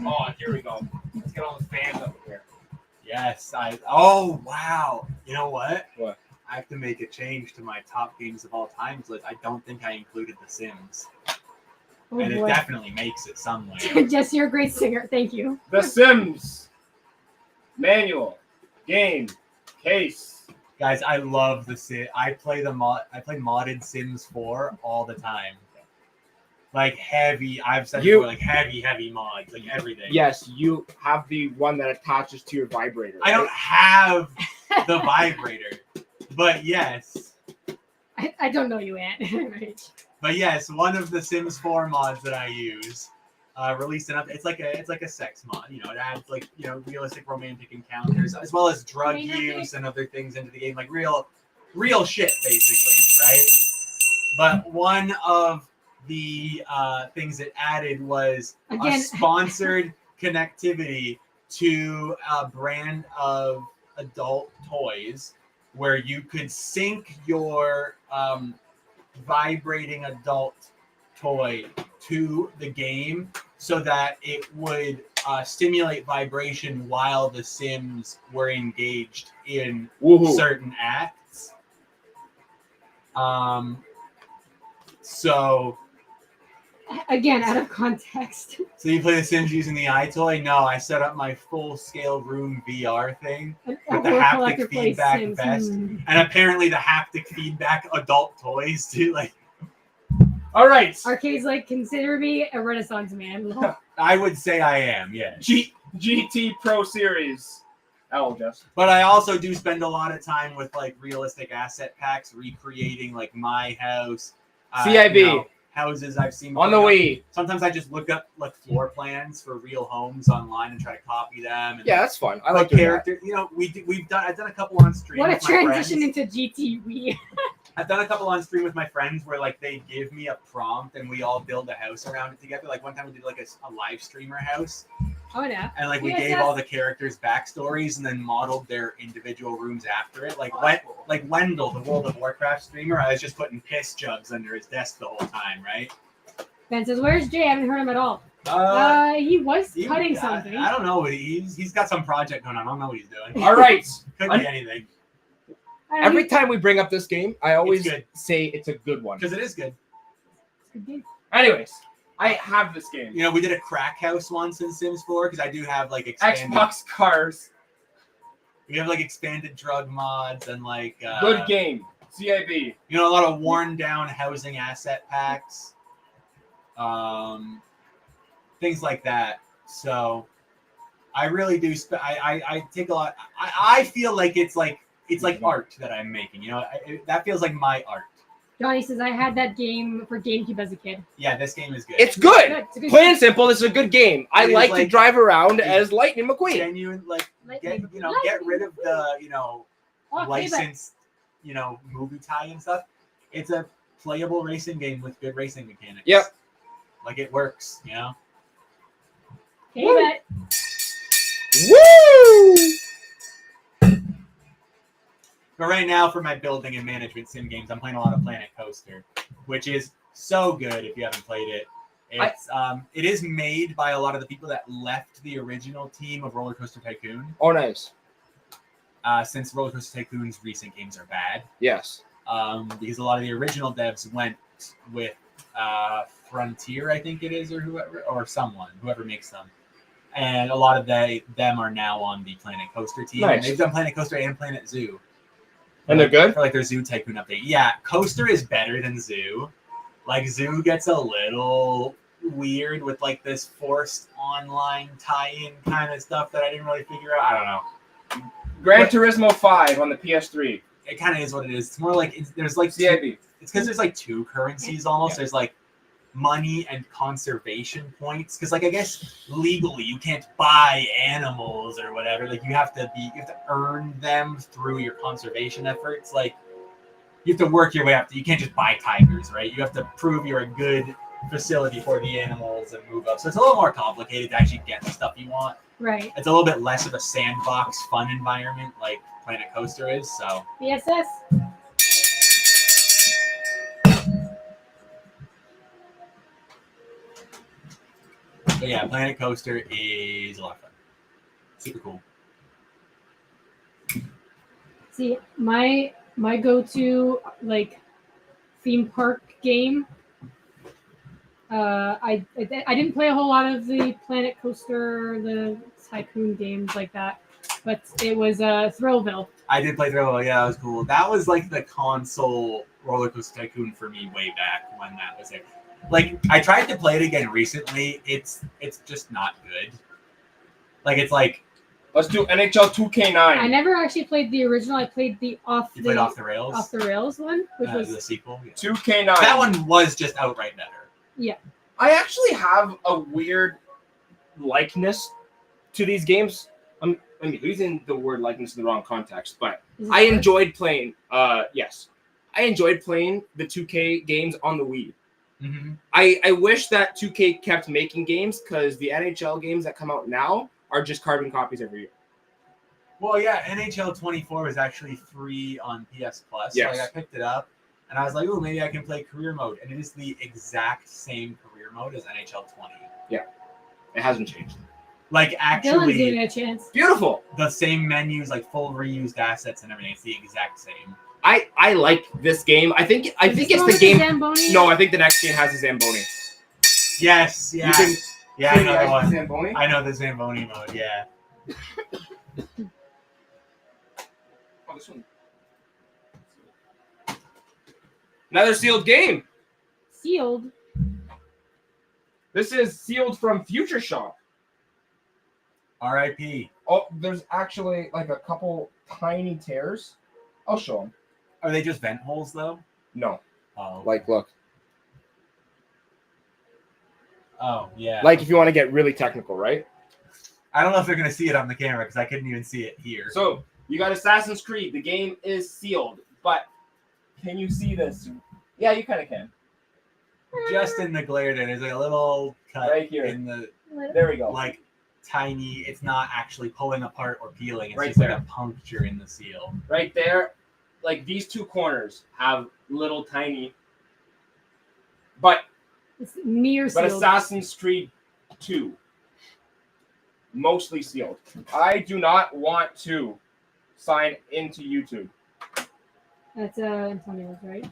Oh, here we go. Let's get all the fans up here.
Yes, oh wow. You know what?
What?
I have to make a change to my top games of all time list. I don't think I included The Sims.
Oh
and it
boy.
definitely makes it somewhere.
Jess, you're a great singer. Thank you.
The Sims. Manual. Game. Case.
Guys, I love the Sim. I play modded Sims 4 all the time. Like heavy, I've said
You-
before, like heavy mods, like everything.
Yes, you have the one that attaches to your vibrator.
I don't have the vibrator, but yes.
I don't know you, Aunt. Right.
But yes, one of the Sims 4 mods that I use released an update. It's like a sex mod. You know, it adds like realistic romantic encounters as well as drug use and other things into the game, like real shit basically, right? But one of the things it added was a
Again,
sponsored connectivity to a brand of adult toys where you could sync your vibrating adult toy to the game so that it would stimulate vibration while the Sims were engaged in
Woohoo.
certain acts. So
again, out of context.
you play The Sims using the iToy? No, I set up my full-scale room VR thing.
A
With the
horror
haptic
collector plays
feedback
Sims.
vest.
Mm.
And apparently the haptic feedback adult toys too. Like,
All right.
Arcade's like, consider me a Renaissance man.
I would say I am, yes.
GT Pro Series. Oh, Jess.
But I also do spend a lot of time with like realistic asset packs, recreating like my house,
CIB.
Houses I've seen
On the
before.
Wii.
Sometimes I just look up like floor plans for real homes online and try to copy them. And
Yeah, that's fun. I
like
like doing that.
character. You know, I've done a couple on stream.
What a
with my friends.
transition into GTV.
I've done a couple on stream with my friends where like they give me a prompt and we all build a house around it together. Like one time we did like a live streamer house.
Oh yeah.
And like we
Yes,
gave
yes.
all the characters backstories and then modeled their individual rooms after it. Like Wendell, the World of Warcraft streamer, I was just putting piss jugs under his desk the whole time, right?
Ben says, "Where's Jay? I haven't heard him at all." He was cutting something.
I don't know. He's got some project going on. I don't know what he's doing.
All right.
Could be anything
Every time we bring up this game, I always
good.
say it's a good one.
because it is good.
Anyways, I have this game.
You know, we did a crack house once in Sims 4 because I do have like expanded.
Xbox cars.
We have like expanded drug mods and like
Good game. CIB.
You know, a lot of worn down housing asset packs, things like that. So I really do. I take a lot. I feel like it's like art that I'm making. You know, that feels like my art.
Johnny says, "I had that game for GameCube as a kid."
Yeah, this game is good.
It's good.
It's a good
Plain
game.
and simple, this is a good game. I
It is
like to
like-
drive around
it-
as Lightning McQueen.
genuine. Like
Lightning
get rid of the
Okay, but
licensed movie tie and stuff. It's a playable racing game with good racing mechanics.
Yep.
Like it works. You know.
okay, but
Woo!
But right now, for my building and management sim games, I'm playing a lot of Planet Coaster, which is so good if you haven't played it. It is made by a lot of the people that left the original team of Roller Coaster Tycoon.
Oh, nice.
Since Roller Coaster Tycoon's recent games are bad,
Yes.
because a lot of the original devs went with Frontier, I think it is, or whoever, or whoever makes them. And a lot of them are now on the Planet Coaster team.
Nice.
And they've done Planet Coaster and Planet Zoo.
And they're good?
For like their Zoo Tycoon update. Yeah, Coaster is better than Zoo. Like Zoo gets a little weird with like this forced online tie-in kind of stuff that I didn't really figure out. I don't know.
Gran Turismo 5 on the PS3.
It kind of is what it is. It's more like there's like
CIB.
It's because there's like two currencies almost. There's like money and conservation points. Because like I guess legally you can't buy animals or whatever. Like you have to earn them through your conservation efforts. Like you have to work your way up. You can't just buy tigers, right? You have to prove you're a good facility for the animals and move up. So it's a little more complicated to actually get the stuff you want.
Right.
It's a little bit less of a sandbox fun environment like Planet Coaster is. So
BSS.
but yeah, Planet Coaster is a lot of fun. Super cool.
See, my go-to like theme park game. I didn't play a whole lot of the Planet Coaster, the Tycoon games like that, but it was Thrillville.
I did play Thriller. Yeah, that was cool. That was like the console Roller Coaster Tycoon for me way back when that was there. Like I tried to play it again recently. It's just not good. Like it's like
Let's do NHL 2K9.
I never actually played the original. I played the off
you played Off the Rails.
Off the Rails one, which was
the sequel. Yeah.
2K9.
That one was just outright better.
I actually have a weird likeness to these games. I'm using the word likeness in the wrong context, but I enjoyed playing. Yes, I enjoyed playing the 2K games on the Wii.
Mm-hmm.
I wish that 2K kept making games because the NHL games that come out now are just carbon copies every year.
Well, yeah, NHL 24 was actually free on PS Plus.
Yes.
So I picked it up, and I was like, "Oh, maybe I can play career mode." And it is the exact same career mode as NHL 20.
It hasn't changed.
Like
Dylan's
actually,
giving it a chance.
Beautiful.
the same menus, like full reused assets and everything. It's the exact same.
I like this game. I think
Is
it's
this
the
one with
game.
Zamboni?
No, I think the next game has a Zamboni.
Yes, yeah,
You can
yeah. I
see
know
the
the one.
Zamboni.
I know the Zamboni mode. Yeah.
Oh, this one. Another sealed game.
Sealed.
This is sealed from Future Shop.
R.I.P.
Oh, there's actually like a couple tiny tears. I'll show them.
Are they just vent holes though?
No,
Oh.
look.
Oh yeah.
Like if you want to get really technical, right?
I don't know if they're gonna see it on the camera because I couldn't even see it here.
So you got Assassin's Creed. The game is sealed, but can you see this? Yeah, you kind of can.
Just in the glare, there's like a little cut
Right here.
in the
There we go.
like tiny. It's not actually pulling apart or peeling. It's
Right
just
there.
like a puncture in the seal.
Right there, like these two corners have little tiny. But
It's near
But
sealed.
Assassin's Creed 2, mostly sealed. I do not want to sign into YouTube.
That's Antonio's, right?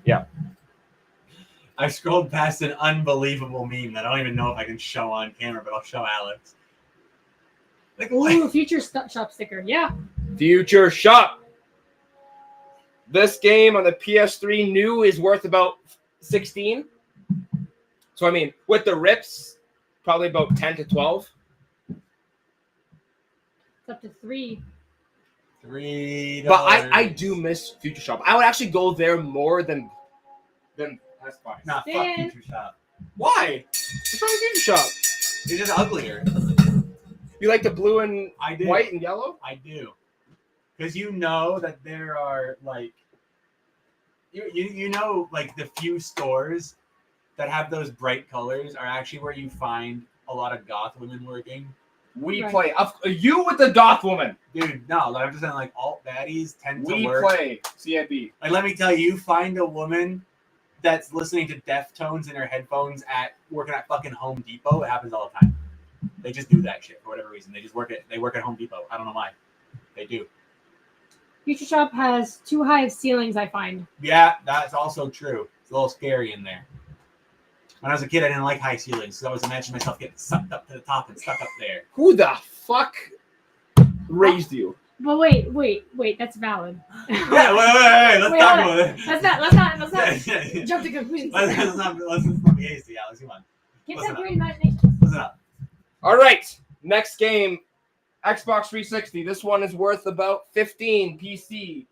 I scrolled past an unbelievable meme that I don't even know if I can show on camera, but I'll show Alex. Like what?
Ooh, future shop sticker. Yeah.
Future Shop. This game on the PS3 new is worth about 16. So I mean, with the rips, probably about 10 to 12.
It's up to 3.
$3.
But I do miss Future Shop. I would actually go there more than Best Buy.
Nah, fuck
Dan.
Future Shop.
Why? What's wrong with Future Shop?
It's just uglier.
You like the blue and
I do.
white and yellow?
I do. Because you know that there are like you know like the few stores that have those bright colors are actually where you find a lot of goth women working.
We
Right.
play. You with the goth woman.
Dude, no, like, I'm just saying, like, alt baddies tend to
We
work.
play CIB.
Like, let me tell you, find a woman that's listening to Deftones in her headphones working at fucking Home Depot. It happens all the time. They just do that shit for whatever reason. They work at Home Depot. I don't know why. They do.
Future Shop has too high of ceilings, I find.
Yeah, that's also true. It's a little scary in there. When I was a kid, I didn't like high ceilings, so I always imagined myself getting sucked up to the top and stuck up there.
Who the fuck raised you?
But wait, that's valid.
Yeah, wait. Let's
Wait,
talk
hold
about it.
Let's not
Yeah.
jump to conclusions.
Let's not be hasty, Alex. Come on.
Can't
listen
separate imagination.
Listen up.
All right, next game, Xbox 360. This one is worth about 15 PC.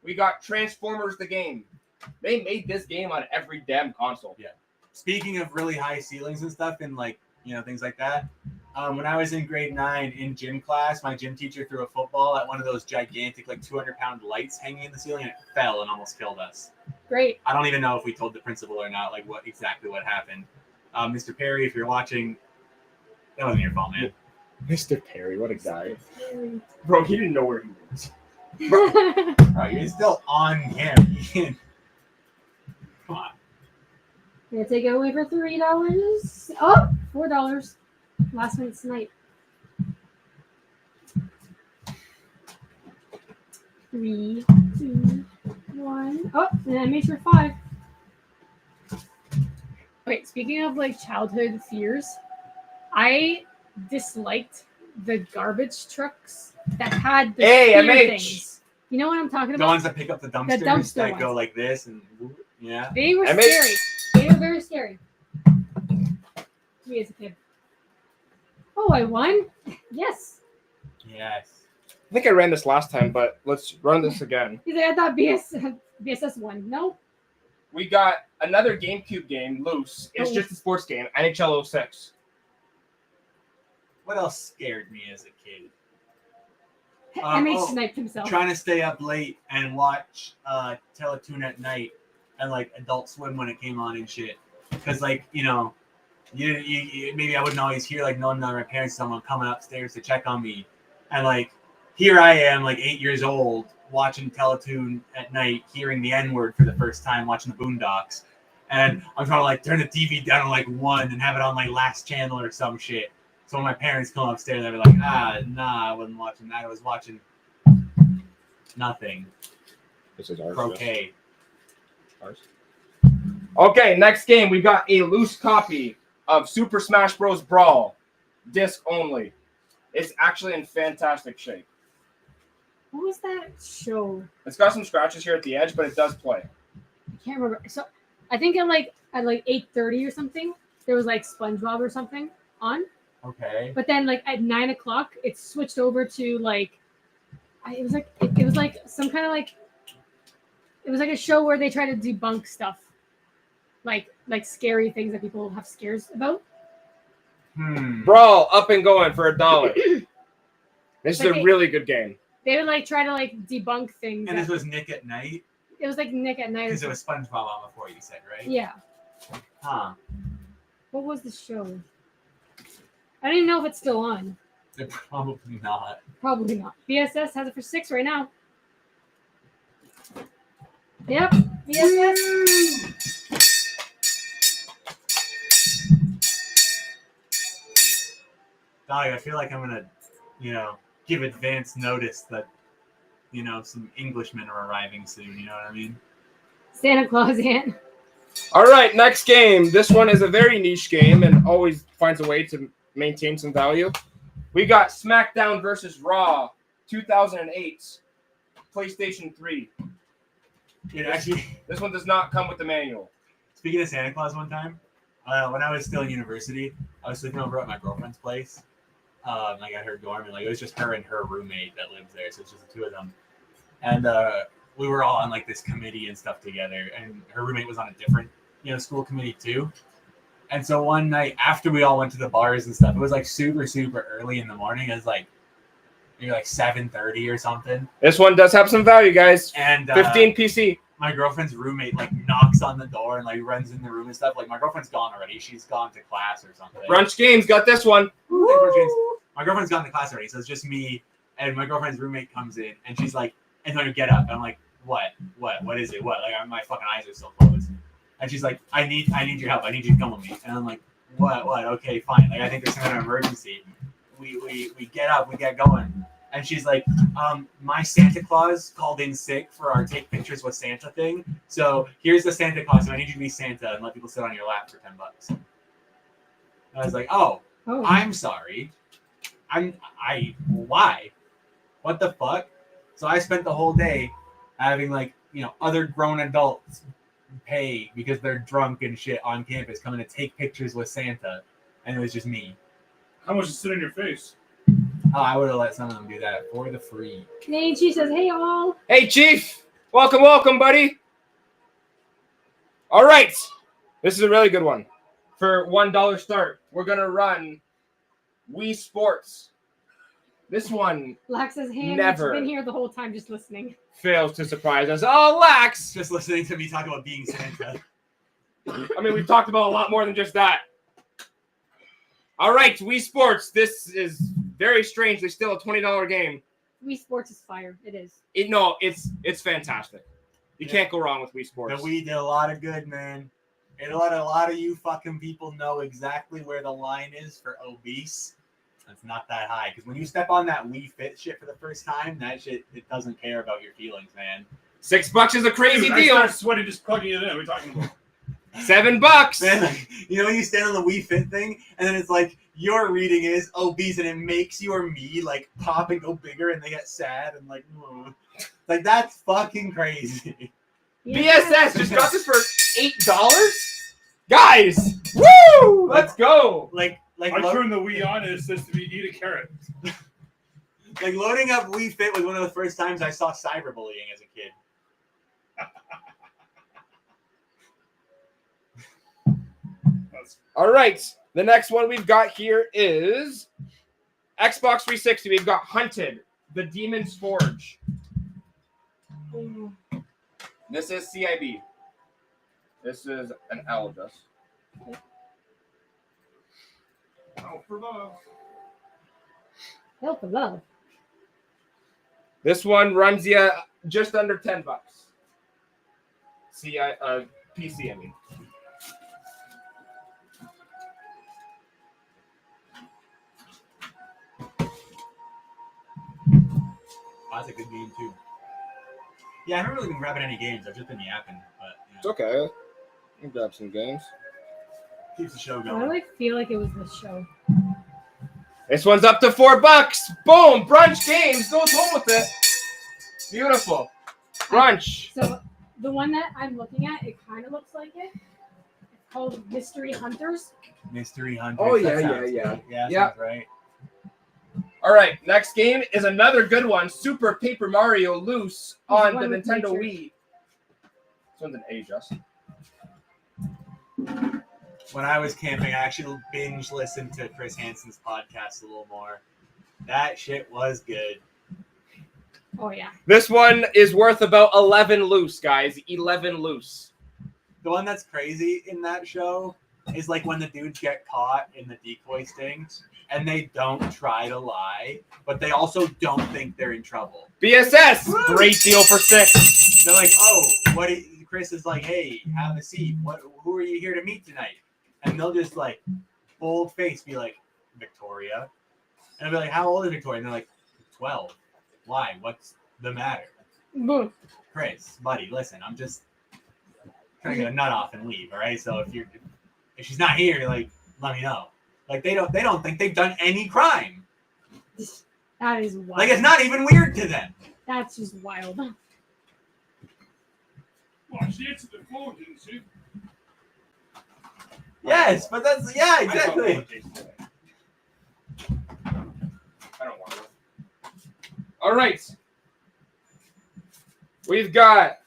We got Transformers the game. They made this game on every damn console.
Speaking of really high ceilings and stuff, and like things like that. When I was in grade 9 in gym class, my gym teacher threw a football at one of those gigantic, like 200-pound lights hanging in the ceiling, and it fell and almost killed us.
Great.
I don't even know if we told the principal or not, like what happened. Mr. Perry, if you're watching, that wasn't your fault, man.
Mr. Perry, what a guy. Bro, he didn't know where he was.
Oh, you're still on him. Come on.
Gonna take it away for $3. Oh, $4. Last night's tonight. 3, 2, 1. Oh, and I made sure 5. Wait, speaking of like childhood fears, I disliked the garbage trucks that had the spear
MH.
things. You know what I'm talking
The
about?
ones that pick up the dumpsters
dumpster
that
ones.
go like this and yeah.
They were
MH.
scary. They were very scary. Me as a kid. Oh, I won? Yes.
Yes.
I think I ran this last time, but let's run this again.
He's like, I thought BSS won. No.
We got another GameCube game, Loose. It's just a sports game, NHL 06.
What else scared me as a kid?
MH sniped himself.
Trying to stay up late and watch Teletoon at night and like Adult Swim when it came on and shit. Because like you maybe I wouldn't always hear like knowing my parents, someone coming upstairs to check on me, and like here I am like 8 years old watching Teletoon at night, hearing the N-word for the first time, watching the Boondocks, and I'm trying to like turn the TV down to like 1 and have it on like last channel or some shit. So when my parents come upstairs, they were like, nah, I wasn't watching that. I was watching nothing.
This is ours.
Croquet.
Ours. Okay, next game. We got a loose copy of Super Smash Bros. Brawl, disc only. It's actually in fantastic shape.
What was that show?
It's got some scratches here at the edge, but it does play.
I can't remember. So I think at like 8:30 or something, there was like SpongeBob or something on.
Okay.
But then like at 9 o'clock, it switched over to like it was like some kind of like it was like a show where they try to debunk stuff, like scary things that people have scares about.
Brawl up and going for $1. This is a really good game.
They would like try to like debunk things.
And this was Nick at Night?
It was like Nick at Night.
Because it was SpongeBob on before, you said, right?
Yeah.
Huh.
What was the show? I don't even know if it's still on.
They're probably not.
Probably not. BSS has it for $6 right now. Yep. BSS.
Dog, I feel like I'm gonna, give advance notice that, some Englishmen are arriving soon. You know what I mean?
Santa Claus Aunt.
All right, next game. This one is a very niche game and always finds a way to maintain some value. We got SmackDown versus Raw 2008, PlayStation 3.
Actually,
This one does not come with the manual.
speaking of Santa Claus, one time, when I was still in university, I was sleeping over at my girlfriend's place. Like at her dorm, and like it was just her and her roommate that lives there, so it's just the two of them. And we were all on like this committee and stuff together, and her roommate was on a different, school committee too. And so one night after we all went to the bars and stuff, it was like super, super early in the morning. It was like maybe like 7:30 or something.
This one does have some value, guys.
And
15 PC.
my girlfriend's roommate like knocks on the door and like runs in the room and stuff. Like my girlfriend's gone already. She's gone to class or something.
Brunch Games got this one.
Ooh, my girlfriend's gone to class already, so it's just me and my girlfriend's roommate comes in and she's like, Antonio, get up. And I'm like, what is it? What? Like my fucking eyes are still closed. And she's like, I need your help. I need you to come with me. And I'm like, what? Okay, fine. Like I think there's some kind of emergency. We get up, we get going. And she's like, my Santa Claus called in sick for our take pictures with Santa thing. So here's the Santa Claus, and I need you to be Santa and let people sit on your lap for $10. And I was like, oh, I'm sorry. Why? What the fuck? So I spent the whole day having other grown adults pay because they're drunk and shit on campus coming to take pictures with Santa, and it was just me.
How much is sit in your face?
Oh, I would have let some of them do that for the free.
Nate, she says, hey, all.
Hey, Chief. Welcome, buddy. All right. This is a really good one. For $1 start, we're going to run Wii Sports. This one
Lax says, hey,
Never.
I've been here the whole time just listening.
fails to surprise us. Oh, Lax.
Just listening to me talk about being Santa.
I mean, we've talked about a lot more than just that. All right, Wii Sports. This is very strangely still a $20 game.
Wii Sports is fire. It is.
It's fantastic. You can't go wrong with Wii
The
Sports.
Wii did a lot of good, man. And a lot of you fucking people know exactly where the line is for obese. It's not that high. Because when you step on that Wii Fit shit for the first time, that shit, it doesn't care about your feelings, man.
$6 is a crazy
Dude,
deal.
I start sweating just plugging it in. What are we talking about?
$7.
Man, like, you know when you stand on the Wii Fit thing, and then it's like, your reading is obese, and it makes you or me, like, pop and go bigger, and they get sad, and like, ugh. Like, that's fucking crazy.
BSS just got this for $8? Guys! Woo! Let's go!
Like
I turned the Wii on and it says to me, eat a carrot.
Like loading up Wii Fit was one of the first times I saw cyberbullying as a kid.
All right. The next one we've got here is Xbox 360. We've got Hunted, the Demon's Forge. This is CIB. This is an L just.
Oh, for love.
Hell for love.
This one runs you just under $10. PC, I mean.
Oh, that's a good game too. Yeah, I haven't really been grabbing any games. I've just been yapping, but
It's okay. I'll grab some games.
keeps the show
Why do
going.
I feel like it was this show?
This one's up to $4. Boom! Brunch Games goes home with it. Beautiful. Brunch.
So the one that I'm looking at, it kind of looks like it. It's called Mystery Hunters.
Mystery Hunter.
Oh, yeah.
Yeah,
Yeah.
sounds right.
All right, next game is another good one. Super Paper Mario Loose on the
One with
Nintendo
nature.
Wii. This one's an A, Justin.
When I was camping, I actually binge listened to Chris Hansen's podcast a little more. That shit was good.
Oh yeah.
This one is worth about 11 loose, guys. 11 loose.
The one that's crazy in that show is like when the dudes get caught in the decoy sting and they don't try to lie, but they also don't think they're in trouble.
BSS,
Woo!
great deal for $6.
They're like, oh, Chris is like, hey, have a seat. Who are you here to meet tonight? And they'll just like bold face be like, Victoria. And I'll be like, how old is Victoria? And they're like, 12. Why? What's the matter?
Boom.
Chris, buddy, listen, I'm just trying to get a nut off and leave, all right? So if she's not here, like, let me know. Like they don't think they've done any crime.
That is wild.
Like it's not even weird to them.
That's just wild.
Well, she answered the phone, didn't she?
Yes, but that's exactly.
I don't want to. All right. We've got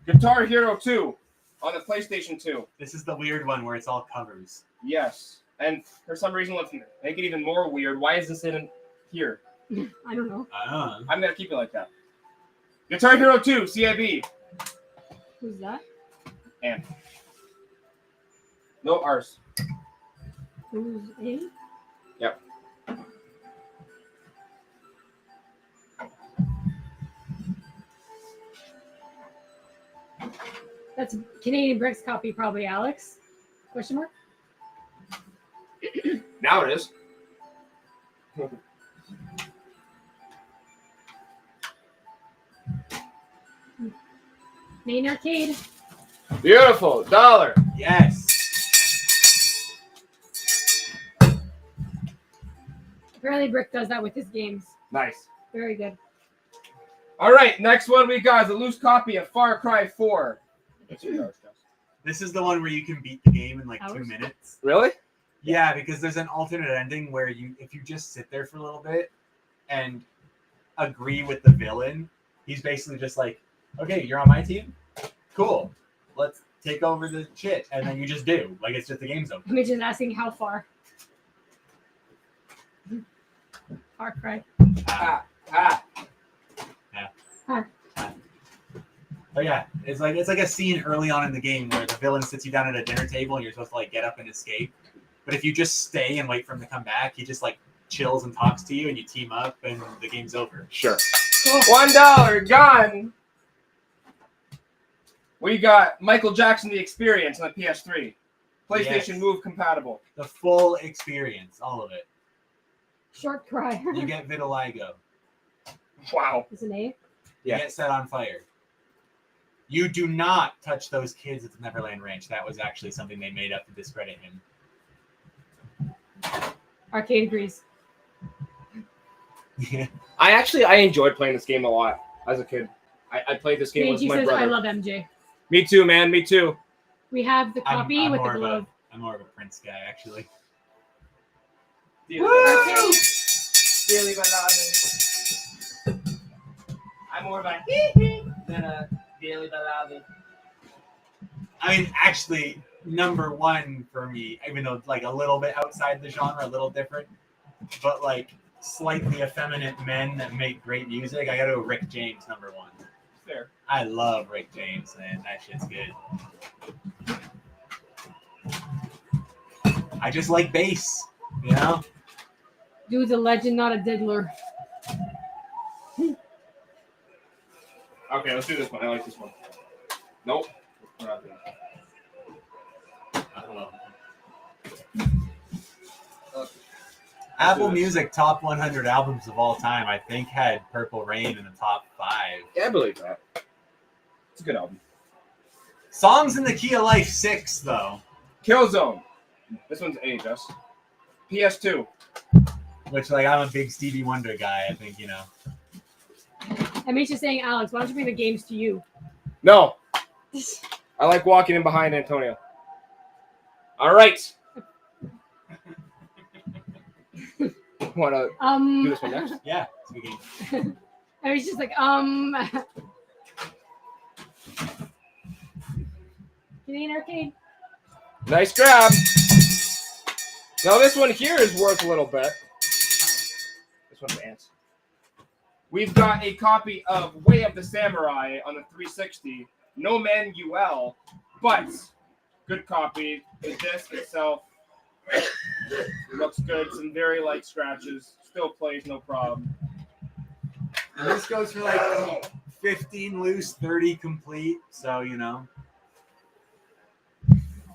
Guitar Hero 2 on the PlayStation 2.
This is the weird one where it's all covers.
Yes. And for some reason, let's make it even more weird. Why is this in here?
I don't know.
I'm going to keep it like that. Guitar Hero 2, CIB.
Who's that?
And no R's.
Who's in?
Yep.
That's Canadian Bricks copy, probably Alex. Question mark?
Now it is.
Main Arcade.
Beautiful. Dollar.
Yes.
Apparently Brick does that with his games.
Nice.
Very good.
All right, next one we got is a loose copy of Far Cry 4.
This is the one where you can beat the game in like 2
Hours?
minutes.
Really?
Yeah, because there's an alternate ending where if you just sit there for a little bit and agree with the villain, he's basically just like, okay, you're on my team? Cool. Let's take over the shit. And then you just do. Like, it's just the game's over.
I'm just asking how far. Far Cry.
Ah.
But yeah, it's like a scene early on in the game where the villain sits you down at a dinner table and you're supposed to like get up and escape. But if you just stay and wait for him to come back, he just like chills and talks to you and you team up and the game's over.
Sure.
Cool.
$1 gone. We got Michael Jackson The Experience on the PS3. PlayStation
Yes.
Move compatible.
The full experience, all of it.
Short Cry.
You get vitiligo.
Wow.
Is an A.
Yeah.
You get set on fire. You do not touch those kids at the Neverland Ranch. That was actually something they made up to discredit him.
Arcade agrees.
I enjoyed playing this game a lot as a kid. I played this game with
Meiji
my
says,
brother.
I love MJ.
Me too, man. Me too.
We have the copy
I'm
with the
more of
glove.
I'm more of a Prince guy, actually.
Arcade.
I'm more of a hee than a daily ballad.
I mean, actually, number one for me, even though it's like a little bit outside the genre, a little different, but like slightly effeminate men that make great music, I gotta go Rick James, number one.
Fair.
I love Rick James, man. That shit's good. I just like bass, you know?
Dude's a legend, not a diddler.
Okay, let's do this one. I like this one. Nope. We're not doing that.
I don't know. Apple Music top 100 albums of all time, I think, had Purple Rain in the top 5.
Yeah, I believe that. It's a good album.
Songs in the Key of Life 6, though,
Killzone. This one's A, Jess. PS2.
which, like, I'm a big Stevie Wonder guy, I think, you know.
I'm just saying, Alex, why don't you bring the games to you?
No. I like walking in behind Antonio. All right. Want to do this one next?
Yeah, it's a good game.
I was just like, Canadian Arcade.
Nice grab. Now this one here is worth a little bit. This one's ants. We've got a copy of Way of the Samurai on the 360. No manual, but good copy. The disc itself looks good. Some very light scratches. Still plays, no problem.
And this goes for like 15 loose, 30 complete. So, you know,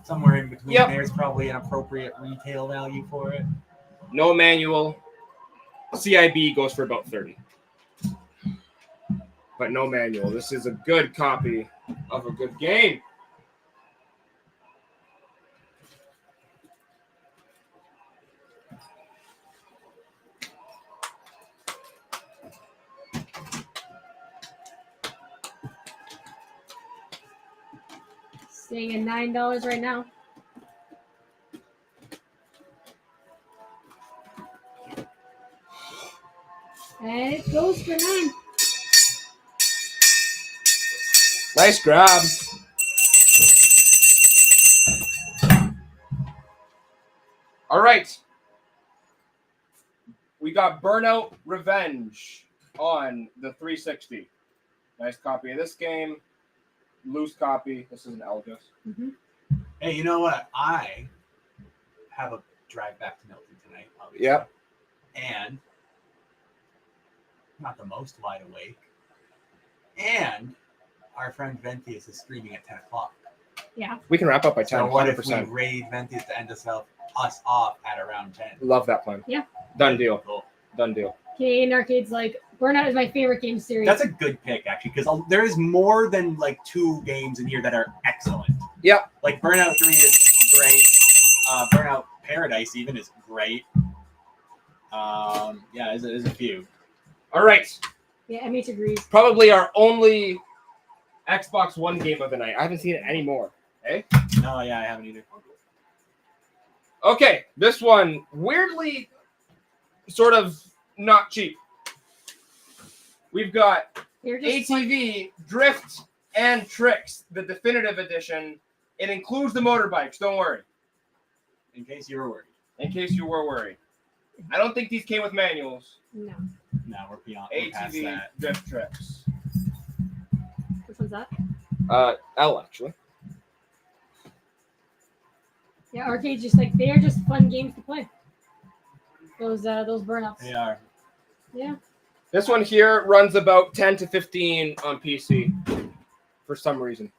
somewhere in between there's probably an appropriate retail value for it.
No manual. CIB goes for about 30. But no manual. This is a good copy of a good game.
Staying at $9 right now. And it goes for $9.
Nice grab. All right. We got Burnout Revenge on the 360. Nice copy of this game. Loose copy. This is an Elgis.
Hey, you know what? I have a drive back to Milton tonight, obviously.
Yep.
And not the most wide awake. And our friend Ventius is streaming at 10 o'clock.
We can wrap up by 10.
So what if we
100%.
raid Ventius to end us off at around 10?
Love that plan.
Yeah.
Done deal.
Cool.
Done deal.
Canadian Arcade's like Burnout is my favorite game series.
That's a good pick, actually, because there is more than like 2 games in here that are excellent.
Yep.
Like Burnout 3 is great. Burnout Paradise even is great. Yeah, there's a few.
All right.
Yeah, MH agrees.
Probably our only Xbox One game of the night. I haven't seen it anymore.
No, yeah, I haven't either.
Okay, this one weirdly sort of not cheap. We've got
You're just
ATV Drift and Tricks, the definitive edition. It includes the motorbikes. Don't worry.
In case you were worried.
In case you were worried. I don't think these came with manuals.
no.
No, we're past
ATV
that.
Drift Tricks.
Which one's that?
L actually.
Yeah, Arcade's just like they're just fun games to play. Those burnouts.
They are.
Yeah.
This one here runs about 10 to 15 on PC for some reason.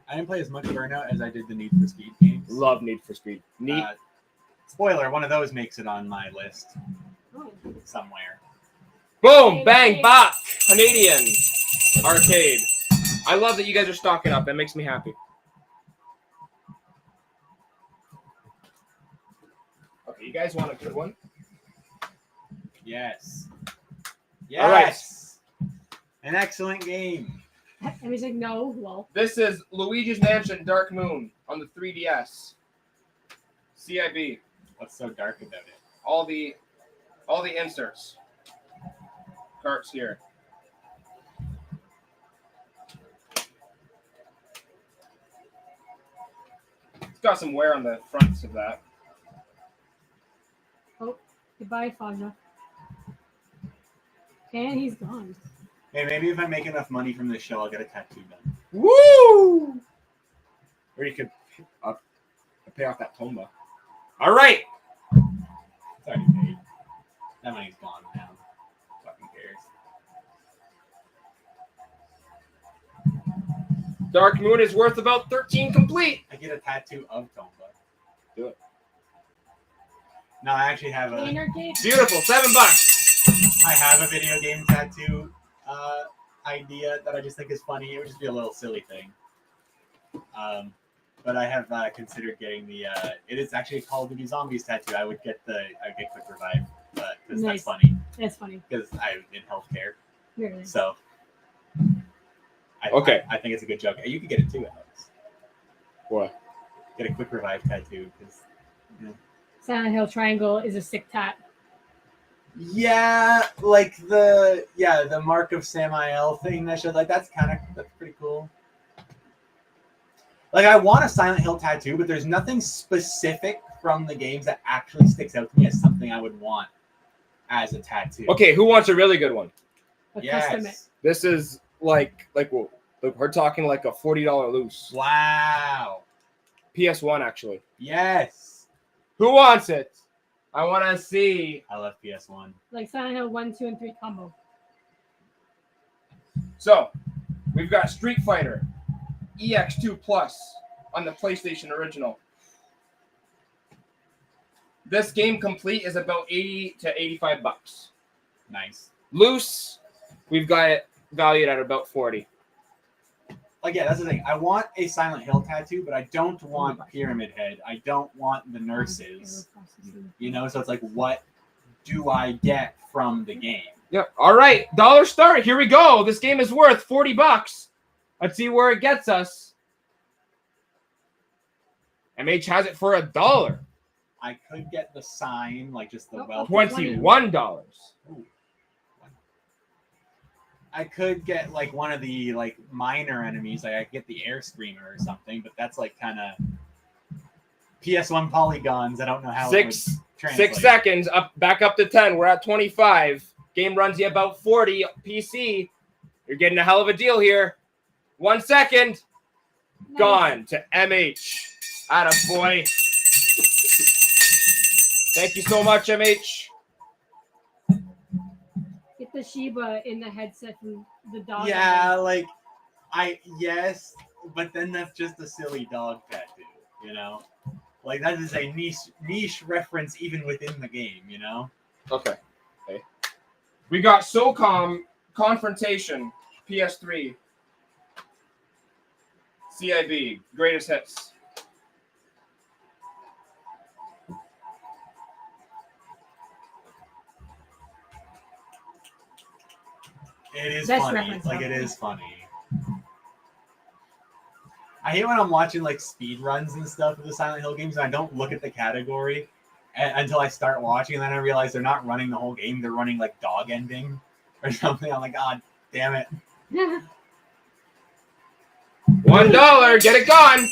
I didn't play as much Burnout as I did the Need for Speed games.
Love Need for Speed. Need.
Spoiler, one of those makes it on my list
Oh.
somewhere.
Boom, bang, bop. Canadian Arcade. I love that you guys are stocking up. That makes me happy. Okay, you guys want a good one?
Yes.
All right.
Yes. An excellent game.
And he's like, no, well.
This is Luigi's Mansion Dark Moon on the 3DS. CIB.
What's so dark about it?
All the inserts. Carts here. It's got some wear on the fronts of that.
Goodbye, Fagna. And he's gone.
Hey, maybe if I make enough money from this show, I'll get a tattoo done.
Woo! Or you could pay off that Tomba. All right.
It's already paid. That money's gone now. Fucking cares.
Dark Moon is worth about 13 complete.
I get a tattoo of Tomba.
Do it.
No, I actually have
Canadian
a.
Arcade.
Beautiful. $7.
I have a video game tattoo idea that I just think is funny. It would just be a little silly thing. But I have considered getting the. It is actually a Call of Duty Zombies tattoo. I would get Quick Revive, because
Nice.
that's funny.
That's funny.
Because I'm in healthcare,
Really.
so.
Okay.
I think it's a good joke. You could get it too, Alex.
What?
Get a Quick Revive tattoo, because.
Silent Hill Triangle is a sick tat.
Yeah, like the Mark of Samael thing that showed, like that's pretty cool. Like I want a Silent Hill tattoo, but there's nothing specific from the games that actually sticks out to me as something I would want as a tattoo.
Okay, who wants a really good one?
A custom it.
Yes.
This is like we're talking like a $40 loose.
Wow.
PS1 actually.
Yes.
Who wants it? I want to see.
I love PS1.
Like Silent Hill 1, 2, and 3 combo.
So, we've got Street Fighter EX2 Plus on the PlayStation original. This game complete is about $80 to $85.
Nice.
Loose, we've got it valued at about 40.
Like, yeah, that's the thing. I want a Silent Hill tattoo, but I don't want Pyramid Head. I don't want the nurses. You know, so it's like, what do I get from the game?
Yeah. All right. Dollar start. Here we go. This game is worth $40. Let's see where it gets us. MH has it for $1.
I could get the sign, like just the
Oh,
well.
$21.
Ooh. I could get like one of the like minor enemies. Like I could get the Air Screamer or something, but that's like kind of PS1 polygons. I don't know how it would translate.
6 seconds. Back up to 10. We're at 25. Game runs you about 40 PC. You're getting a hell of a deal here. 1 second.
Nice.
Gone to MH. Attaboy. Thank you so much, MH.
Get the Shiba in the headset from the dog.
Yeah, like Yes, but then that's just a silly dog tattoo, you know? Like that is a niche reference even within the game, you know?
Okay. We got SOCOM Confrontation, PS3. CIB, greatest hits.
It is
Best
funny.
reference
Like it
probably.
is funny. I hate when I'm watching like speed runs and stuff of the Silent Hill games and I don't look at the category until I start watching, and then I realize they're not running the whole game. They're running like dog ending or something. I'm like, God damn it.
$1, get it gone.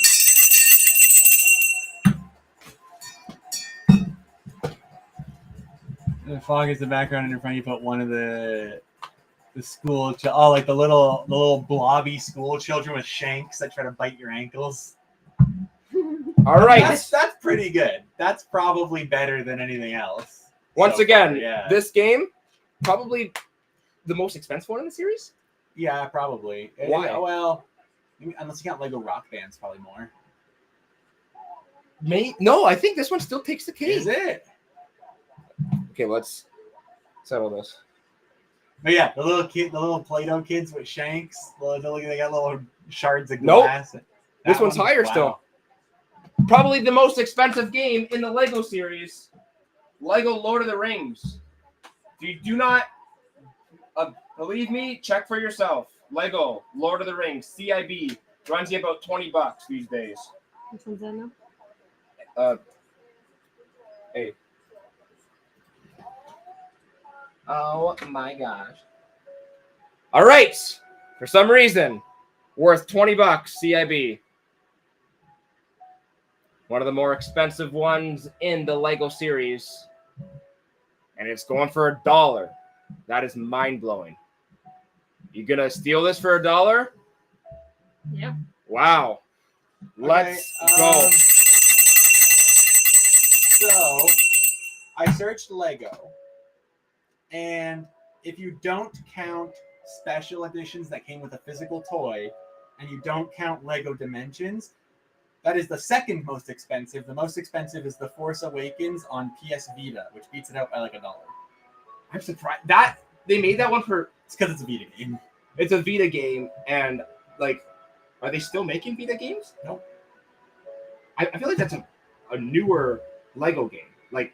The fog is the background, and in front you put one of the school like the little blobby school children with shanks that try to bite your ankles.
All right.
That's pretty good. That's probably better than anything else.
Once
so
again,
far, yeah.
this game probably the most expensive one in the series.
Yeah, probably.
Why?
Well, unless you count Lego Rock Band's, probably more.
No, I think this one still takes the cake.
Is it?
Okay, let's settle this.
But yeah, the little Play-Doh kids with shanks. They got little shards of
Nope.
glass.
This
That
one's higher
wow.
still. Probably the most expensive game in the Lego series. Lego Lord of the Rings. If you do not believe me, check for yourself. Lego Lord of the Rings CIB runs you about $20 these days.
Which one's that now?
Hey. Oh my gosh. All right. For some reason, worth $20 CIB. One of the more expensive ones in the Lego series. And it's going for $1. That is mind-blowing. You gonna steal this for $1?
Yeah.
Wow. Let's go.
So, I searched Lego, and if you don't count special editions that came with a physical toy, and you don't count Lego Dimensions, that is the second most expensive. The most expensive is The Force Awakens on PS Vita, which beats it out by like $1.
I'm surprised that they made that one for.
It's because it's a Vita game.
It's a Vita game, and like, are they still making Vita games?
Nope.
I feel like that's a newer Lego game. Like.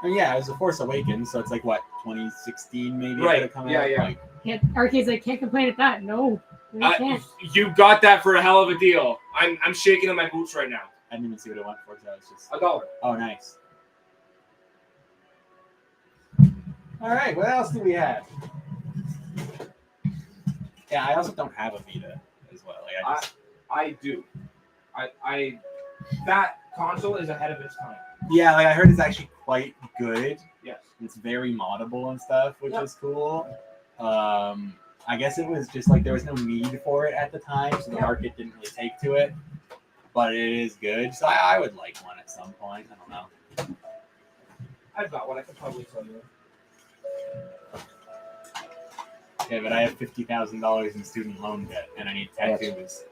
And yeah, it was The Force Awakens, so it's like what, 2016 maybe?
Right.
It come
Yeah,
out?
yeah.
Like,
Arcade's like, can't complain at that. No, we can't.
You got that for a hell of a deal. I'm shaking in my boots right now.
I didn't even see what it went for, so I was just.
$1.
Oh, nice. All right, what else do we have? Yeah, I also don't have a Vita as well. Like
I do. I that console is ahead of its time.
yeah, like I heard it's actually quite good.
Yes.
It's very moddable and stuff, which
Yep.
is cool. I guess it was just like there was no need for it at the time, so the
Yep.
market didn't really take to it. But it is good, so I would like one at some point. I don't know.
I've got one. I could probably sell you.
Yeah, but I have $50,000 in student loan debt, and I need tattoos.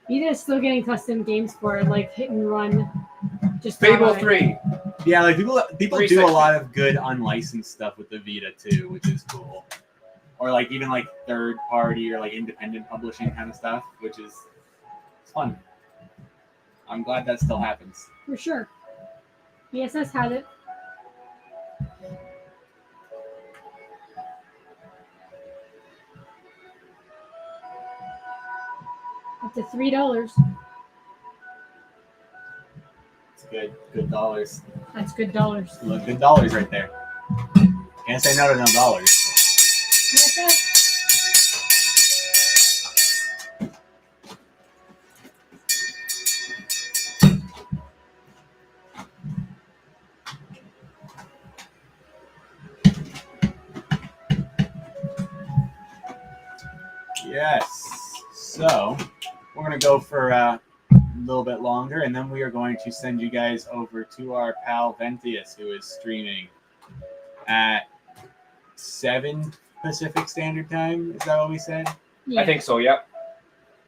Vita's still getting custom games for it, like Hit and Run. Just
Fable
thought of it.
3.
Yeah, like people do
360.
a lot of good unlicensed stuff with the Vita too, which is cool. Or like even like third party or like independent publishing kind of stuff, which is it's fun. I'm glad that still happens.
For sure. BSS had it. Up to $3.
It's good dollars.
That's good dollars.
Look, good dollars right there. Can't say no to no dollars.
BSS.
Yes. So we're gonna go for a little bit longer, and then we are going to send you guys over to our pal Ventius, who is streaming at 7 Pacific Standard Time. Is that what we said?
I think so. Yep.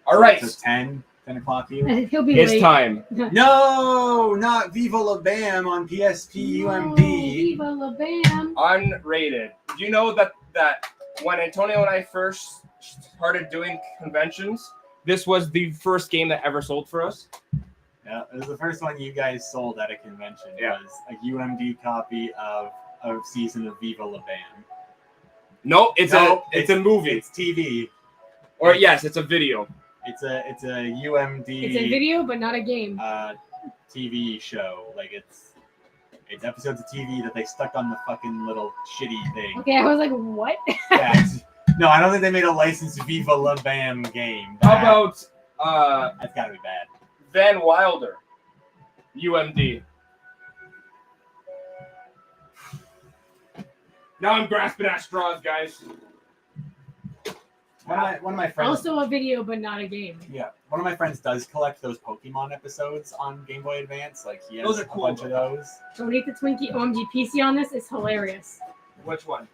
All right.
So 10 o'clock here.
He'll be
It's
late.
time.
No, not Viva La Bam on PSP UMD.
Viva La Bam.
Unrated. Do you know that when Antonio and I first started doing conventions, this was the first game that ever sold for us?
Yeah, it was the first one you guys sold at a convention.
Yeah.
Was a UMD copy of a season of Viva La Bam.
No, it's a movie.
It's TV.
Or yes, it's a video.
It's a UMD.
It's a video, but not a game.
TV show. Like it's episodes of TV that they stuck on the fucking little shitty thing.
Okay, I was like, what?
Yeah, no, I don't think they made a licensed Viva La Bam game.
How about
That's gotta be bad.
Van Wilder, UMD? Now I'm grasping at straws, guys.
One of my friends.
Also a video, but not a game.
Yeah, one of my friends does collect those Pokemon episodes on Game Boy Advance. Like he has
Those are
a
cool.
bunch of those.
Donate the Twinkie OMG PC on this. It's hilarious.
Which one?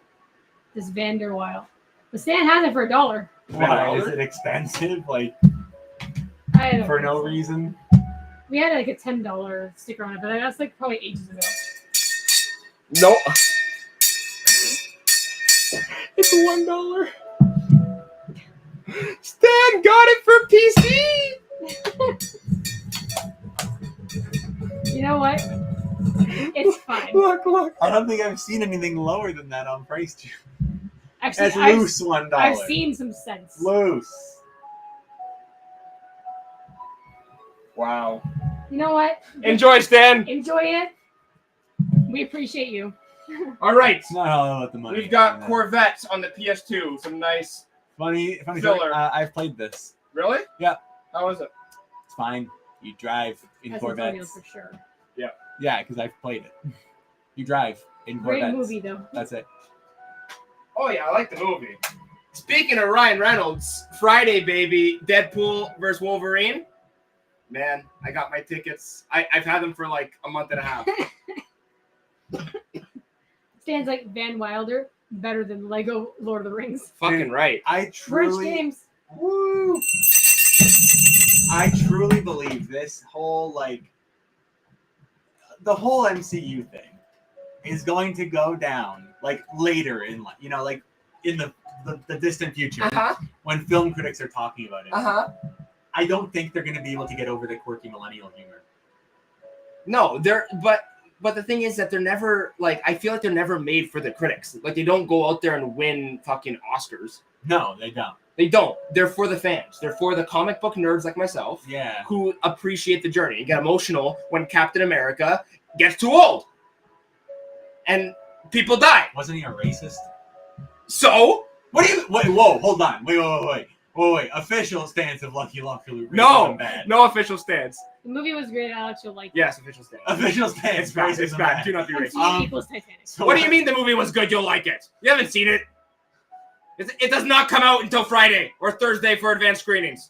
This Vanderwild. The Stan has it for $1.
Why is it expensive? Like
I don't
for
know.
no reason.
We had like a $10 sticker on it, but that's like probably ages ago.
No. It's $1. Stan got it for PC.
You know what? It's fine.
Look.
I don't think I've seen anything lower than that on price. That's
Actually,
loose $1.
I've seen some sense.
Loose.
Wow.
You know what?
Enjoy, Stan.
Enjoy it. We appreciate you.
All right.
It's not all about the money.
We've got Corvettes on the PS2. Some nice.
funny
filler.
story. I've played this.
Really?
Yeah.
How was it?
It's fine. You drive in
That's Antonio
Corvettes.
for sure.
Yeah, because I've played it. You drive in
Great
Corvettes.
movie though.
That's it.
Oh yeah, I like the movie. Speaking of Ryan Reynolds, Friday, baby, Deadpool versus Wolverine. Man, I got my tickets. I've had them for like a month and a half.
Stan's like Van Wilder, better than Lego Lord of the Rings.
Fucking right.
I
Bridge
truly,
games.
woo, I truly believe this whole the whole MCU thing is going to go down like later in life. You know, like in the distant future when film critics are talking about it. I don't think they're going to be able to get over the quirky millennial humor.
No, but the thing is that they're never like. I feel like they're never made for the critics. Like they don't go out there and win fucking Oscars.
No, they don't.
They don't. They're for the fans. They're for the comic book nerds like myself.
Yeah.
Who appreciate the journey and get emotional when Captain America gets too old and people die.
Wasn't he a racist?
So
What do you? Wait, whoa, hold on. Wait. Official stance of Lucky Luke.
no,
bad.
no official stance.
The movie was great. Alex, you'll like it.
Yes, official stance.
Official stance.
It's bad. It's
racism
bad. Do not be racist.
MCU equals Titanic.
So
What do you mean the movie was good? You'll like it. You haven't seen it. It does not come out until Friday or Thursday for advanced screenings.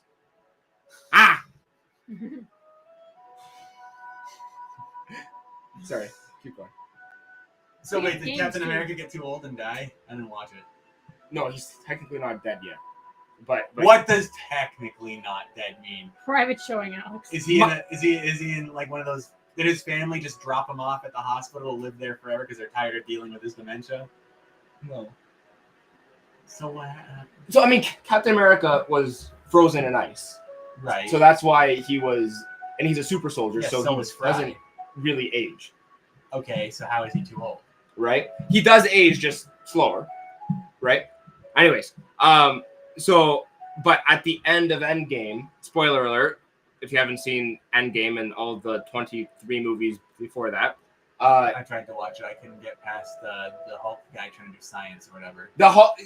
Sorry. Keep going.
So wait, did
Games
Captain
too.
America get too old and die? I didn't watch it.
No, he's technically not dead yet. But
What does technically not dead mean?
Private showing, Alex.
Is he in is he in like one of those? Did his family just drop him off at the hospital to live there forever because they're tired of dealing with his dementia?
No.
So what happened?
So I mean, Captain America was frozen in ice,
Right.
so that's why he was, and he's a super soldier,
Yeah,
so
so
he
was Fry.
doesn't really age,
Okay, so how is he too old?
right? He does age, just slower, right? Anyways, so but at the end of Endgame, spoiler alert, if you haven't seen Endgame and all the 23 movies before that,
I tried to watch it. I couldn't get past the Hulk guy trying to do science or whatever.
the Hulk,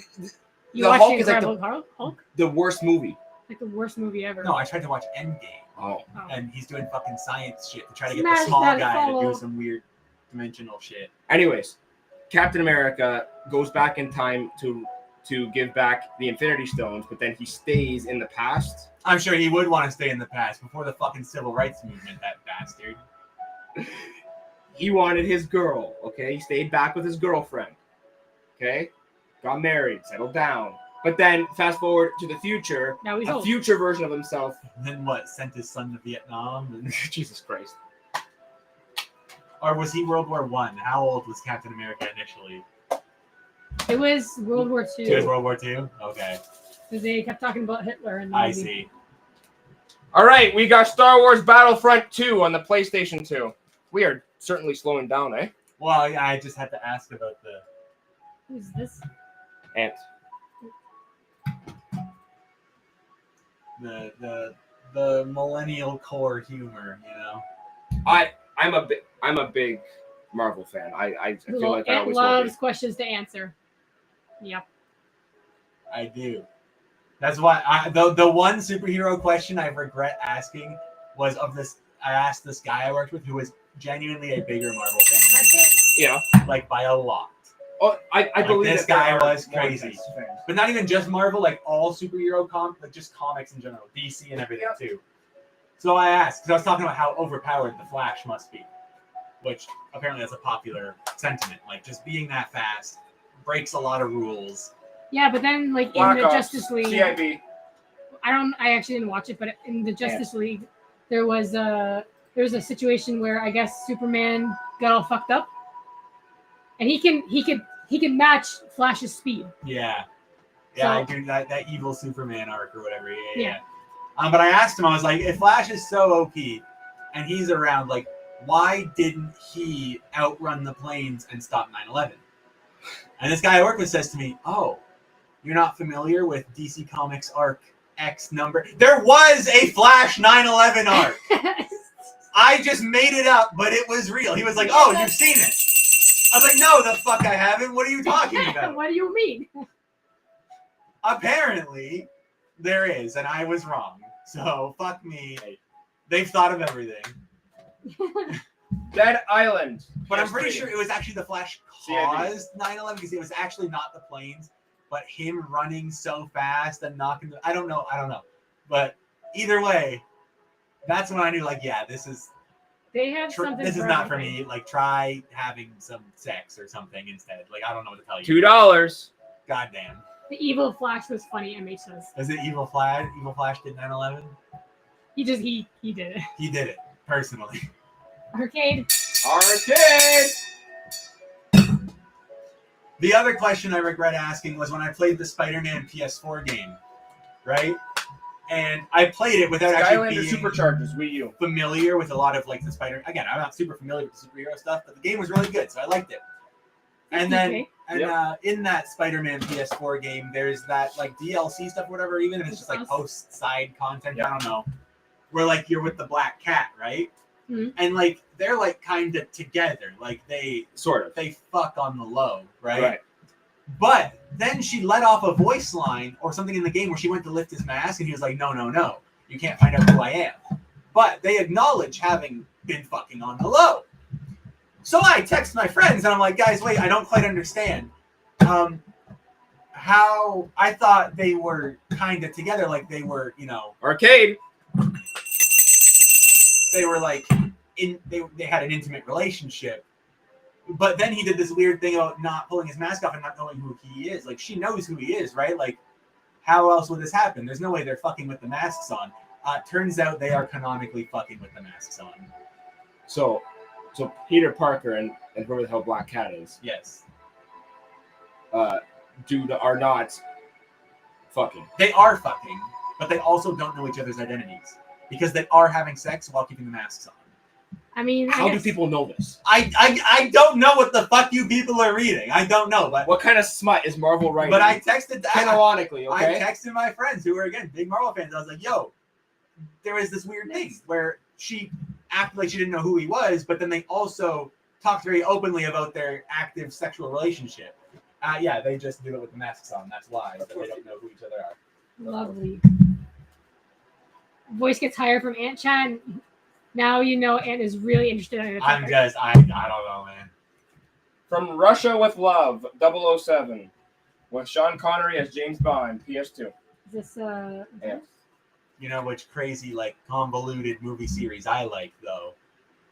You
the
watched
Hulk
the
is like
Incredible Hulk?
the worst movie.
Like the worst movie ever.
No, I tried to watch Endgame,
Oh,
Oh.
and he's doing fucking science shit to try to get
Smash
the small
that
guy
follow.
to do some weird dimensional shit.
anyways, Captain America goes back in time to give back the Infinity Stones, but then he stays in the past.
I'm sure he would want to stay in the past before the fucking civil rights movement, that bastard.
He wanted his girl, okay? He stayed back with his girlfriend, okay? got married, settled down. But then fast forward to the future,
Now he's
a
old.
future version of himself.
And then what? Sent his son to Vietnam? And,
Jesus Christ.
or was he World War One? How old was Captain America initially?
It was World War
He was
II.
World War Two. Okay,
Because they kept talking about Hitler in the
I
movie.
see.
All right, we got Star Wars Battlefront 2 on the PlayStation 2. We are certainly slowing down, eh?
Well, yeah, I just had to ask about the.
Who's this?
Ant.
The millennial core humor, you know.
I'm a big Marvel fan. I feel
Who
like I
Ant
always will
loves
be.
questions to answer. Yep.
I do. That's why the one superhero question I regret asking was of this. I asked this guy I worked with who was genuinely a bigger Marvel fan than me,
Yeah.
like by a lot.
Oh, I
Like,
believe
this
that there
guy
are
was
more
crazy.
intense fans.
But not even just Marvel, like all superhero like just comics in general, DC and everything
Yep.
too. So I asked because I was talking about how overpowered the Flash must be, which apparently that's a popular sentiment. Like just being that fast breaks a lot of rules.
Yeah, but then like
Black
in the
Ops,
Justice League,
CIB.
I actually didn't watch it, but in the Justice League, there was a situation where I guess Superman got all fucked up, and he can match Flash's speed.
Yeah. Yeah, I
So-
do that evil Superman arc or whatever. Yeah, yeah.
Yeah.
But I asked him, I was like, if Flash is so OP and he's around, like, why didn't he outrun the planes and stop 9/11? And this guy I work with says to me, oh, you're not familiar with DC Comics arc X number? There was a Flash 9/11 arc. I just made it up, but it was real. He was like, oh, you've seen it. I was like, no, the fuck I haven't. What are you talking about?
What do you mean?
Apparently, there is, and I was wrong. So, fuck me. They've thought of everything.
Dead Island.
But I'm
Yes,
pretty
rating.
sure it was actually the Flash
CIB.
caused 9/11 because it was actually not the planes, but him running so fast and knocking the. I don't know. But either way, that's when I knew, like, yeah, this is
They have something.
this is not for
everything.
me. Like, try having some sex or something instead. Like, I don't know what to tell you.
$2.
Goddamn.
The evil Flash was funny. MH says
Is it Evil Flash? Evil Flash did 9/11?
he did it.
He did it personally.
Arcade.
Arcade.
The other question I regret asking was when I played the Spider-Man PS4 game, right? And I played it without actually
Skylander
being
Superchargers. Wii U.
familiar with a lot of like the Spider. Again, I'm not super familiar with the superhero stuff, but the game was really good, so I liked it. And then,
Okay.
in that Spider-Man PS4 game, there's that like DLC stuff, or whatever. Even if it's just like post side content, I don't know. Where like you're with the Black Cat, right?
Mhm.
And like they're like kind of together, like
Sort of.
they fuck on the low,
Right.
But then she let off a voice line or something in the game where she went to lift his mask and he was like, no, you can't find out who I am. But they acknowledge having been fucking on the low. So I text my friends and I'm like, guys, wait, I don't quite understand. How I thought they were kind of together, like they were,
Arcade.
they were like they had an intimate relationship. But then he did this weird thing about not pulling his mask off and not knowing who he is. Like, she knows who he is, right? Like, how else would this happen? There's no way they're fucking with the masks on. Turns out they are canonically fucking with the masks on.
So Peter Parker and whoever the hell Black Cat is,
Yes.
are not fucking.
They are fucking, but they also don't know each other's identities. Because they are having sex while keeping the masks on.
I mean,
How
I
do
guess,
people know this?
I don't know what the fuck you people are reading. I don't know, but
What kind of smut is Marvel writing?
but I texted
canonically, okay?
I texted my friends who are again big Marvel fans. I was like, "Yo, there was this weird thing where she acted like she didn't know who he was, but then they also talked very openly about their active sexual relationship." Yeah, they just do it with the masks on. That's why but they don't know who each other are.
lovely. Voice gets hired from Ant Chan. Now you know Ant is really interested in it.
I don't know, man.
From Russia with Love, 007, with Sean Connery as James Bond, PS2.
Is this
Yeah.
You know which crazy like convoluted movie series I like though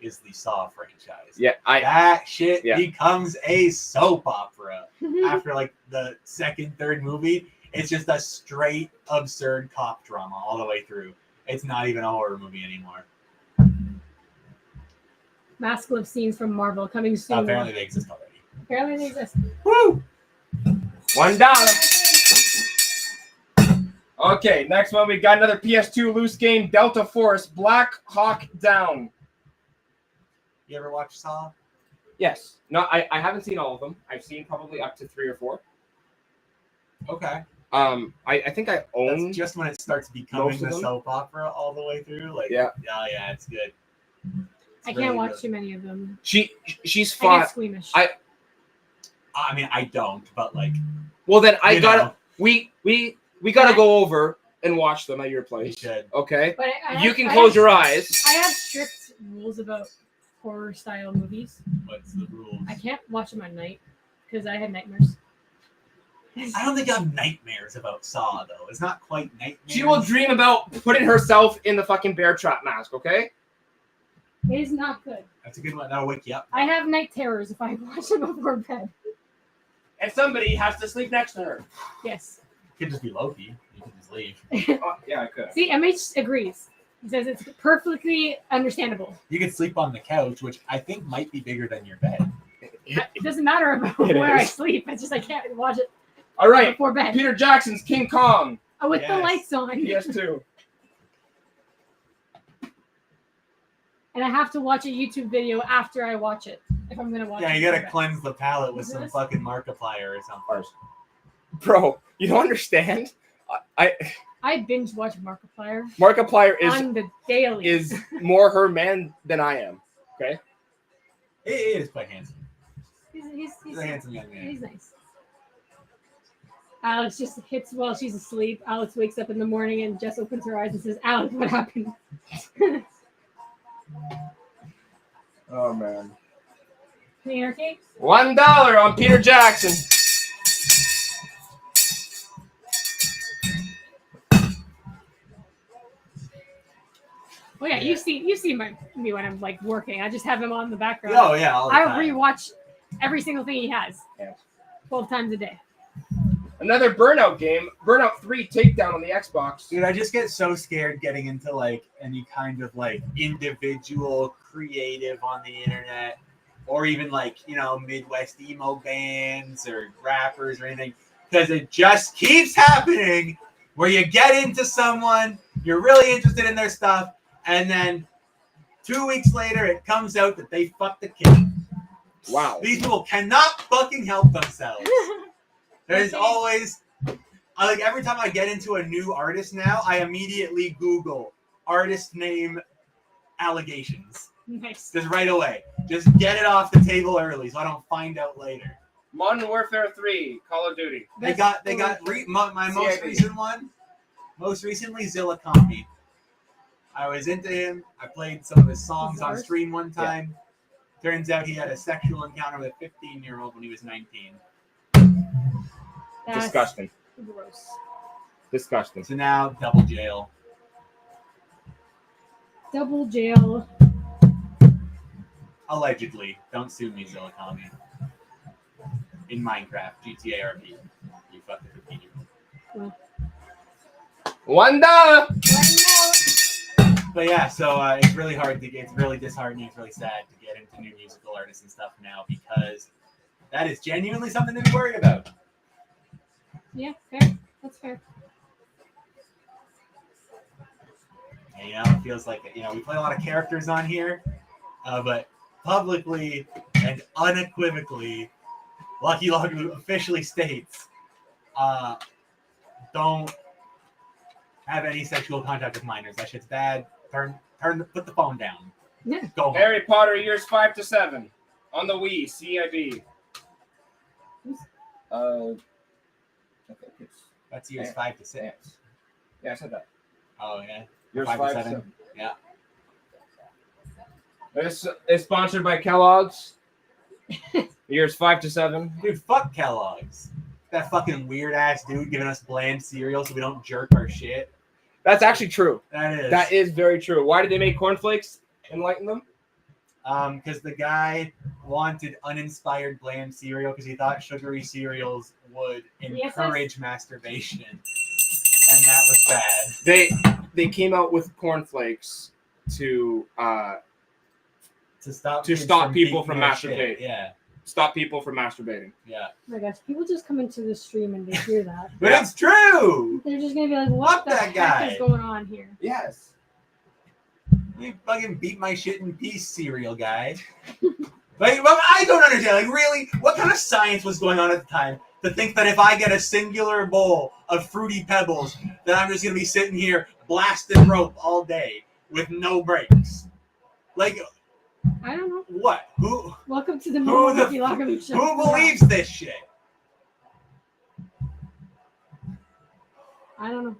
is the Saw franchise.
Yeah,
That shit
Yeah.
becomes a soap opera after like the second, third movie. It's just a straight absurd cop drama all the way through. It's not even a horror movie anymore.
Mask Lift scenes from Marvel coming soon.
Apparently they exist already.
Apparently they exist.
Woo!
$1. Okay, next one we got another PS2 loose game, Delta Force, Black Hawk Down.
You ever watch Saw?
Yes. No, I haven't seen all of them. I've seen probably up to 3 or 4.
Okay.
I think I own.
That's just when it starts becoming
most of
the
them.
soap opera all the way through. Like,
Yeah.
yeah, it's good.
I
It's
can't
really
watch
good.
too many of them.
She's
I
fought.
get squeamish.
I mean, I don't, but like,
Well, then I
you
gotta.
know,
We gotta go over and watch them at your
we
place.
should.
Okay.
But
You can close your eyes.
I have strict rules about horror style movies.
What's the rules?
I can't watch them at night because I have nightmares.
I don't think I have nightmares about Saw though. It's not quite nightmares.
She will dream about putting herself in the fucking bear trap mask. Okay.
It is not good.
That's a good one. That'll wake you up.
I have night terrors if I watch them before bed.
And somebody has to sleep next to her.
Yes.
Could just be Loki. You can just leave.
Oh, yeah, I could.
See, MH agrees. He says it's perfectly understandable.
You could sleep on the couch, which I think might be bigger than your bed.
It doesn't matter about
It
where I
is.
sleep. It's just I can't watch it
All right.
before bed.
Peter Jackson's King Kong.
Oh, with the
Yes.
lights on.
PS2.
And I have to watch a YouTube video after I watch it if I'm gonna watch it.
Yeah, you gotta
before bed.
cleanse the palate with some
Yes.
fucking Markiplier or something.
Bro, you don't understand.
I binge watch Markiplier
Markiplier
on the daily.
is more her man than I am. Okay.
He is quite handsome.
he's
He's a handsome young man.
He's nice. Alex just hits while she's asleep. Alex wakes up in the morning and Jess opens her eyes and says, "Alex, what happened?"
Oh man.
Painter cake?
$1 on Peter Jackson.
Oh yeah, you see me when I'm like working. I just have him on the background.
Oh yeah, all the
I
time.
rewatch every single thing he has.
Yeah.
12 times a day.
Another Burnout game. Burnout 3 Takedown on the Xbox.
Dude, I just get so scared getting into like any kind of like individual creative on the internet, or even like, you know, Midwest emo bands or rappers or anything, because it just keeps happening where you get into someone, you're really interested in their stuff, and then 2 weeks later it comes out that they fucked the kid.
Wow.
These people cannot fucking help themselves. There's
Okay.
always, like, every time I get into a new artist now, I immediately Google artist name allegations.
Nice.
Just right away. Just get it off the table early so I don't find out later.
Modern Warfare 3 Call of Duty.
They got my most
CIB.
recent one. Most recently, Zilla Combi. I was into him. I played some of his songs on
Bizarre.
stream one time. Turns out he had a sexual encounter with a 15-year-old when he was 19.
That's
Disgusting.
gross.
Disgusting.
So now, double jail.
Double jail.
Allegedly. Don't sue me, Zilla Combi. In Minecraft, GTA RP. You fucked a 15-year-old.
$1.
But yeah, so it's really hard to get. It's really disheartening. It's really sad to get into new musical artists and stuff now, because that is genuinely something to be worried about.
Yeah, fair. That's fair.
And, you know, it feels like, you know, we play a lot of characters on here, but publicly and unequivocally, Lucky Log officially states, don't have any sexual contact with minors. That shit's bad. Put the phone down.
Yeah.
Go home.
Harry Potter years 5 to 7 on the Wii CIB. I think it's
That's years
Yeah.
5 to 6.
yeah, I said that.
Oh yeah.
Years
5
5
to
to
7.
7.
Yeah.
This is sponsored by Kellogg's. Years 5 to 7.
Dude, fuck Kellogg's. That fucking weird ass dude giving us bland cereal so we don't jerk our shit.
That's actually true.
That is.
That is very true. Why did they make cornflakes? Enlighten them.
Because the guy wanted uninspired bland cereal because he thought sugary cereals would
Yes,
encourage masturbation, and that was bad.
They came out with cornflakes to
To stop
To
kids
stop people
beating
from
their
masturbating.
shit. Yeah,
stop people from masturbating.
yeah.
Oh my goch, people just come into the stream and they hear that.
But
Yeah.
it's true.
They're just gonna be like, what
Fuck
the
that
heck
guy.
is going on here?
Yes.
You fucking beat my shit in peace, cereal guy. Like, well, I don't understand. Like, really, what kind of science was going on at the time to think that if I get a singular bowl of Fruity Pebbles, that I'm just gonna be sitting here blasting rope all day with no breaks? Like,
I don't know.
what? Who
Welcome to the
Who
Momo
the
Ricky Lockerman show.
who believes this shit?
I don't know.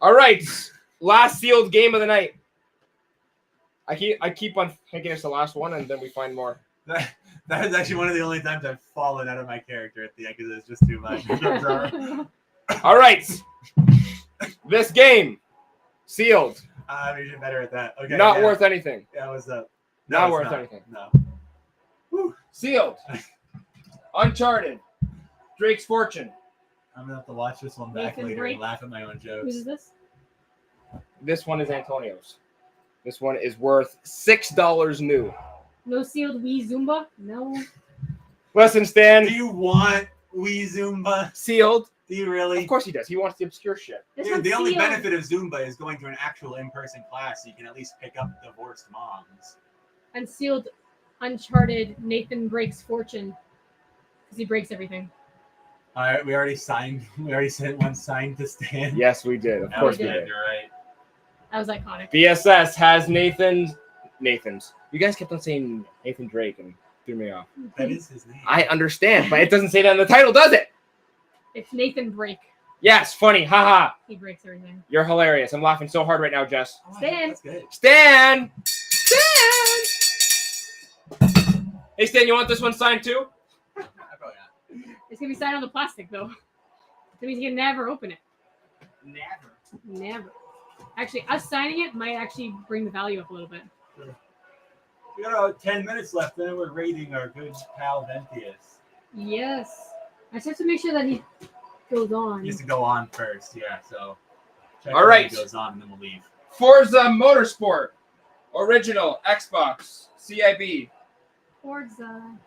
All right. Last sealed game of the night. I keep on thinking it's the last one, and then we find more.
That is actually one of the only times I've fallen out of my character at the end because it's just too much. I'm sorry.
All right. This game sealed.
I'm usually better at that. Okay.
Not
yeah.
worth anything.
Yeah, what's up?
Not
it's
worth anything.
No.
Sealed. Uncharted. Drake's Fortune.
I'm gonna have to watch this one back
Nathan
later
Drake.
and laugh at my own
Whose
jokes.
is this?
This one is Antonio's. This one is worth $6 new.
No sealed Wii Zumba? No.
Listen,
Do
Stan.
you want Wii Zumba?
Sealed.
Do you really?
Of course he does. He wants the obscure shit.
This
Dude,
one's
the only
sealed.
benefit of Zumba is going to an actual in-person class, so you can at least pick up divorced moms.
Unsealed, Uncharted, Nathan breaks fortune. Because he breaks everything.
All right, we already signed. We already sent one signed to Stan.
Yes, we did. Of
That
course
was
we
did.
did.
You're right.
That was iconic.
BSS has Nathan's. You guys kept on saying Nathan Drake and threw me off.
That is his name.
I understand, but it doesn't say that in the title, does it?
It's Nathan Break.
Yes, funny. Haha.
He breaks everything.
You're hilarious. I'm laughing so hard right now, Jess.
Oh,
Stan.
That's good.
Stan! Stan! Hey, Stan, you want this one signed too?
I probably not.
It's going to be signed on the plastic, though. That means you can never open it.
Never.
Never. Actually, us signing it might actually bring the value up a little bit.
We got about 10 minutes left, then we're rating our good pal Ventius.
Yes. I just have to make sure that he goes on.
He has to go on first, yeah, so. Check
All
when
right.
He goes on, and then we'll leave.
Forza Motorsport. Original. Xbox. CIB.
Forza.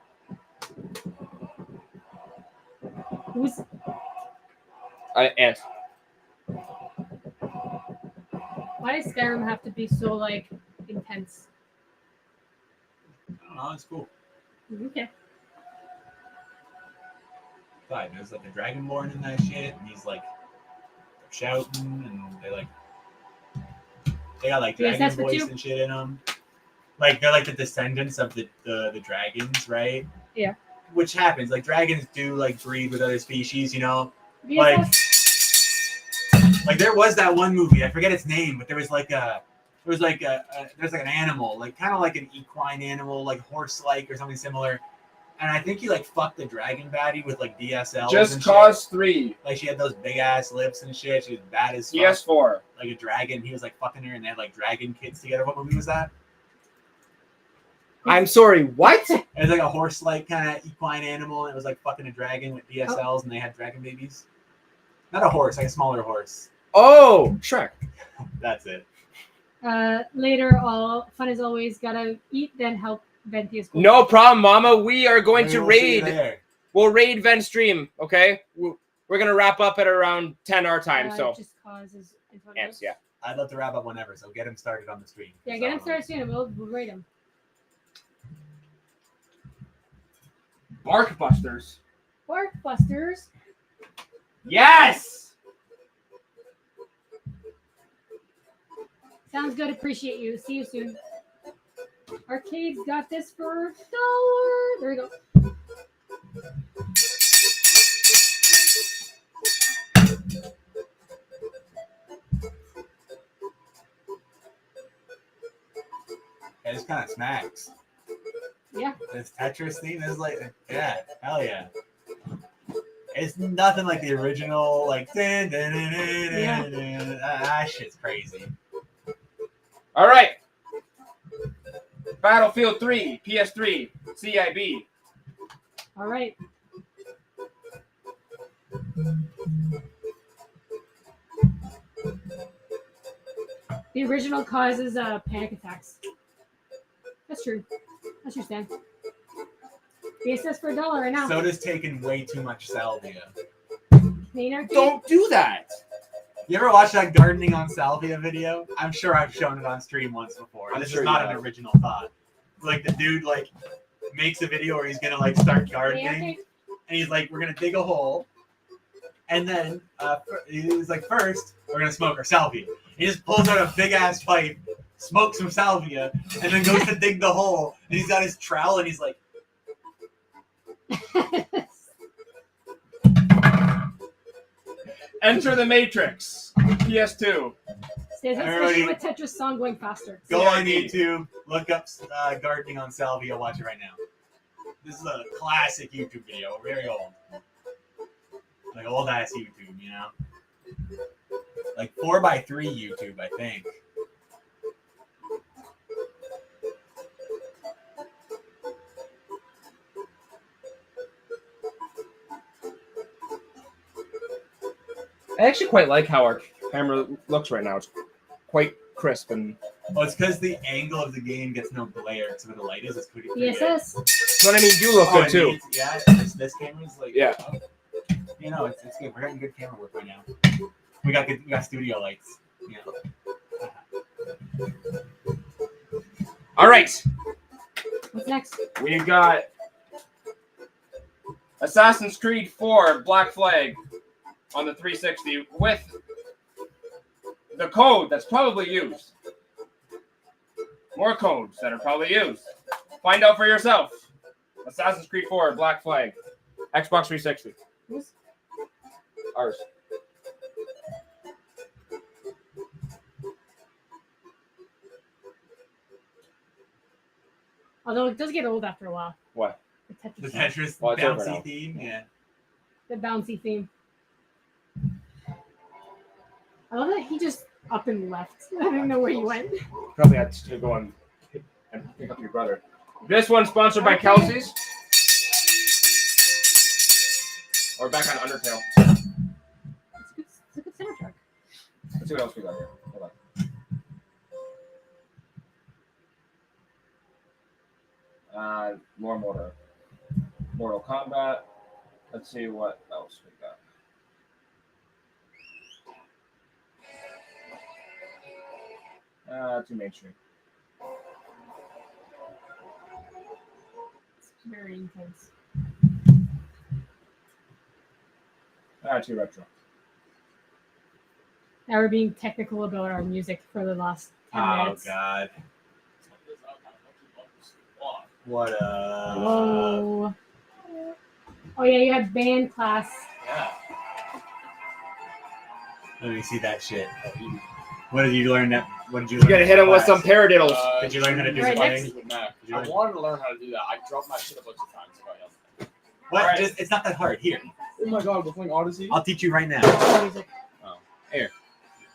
Who's
Ant.
why does Skyrim have to be so like intense?
I don't know, it's cool.
Okay.
God, there's like a Dragonborn in that shit, and he's like shouting, and they got like
Yes,
dragon
that's what
voice
you-
and shit in them. Like they're like the descendants of the dragons, right?
Yeah.
Which happens. Like dragons do like breed with other species, you know.
VSS?
Like there was that one movie, I forget its name, but there's like an animal, like kind of like an equine animal, like horse-like or something similar. And I think he like fucked the dragon baddie with like DSLs.
Just
and
Cause 3.
shit. Like she had those big ass lips and shit. She was bad as fuck.
PS4.
Like a dragon. He was like fucking her, and they had like dragon kids together. What movie was that?
I'm sorry, what?
It was like a horse-like kind of equine animal, and it was like fucking a dragon with DSLs, and they had dragon babies. Not a horse, like a smaller horse.
Oh, Shrek.
That's it.
Later, all fun as always. Gotta eat, then help Ventius. go.
No problem, Mama. We are going to
Maybe we'll see you
raid.
there.
We'll raid Ven stream, okay? We're going to wrap up at around 10 our time, so.
Just causes.
Ants, yeah.
I'd love to wrap up whenever, so get him started on the stream.
Yeah, get him started soon, and we'll rate him.
Barkbusters.
Barkbusters.
Yes!
Sounds good. Appreciate you. See you soon. Arcade's got this for $1. There we go.
Yeah, this kind of smacks.
Yeah.
This Tetris theme is like, yeah, hell yeah. It's nothing like the original, like, that shit's crazy.
All right. Battlefield 3, PS3, CIB.
All right. The original causes panic attacks. That's true. That's your stand. VSS for $1 right now.
Soda's taking way too much salvia.
Main arcade.
Don't do that.
You ever watch that gardening on salvia video? I'm sure I've shown it on stream once before.
I'm
This
sure
is
you
not an
have.
original thought. Like the dude like makes a video where he's gonna like start
Main
gardening,
arcade.
and he's like, "We're gonna dig a hole," and then he's like, "First, we're gonna smoke our salvia." He just pulls out a big ass pipe, smokes some salvia, and then goes to dig the hole. And he's got his trowel, and he's like,
Enter the Matrix. PS2.
Stands up
Everybody-
especially with Tetris song going faster.
"Go on
CIB.
YouTube, look up gardening on salvia, watch it right now." This is a classic YouTube video, very old, like old ass YouTube, you know, like 4x3 YouTube, I think.
I actually quite like how our camera looks right now. It's quite crisp and.
Well, it's because the angle of the game gets no glare, because where the light is, it's pretty good.
VSS.
But I mean, you look good
and
too.
yeah, this camera's like,
Yeah.
you know, it's good. We're getting good camera work right now. We got studio lights. You know.
All right,
What's next?
we got Assassin's Creed 4 Black Flag on the 360 with the code that's probably used. More codes that are probably used. Find out for yourself. Assassin's Creed 4 Black Flag, Xbox 360.
Who's-
Ours.
Although it does get old after a while.
What?
The Tetris
The
song.
Tetris
Well, it's over now.
bouncy theme, yeah.
The bouncy theme. I love that he just up and left. I don't know where he went.
Probably had to go and pick up your brother. This one's sponsored by
Okay.
Kelsey's. Or back on Undertale.
It's a good soundtrack.
Let's see what else we got here. Hold on. More Mortal Kombat. Let's see what else we got. Too mainstream.
It's very intense.
Too retro.
Now we're being technical about our music for the last 10
Oh
minutes.
God. What
Whoa. Oh yeah, you had band class.
Yeah. Let me see that shit. What did you learn? What did you
You
learn?
gotta hit him with
in class?
some paradiddles.
Did you learn how to do
Right,
fighting?
next.
With Mac.
Did you
I
learn-
wanted to learn how to do that. I dropped my shit a bunch of times. So I helped.
What?
Alright.
Just, it's not that hard. Here,
Oh my god, we're playing Odyssey?
I'll teach you right now.
Music.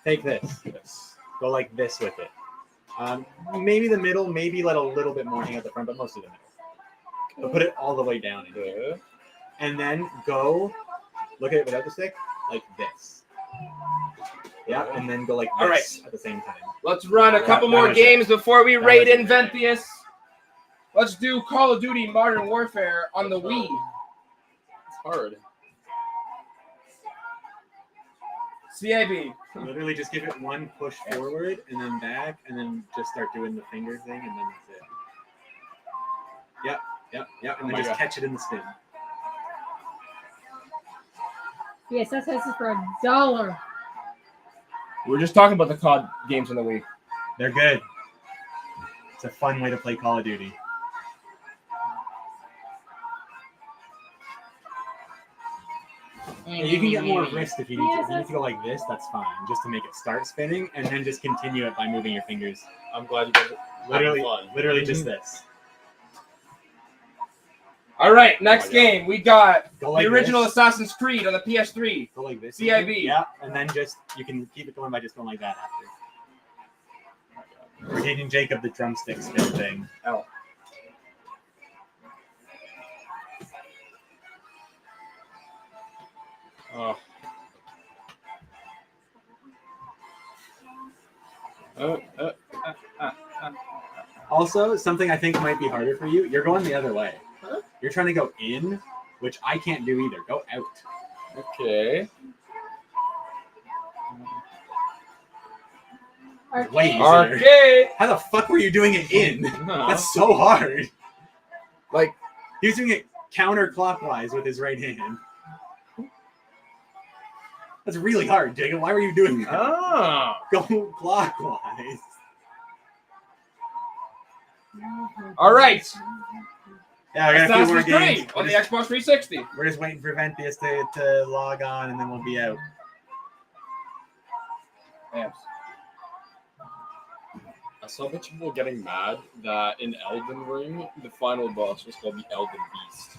Take this. Go like this with it. Maybe the middle, maybe let a little bit more hang at the front, but most of the middle. But put it all the way down in here. And then go, look at it without the stick, like this. Yeah, and then go like this
Alright.
at the same time.
Let's run a couple
That
more
was it.
games before we
That
raid
was it.
Inventius. Let's do Call of Duty Modern Warfare on the Wii.
It's hard.
CIB.
Literally just give it one push forward and then back, and then just start doing the finger thing, and then that's it. Yep, and
Oh
then
my
just
God.
catch it in the spin.
Yes, that's this is for $1.
We were just talking about the COD games on the Wii.
They're good. It's a fun way to play Call of Duty. And you can get more wrist if you need to. If you need to go like this, that's fine, just to make it start spinning, and then just continue it by moving your fingers.
I'm glad you guys are
Literally,
having fun.
literally just this.
All right, next
God.
game we got
Go like
the original
this.
Assassin's Creed on the PS3.
Go like this.
CIB.
Yeah, and then just you can keep it going by just going like that after. We're teaching Jacob the drumstick spin thing.
Ow. Oh.
Also, something I think might be harder for you. You're going the other way.
Huh?
You're trying to go in, which I can't do either. Go out.
Okay.
Way easier.
Arcade.
How the fuck were you doing it in?
Huh.
That's so hard.
Like,
He was doing it counterclockwise with his right hand. That's really hard, Jacob. Why were you doing that?
oh.
Go clockwise.
All right.
Yeah, we got a few more
Assassin's
games.
Creed on the Xbox 360.
We're just waiting for Ventius to log on, and then we'll be out.
I saw a bunch of people getting mad that in Elden Ring, the final boss was called the Elden Beast.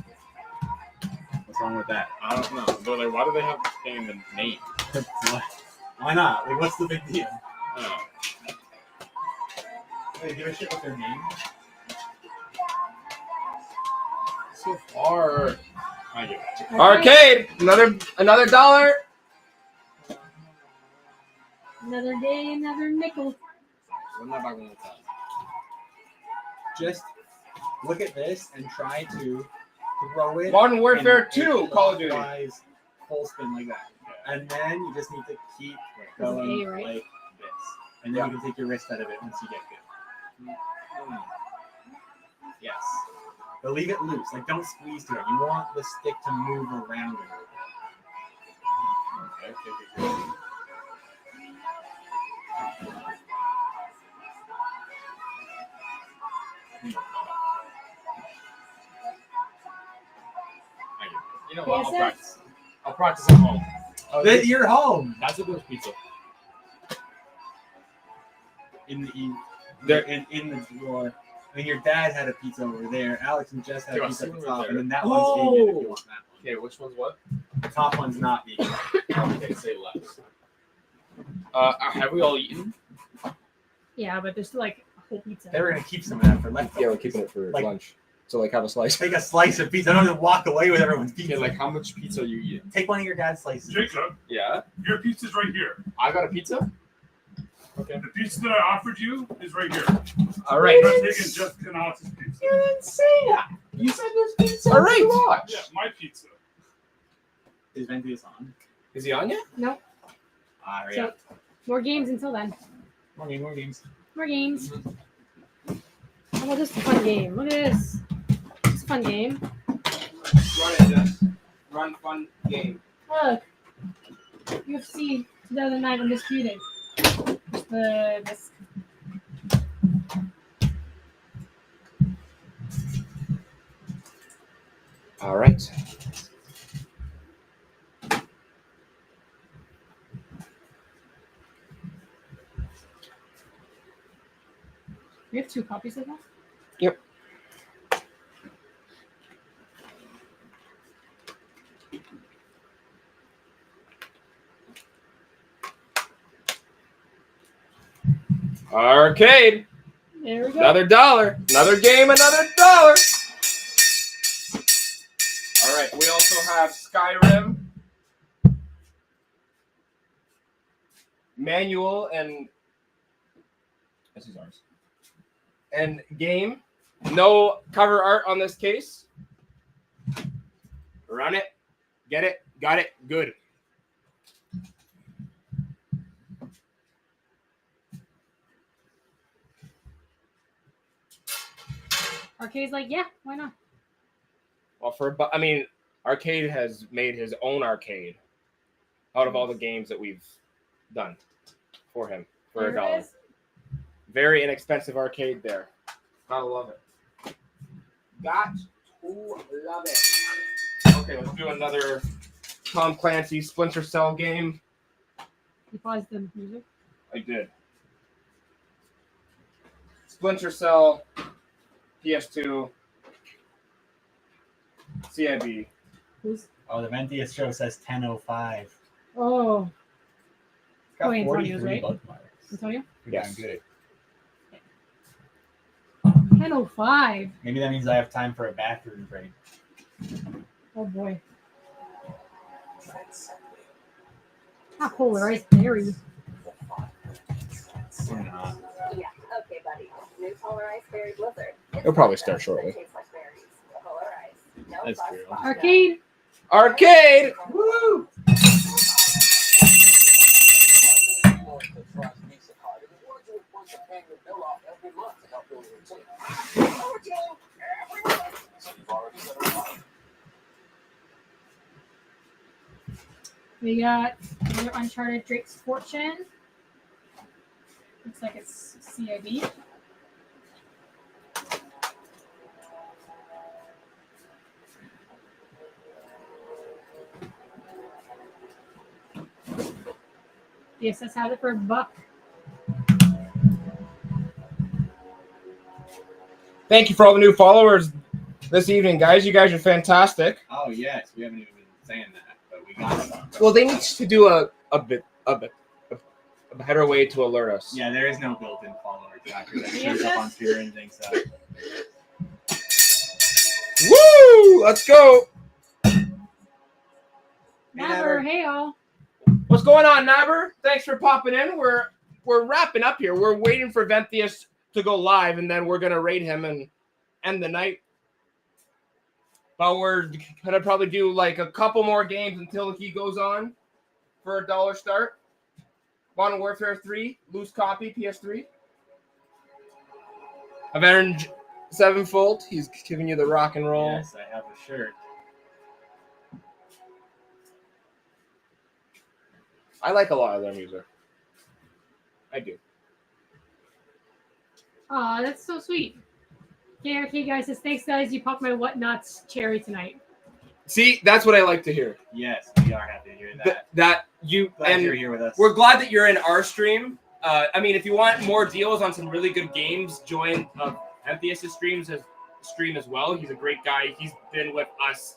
What's wrong with that?
I don't know. They're like, why do they have to change the name?
Why not? Like, what's the big deal?
Oh.
Hey, give a shit with their name.
So far, I get it.
Arcade. Another dollar.
Another day, another nickel.
What am I back on the time?
Just look at this and try to throw it.
Modern Warfare
in
2, Call of Duty.
clockwise Full spin like that. And then you just need to keep
That's
going
A, right?
like this. And then you can take your wrist out of it once you get good. Yes. But leave it loose. Like, don't squeeze to it. You want the stick to move around it.
Okay. You know what? I'll
PSS?
practice. I'll practice at home.
Then you're home.
That's a good pizza.
In the
There-
in the drawer. I mean, your dad had a pizza over there. Alex and Jess had
Yeah,
a pizza at the
somewhere
top,
there.
and then that one's vegan if you want that one.
Okay, which one's what?
The top one's not vegan.
Okay, say less. Have we all eaten?
Yeah, but there's still like a whole pizza.
They were gonna keep some of that for leftovers.
Yeah, we're keeping it for
Like-
lunch. So like have a slice.
Take a slice of pizza. Don't just walk away with everyone's
Okay,
pizza.
like how much pizza are you eating?
Take one of your dad's slices.
Jacob,
Yeah.
your pizza's right here.
I got a pizza? Okay.
The pizza that I offered you is right here.
All right.
I'm not taking just Canales' pizza.
You didn't say that. You said there's pizza.
All right.
Watch.
Yeah, my pizza.
Is Ventius on?
Is he on yet?
Nope.
Hurry
So,
up.
more games until then.
More games.
More games. How about this fun game? Look at this. It's a fun game.
Run it, Jess. Run fun game.
Look. UFC 2009 Undisputed. The disc.
All right.
We have 2 copies of that.
Arcade.
There we go.
Another dollar. Another game, another dollar. All right. We also have Skyrim, manual, and this is ours. And game. No cover art on this case. Run it. Get it. Got it. Good.
Arcade's like, yeah, why not?
Well, I mean, Arcade has made his own arcade out of all the games that we've done for him for
There it
$1.
is.
Very inexpensive arcade there. Gotta love it. Got to love it. Okay, let's do another Tom Clancy Splinter Cell game.
You paused the music.
I did. Splinter Cell, PS2, CIB.
Who's?
Oh, the Ventius show says 10:05.
Oh,
It's got
Oh, Antonio's
43
right.
bookmarks.
Antonio?
Pretty
Yes.
damn good.
10:05.
Maybe that means I have time for a bathroom break.
Oh boy. Not polarized berry.
Or not.
Yeah, okay, buddy. New polarized berry blizzard.
It'll probably start shortly.
Tastes like berries. Polarized. No
That's
fuss,
true.
fuss,
Arcade.
Arcade.
Woo!
We got another Uncharted Drake's Fortune. Looks like it's CIB. DSS has it for $1.
Thank you for all the new followers this evening, guys. You guys are fantastic.
Oh yes, we haven't even been saying that, but we got it.
Well, they need to do a better way to alert us.
Yeah, there is no built-in follower tracker that shows up on Twitter and things that.
Woo! Let's go.
Never, hey all.
What's going on, Nabber? Thanks for popping in. We're wrapping up here. We're waiting for Venthius to go live, and then we're gonna raid him and end the night. But we're gonna probably do like a couple more games until he goes on for $1 start. Modern Warfare 3, loose copy, PS3. Avenged Sevenfold, he's giving you the rock and roll.
Yes, I have a shirt.
I like a lot of their music. I do.
Aw, that's so sweet. KRK guy says, thanks guys, you popped my whatnots cherry tonight.
See, that's what I like to hear.
Yes, we are happy to hear that.
That you
Glad
and
you're here with us.
we're glad that you're in our stream. I mean, if you want more deals on some really good games, join Venthius' stream as well. He's a great guy. He's been with us.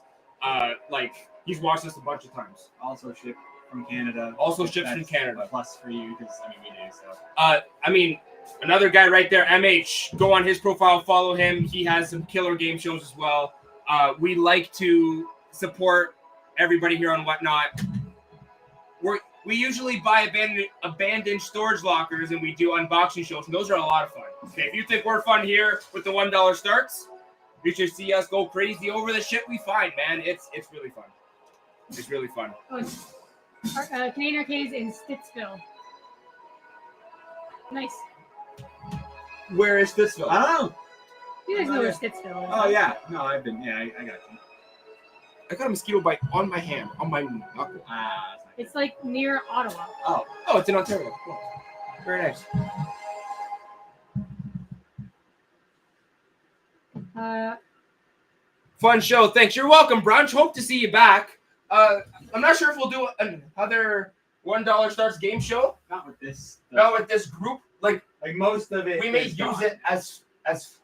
He's watched us a bunch of times.
Also shipped from Canada.
Also ships from
That's
Canada.
a plus for you because we do so.
I mean, another guy right there, MH. Go on his profile, follow him. He has some killer game shows as well. We like to support everybody here on Whatnot. We usually buy abandoned storage lockers and we do unboxing shows, and those are a lot of fun. Okay, if you think we're fun here with the $1 starts, you should see us go crazy over the shit we find, man. It's really fun. It's really fun.
Oh, Canadian Arcades in Stittsville. Nice.
Where is Stittsville?
Oh,
You guys know where Stittsville is.
oh yeah. No, I've been. Yeah, I got you.
I got a mosquito bite on my hand, on my knuckle.
Ah, that's not
It's like near Ottawa.
Oh,
Oh, it's in Ontario. Cool. Very nice. Fun show. Thanks. You're welcome, Brunch. Hope to see you back. I'm not sure if we'll do another $1 starts game show.
not with this.
Not with this group. Like
most of it.
we may
is
use
gone.
it as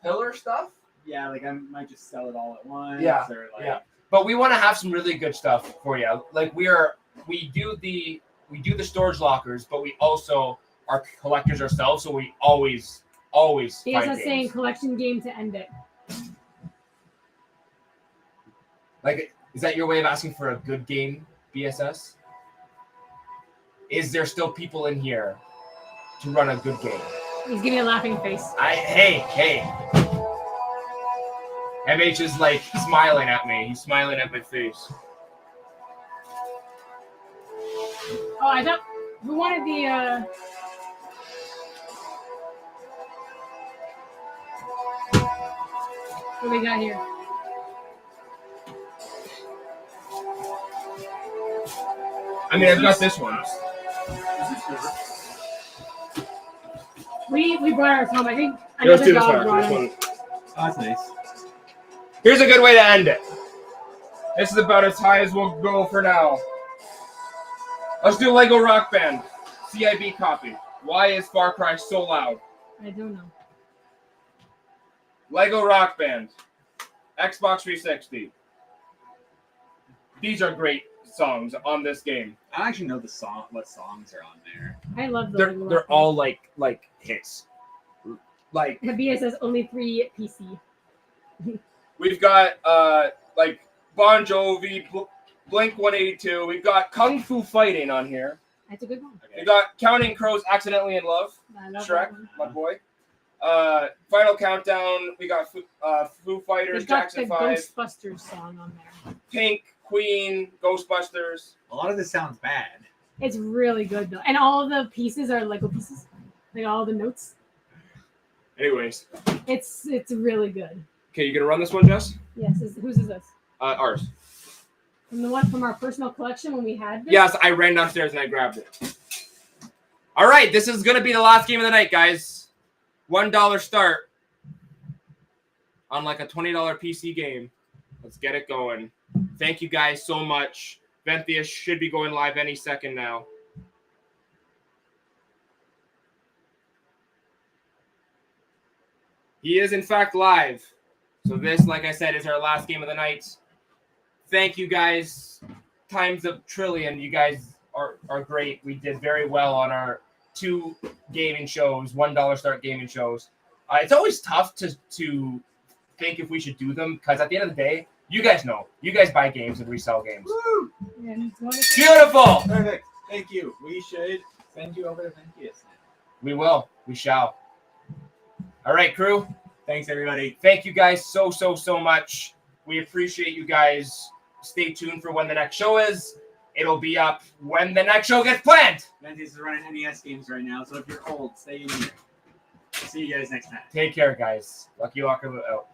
filler stuff.
Yeah, like I might just sell it all at once.
Yeah,
Or like,
yeah. But we want to have some really good stuff for you. Like we do the storage lockers, but we also are collectors ourselves, so we always
He
find
is
games.
saying collection game to end it.
Like, is that your way of asking for a good game, BSS? Is there still people in here to run a good game?
He's giving a laughing face.
Hey. MH is like smiling at me. He's smiling at my face.
Oh, I thought who wanted the what do we got here?
I mean, I've got this one.
We brought ours home. I think
Here, let's
another
do this
dog
one.
brought
This
it.
one.
Oh, that's nice.
Here's a good way to end it. This is about as high as we'll go for now. Let's do Lego Rock Band. CIB copy. Why is Far Cry so loud?
I don't know.
Lego Rock Band. Xbox 360. These are great songs on this game.
I don't actually know the song. What songs are on there?
I love the
They're all like hits. like
BS says only 3 PC.
we've got like Bon Jovi, Blink 182. We've got Kung Fu Fighting on here.
That's a good one.
We got Counting Crows, Accidentally in Love.
I love
Shrek,
that one.
my boy. Final Countdown. We got Foo Fighters,
They've got
Jackson
the
5,
Ghostbusters song on there.
Pink, Queen, Ghostbusters.
A lot of this sounds bad.
It's really good though, and all of the pieces are Lego pieces, like all the notes.
Anyways,
It's really good.
okay, you gonna run this one, Jess?
Yes. Whose is this?
Ours.
From the one from our personal collection when we had this?
Yes, I ran downstairs and I grabbed it. All right, this is gonna be the last game of the night, guys. $1 start on like a $20 PC game. Let's get it going. Thank you guys so much. Ventheus should be going live any second now. He is in fact live. So this, like I said, is our last game of the night. Thank you guys. Times a trillion. You guys are great. We did very well on our 2 gaming shows, $1 start gaming shows. It's always tough to think if we should do them because at the end of the day, you guys know. You guys buy games and resell games.
Woo!
And it's wonderful.
Beautiful.
Perfect. Thank you. We should send you over to Venkius now.
We will. We shall. All right, crew.
Thanks, everybody.
Thank you guys so much. We appreciate you guys. Stay tuned for when the next show is. It'll be up when the next show gets planned.
Venkius is running NES games right now, so if you're old, stay in here. See you guys next time.
Take care, guys. Lucky Walker out.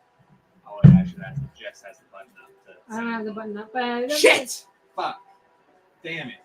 Oh, yeah, I should ask if Jess has the button up.
I don't have the button up, but
Shit!
Fuck. Damn it.